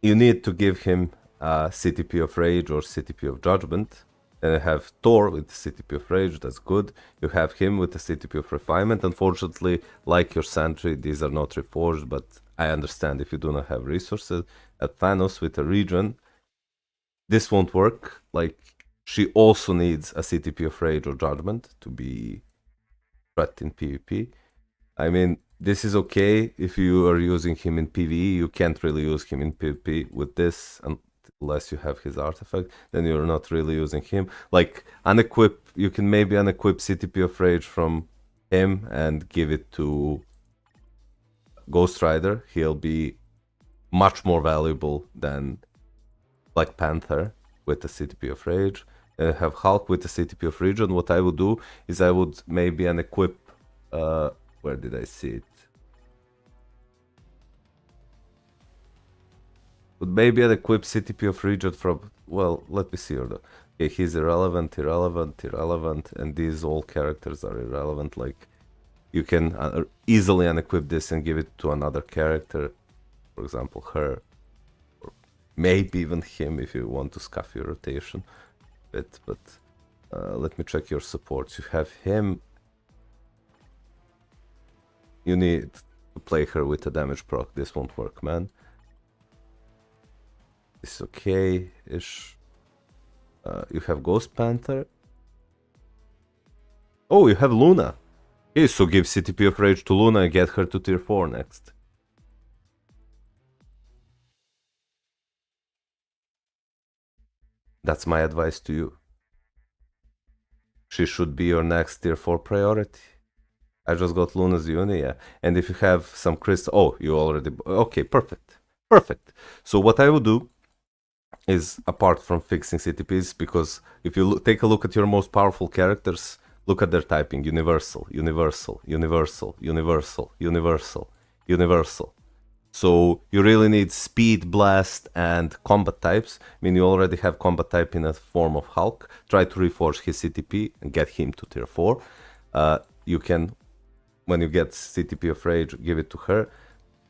You need to give him CTP of Rage or CTP of Judgment. Then you have Thor with the CTP of Rage, that's good. You have him with the CTP of Refinement. Unfortunately, like your Sentry, these are not reforged, but I understand if you do not have resources. At Thanos with a Regen, this won't work. Like, she also needs a CTP of Rage or Judgment to be threat in PvP. I mean, this is okay if you are using him in PvE. You can't really use him in PvP with this unless you have his artifact. Then you're not really using him. Like, unequip, you can maybe unequip CTP of Rage from him and give it to Ghost Rider. He'll be much more valuable than Black Panther with the CTP of Rage. Have Hulk with the CTP of Regen. What I would do is I would maybe unequip... where did I see it? Would maybe unequip CTP of Regen from... Well, let me see here though. Okay, he's irrelevant, and these all characters are irrelevant. Like, you can easily unequip this and give it to another character. For example, her. Or maybe even him if you want to scuff your rotation. But let me check your supports. You have him. You need to play her with a damage proc. This won't work, man. It's okay-ish. You have Ghost Panther. Oh, you have Luna. Okay, so give CTP of Rage to Luna and get her to tier 4 next. That's my advice to you. She should be your next tier 4 priority. I just got Luna's uni, yeah. And if you have some crystal... Oh, you already... Okay, perfect. Perfect. So what I would do is, apart from fixing CTPs, because if you take a look at your most powerful characters, look at their typing. Universal, universal, universal, universal, universal, universal. So you really need speed, blast, and combat types. I mean, you already have combat type in a form of Hulk. Try to reforge his CTP and get him to tier 4. You can, when you get CTP of Rage, give it to her.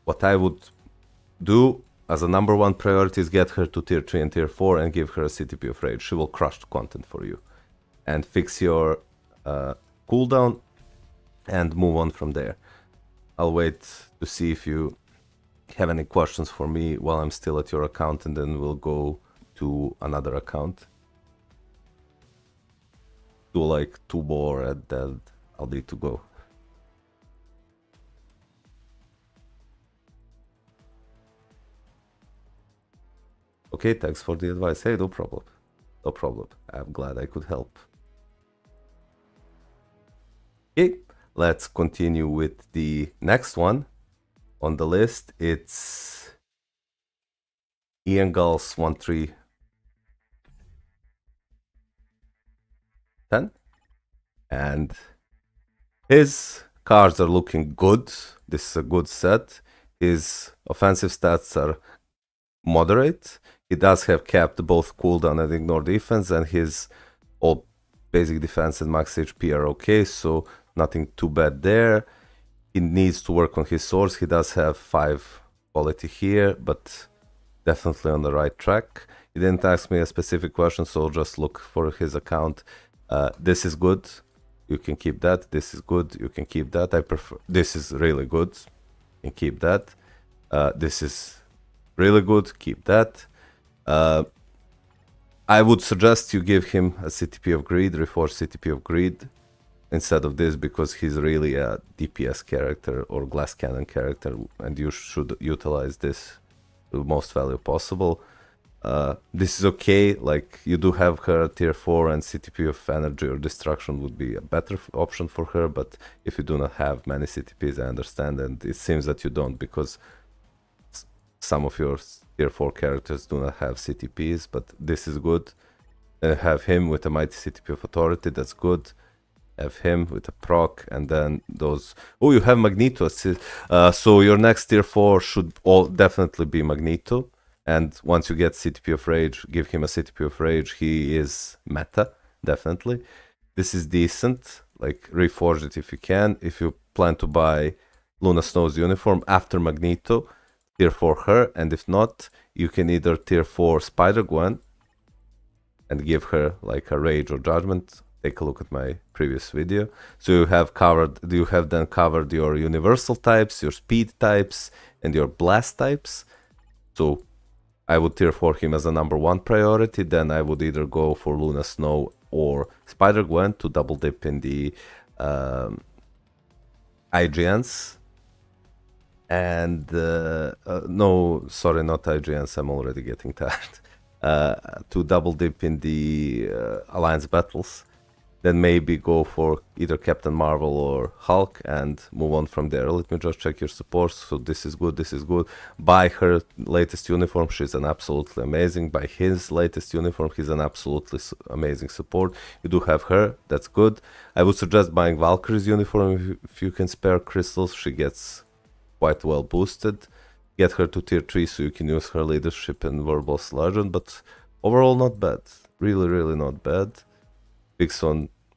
What I would do as a number 1 priority is get her to tier 3 and tier 4 and give her a CTP of Rage. She will crush the content for you. And fix your cooldown and move on from there. I'll wait to see if you have any questions for me while I'm still at your account, and then we'll go to another account. Do like 2 more and then I'll be to go. Okay, thanks for the advice. Hey, no problem. No problem. I'm glad I could help. Okay, let's continue with the next one on the list. It's Ian Gulls 1310, and his cards are looking good. This is a good set. His offensive stats are moderate. He does have capped both cooldown and ignore defense, and his all basic defense and max HP are okay, so nothing too bad there. He needs to work on his swords. He does have 5 quality here, but definitely on the right track. He didn't ask me a specific question, so I'll just look for his account. This is good. You can keep that. This is good. You can keep that. I prefer... This is really good. You can keep that. This is really good. Keep that. I would suggest you give him a CTP of Greed, reforce CTP of Greed, instead of this, because he's really a DPS character or glass cannon character, and you should utilize this to the most value possible. This is okay, like you do have her tier 4 and CTP of energy or destruction would be a better option for her, but if you do not have many CTPs, I understand, and it seems that you don't because some of your tier 4 characters do not have CTPs, but this is good. Have him with a mighty CTP of authority, that's good. Have him with a proc, and then those... Oh, you have Magneto. So your next tier 4 should all definitely be Magneto. And once you get CTP of Rage, give him a CTP of Rage. He is meta, definitely. This is decent. Like, reforge it if you can. If you plan to buy Luna Snow's uniform after Magneto, tier 4 her. And if not, you can either tier 4 Spider-Gwen and give her like a Rage or Judgment. Take a look at my previous video. So you have then covered your universal types, your speed types, and your blast types. So I would tier 4 him as a number 1 priority. Then I would either go for Luna Snow or Spider-Gwen to double dip in the IGNs. And no, sorry, not IGNs. I'm already getting tired. To double dip in the Alliance battles. Then maybe go for either Captain Marvel or Hulk and move on from there. Let me just check your support. So this is good, this is good. Buy her latest uniform, she's an absolutely amazing. Buy his latest uniform, he's an absolutely amazing support. You do have her, that's good. I would suggest buying Valkyrie's uniform if you can spare crystals. She gets quite well boosted. Get her to tier 3 so you can use her leadership and verbal legend, but overall not bad. Really not bad.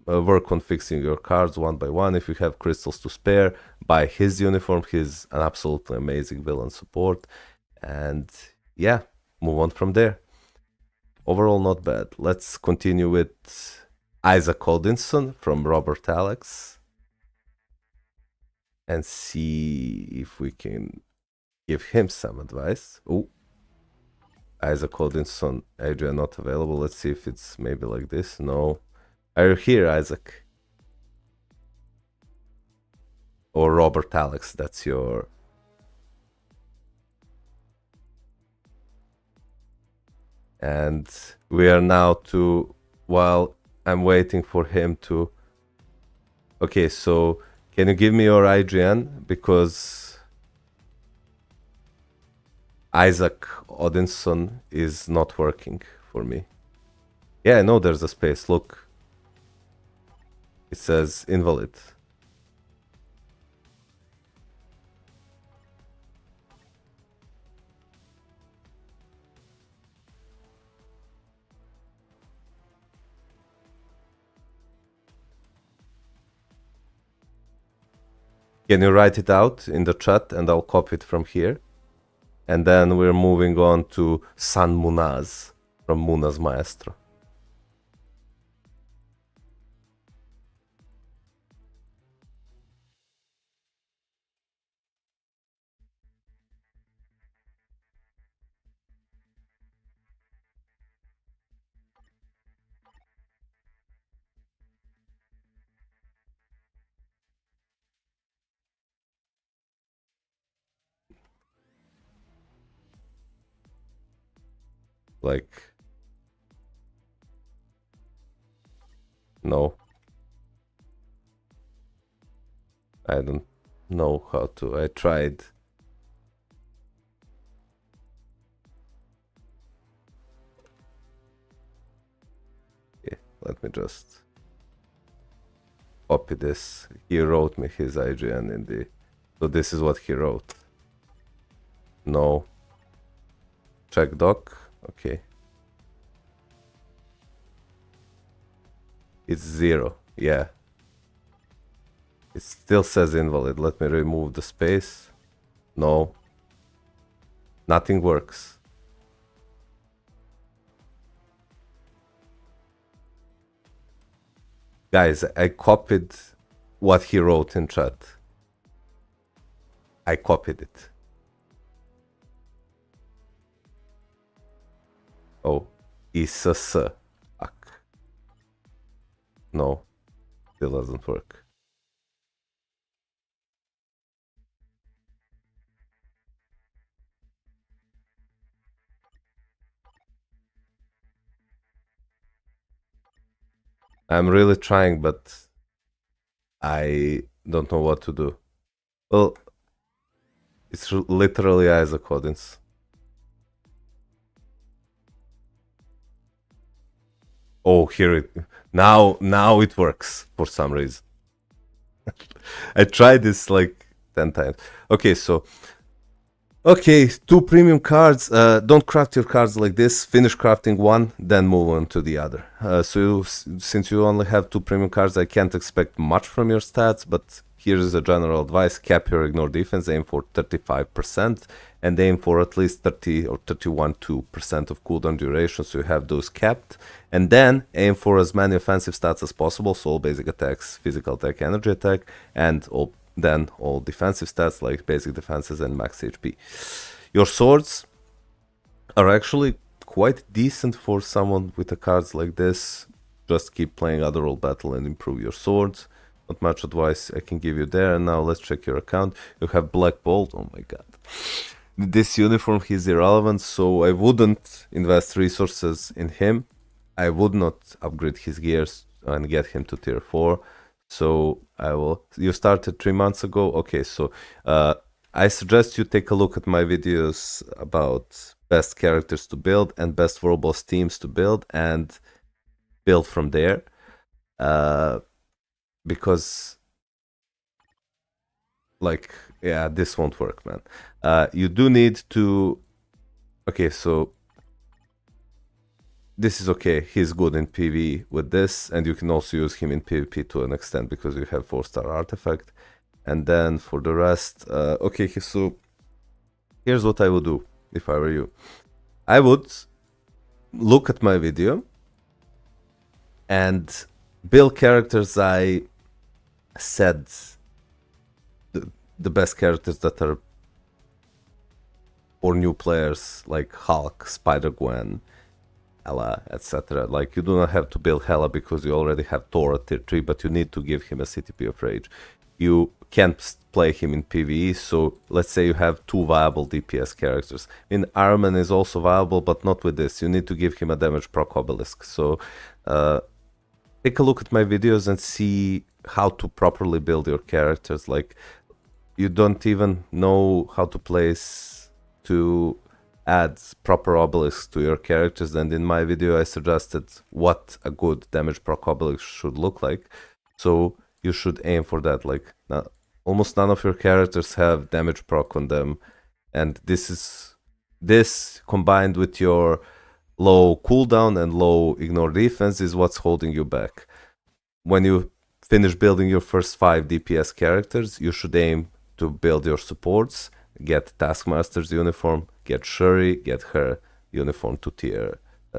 Work on fixing your cards one by one. If you have crystals to spare, buy his uniform. He's an absolutely amazing villain support. And yeah, move on from there. Overall not bad. Let's continue with Isaac Odinson from Robert Alex. And see if we can give him some advice. Oh, Isaac Odinson, Adrian not available. Let's see if it's maybe like this. No. Are you here, Isaac? Or Robert Alex, that's your... And we are now to... While I'm waiting for him to... Okay, so can you give me your IGN? Because Isaac Odinson is not working for me. Yeah, I know there's a space, look. It says invalid. Can you write it out in the chat and I'll copy it from here? And then we're moving on to San Munaz from Munaz Maestro. Like, no. I don't know how to. I tried. Yeah, let me just copy this. He wrote me his IGN in the... So this is what he wrote. No. Check doc. Okay. It's 0. Yeah. It still says invalid. Let me remove the space. No. Nothing works. Guys, I copied what he wrote in chat. I copied it. Oh, ISS. No, still doesn't work. I'm really trying, but I don't know what to do. Well, it's literally Isaac Odinson. Oh, here it now it works for some reason. I tried this like 10 times. Okay, so okay, 2 premium cards. Don't craft your cards like this. Finish crafting one, then move on to the other. Since you only have 2 premium cards, I can't expect much from your stats, but here's a general advice. Cap your ignore defense, aim for 35%, and aim for at least 30 or 31.2% of cooldown duration, so you have those capped. And then aim for as many offensive stats as possible, so all basic attacks, physical attack, energy attack, and all defensive stats like basic defenses and max HP. Your swords are actually quite decent for someone with the cards like this. Just keep playing Otherworld Battle and improve your swords. Not much advice I can give you there. And now let's check your account. You have Black Bolt. Oh my god. This uniform is irrelevant, so I wouldn't invest resources in him. I would not upgrade his gears and get him to tier 4. So I will. You started 3 months ago. Okay, so I suggest you take a look at my videos about best characters to build and best robust teams to build, and build from there. Because, like, yeah, this won't work, man. You do need to. Okay, so this is okay. He's good in PvE with this, and you can also use him in PvP to an extent because you have 4-star artifact. And then for the rest, okay, so here's what I would do if I were you. I would look at my video and build characters I said the best characters that are for new players, like Hulk, Spider-Gwen, Hela, etc. Like, you do not have to build Hela because you already have Thor at tier 3, but you need to give him a CTP of Rage. You can't play him in PvE, so let's say you have 2 viable DPS characters. I mean, Arman is also viable, but not with this. You need to give him a damage proc obelisk. So take a look at my videos and see how to properly build your characters. Like, you don't even know how to place to add proper obelisks to your characters, and in my video I suggested what a good damage proc obelisk should look like. So you should aim for that. Like, almost none of your characters have damage proc on them, and this combined with your low cooldown and low ignore defense is what's holding you back. When you finish building your first 5 DPS characters, you should aim to build your supports, get Taskmaster's uniform, get Shuri, get her uniform to tier,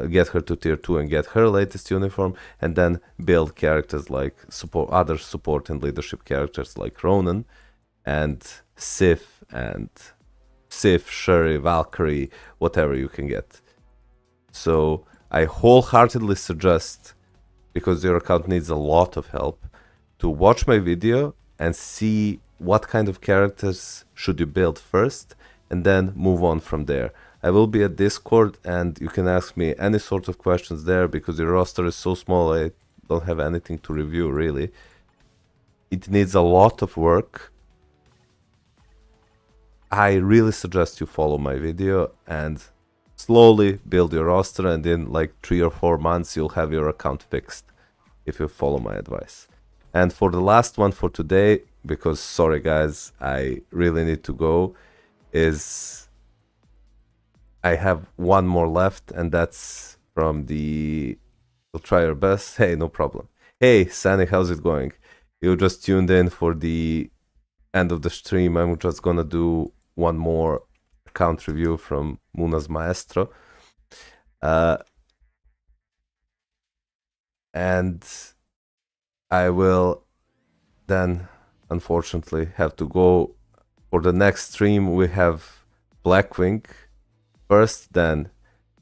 get her to tier 2 and get her latest uniform, and then build characters like other support and leadership characters like Ronan and Sif, Shuri, Valkyrie, whatever you can get. So I wholeheartedly suggest, because your account needs a lot of help, to watch my video and see what kind of characters should you build first, and then move on from there. I will be at Discord, and you can ask me any sort of questions there, because your roster is so small I don't have anything to review really. It needs a lot of work. I really suggest you follow my video and slowly build your roster, and in like 3 or 4 months you'll have your account fixed if you follow my advice. And for the last one for today, because sorry guys, I really need to go, is I have one more left, and that's from the We'll Try Your Best. Hey, no problem. Hey Sani, how's it going? You just tuned in for the end of the stream. I'm just gonna do one more account review from Muna's Maestro. And I will then unfortunately have to go. For the next stream we have Blackwing first, then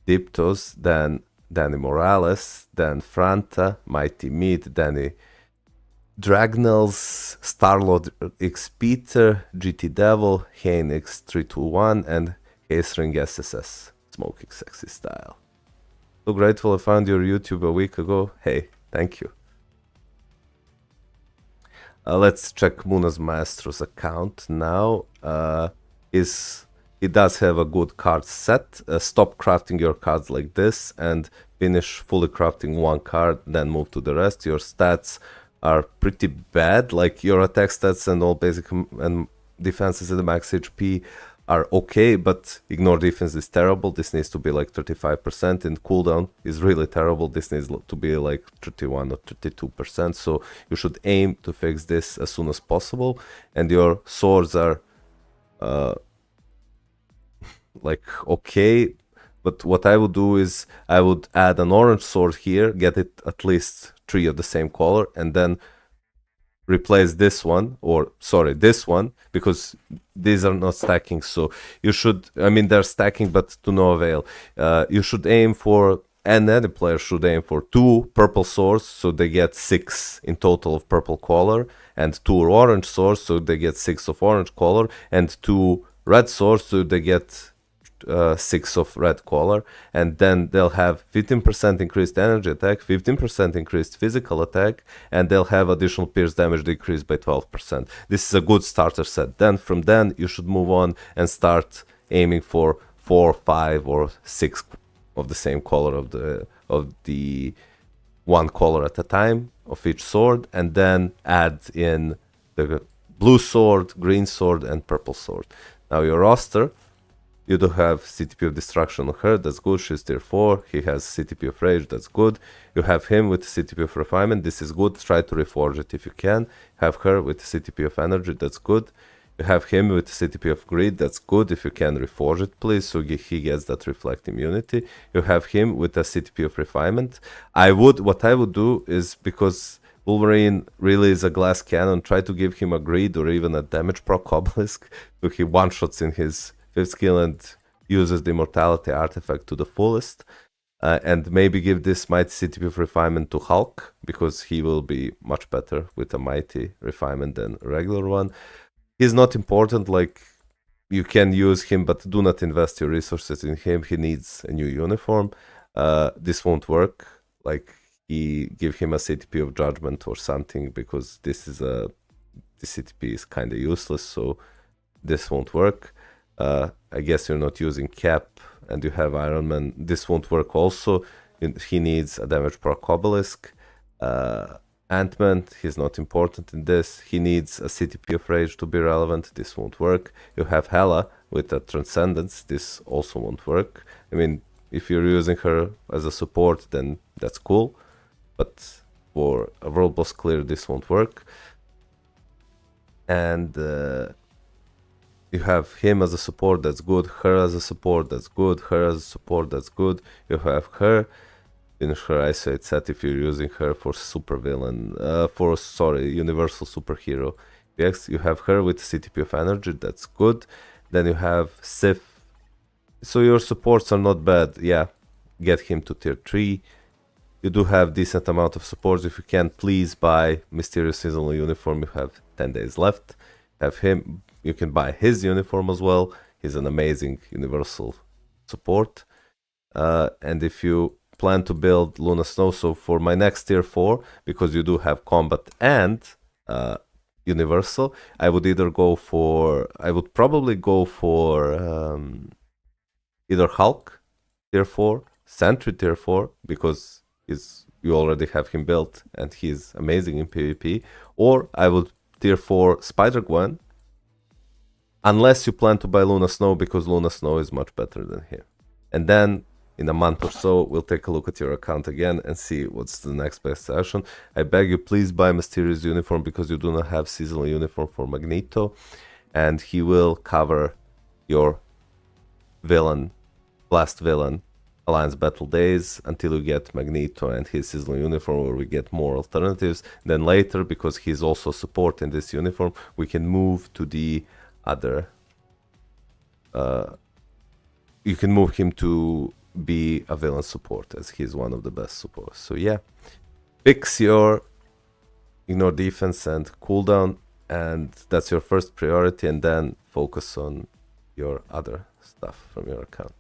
Diptos, then Danny Morales, then Franta, Mighty Meat, Danny Dragnels, Starlord X Peter, GT Devil, Hane X321, and Hazering SSS, Smoking Sexy Style. So grateful I found your YouTube a week ago. Hey, thank you. Let's check Muna's Maestro's account now. He does have a good card set. Stop crafting your cards like this and finish fully crafting one card, then move to the rest. Your stats are pretty bad, like your attack stats and all basic and defenses at the max HP are okay, but ignore defense is terrible. This needs to be like 35%, and cooldown is really terrible. This needs to be like 31 or 32%. So you should aim to fix this as soon as possible. And your swords are like okay, but what I would do is I would add an orange sword here, get it at least 3 of the same color, and then replace this one, or sorry, this one, because these are not stacking. So you should, I mean, they're stacking, but to no avail. You should aim for, and any player should aim for 2 purple swords, so they get 6 in total of purple color, and 2 orange swords, so they get 6 of orange color, and 2 red swords, so they get 6 of red color, and then they'll have 15% increased energy attack, 15% increased physical attack, and they'll have additional pierce damage decreased by 12%. This is a good starter set. Then from then you should move on and start aiming for 4, 5, or 6 of the same color of the one color at a time of each sword, and then add in the blue sword, green sword, and purple sword. Now your roster. You do have CTP of Destruction on her, that's good, she's tier 4. He has CTP of Rage, that's good. You have him with CTP of Refinement, this is good, try to reforge it if you can. Have her with CTP of Energy, that's good. You have him with CTP of Greed, that's good, if you can reforge it please, so he gets that Reflect Immunity. You have him with a CTP of Refinement. What I would do is, because Wolverine really is a glass cannon, try to give him a Greed or even a Damage proc Obelisk, so he one-shots in his 5th skill and uses the Immortality artifact to the fullest. And maybe give this Mighty CTP of Refinement to Hulk, because he will be much better with a Mighty Refinement than a regular one. He's not important, like, you can use him, but do not invest your resources in him. He needs a new uniform. This won't work. Like, give him a CTP of Judgment or something, because this CTP is kind of useless, so this won't work. I guess you're not using Cap, and you have Iron Man. This won't work also. He needs a damage proc Obelisk. Ant-Man, he's not important in this. He needs a CTP of Rage to be relevant. This won't work. You have Hela with a Transcendence. This also won't work. I mean, if you're using her as a support, then that's cool. But for a World Boss clear, this won't work. And you have him as a support, that's good. Her as a support, that's good. Her as a support, that's good. You have her. Finish her isolate set if you're using her for universal superhero. Yes, you have her with CTP of Energy, that's good. Then you have Sif. So your supports are not bad. Yeah, get him to tier 3. You do have decent amount of supports. If you can, please buy Mysterious Seasonal Uniform. You have 10 days left. Have him. You can buy his uniform as well. He's an amazing universal support. And if you plan to build Luna Snow, so for my next tier 4, because you do have combat and universal, I would probably go for either Hulk tier 4, Sentry tier 4, because you already have him built and he's amazing in PvP, or I would tier 4 Spider-Gwen, unless you plan to buy Luna Snow, because Luna Snow is much better than him. And then in a month or so, we'll take a look at your account again and see what's the next best session. I beg you, please buy Mysterious Uniform, because you do not have Seasonal Uniform for Magneto, and he will cover your last villain Alliance Battle Days until you get Magneto and his Seasonal Uniform, where we get more alternatives. Then later, because he's also support in this uniform, we can move to the other. You can move him to be a villain support, as he's one of the best supports. So yeah, fix your ignore defense and cooldown, and that's your first priority, and then focus on your other stuff from your account.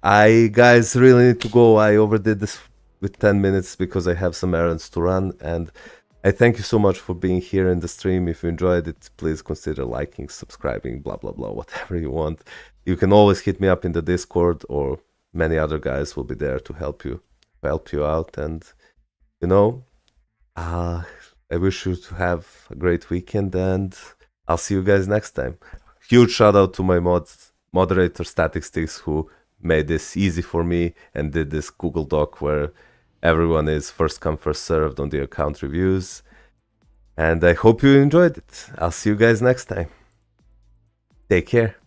I guys really need to go. I overdid this with 10 minutes because I have some errands to run, and I thank you so much for being here in the stream. If you enjoyed it, please consider liking, subscribing, blah blah blah, whatever you want. You can always hit me up in the Discord, or many other guys will be there to help you out. And you know, I wish you to have a great weekend, and I'll see you guys next time. Huge shout out to my moderator Statistics, who made this easy for me and did this Google Doc where everyone is first come first served on the account reviews. And I hope you enjoyed it. I'll see you guys next time. Take care.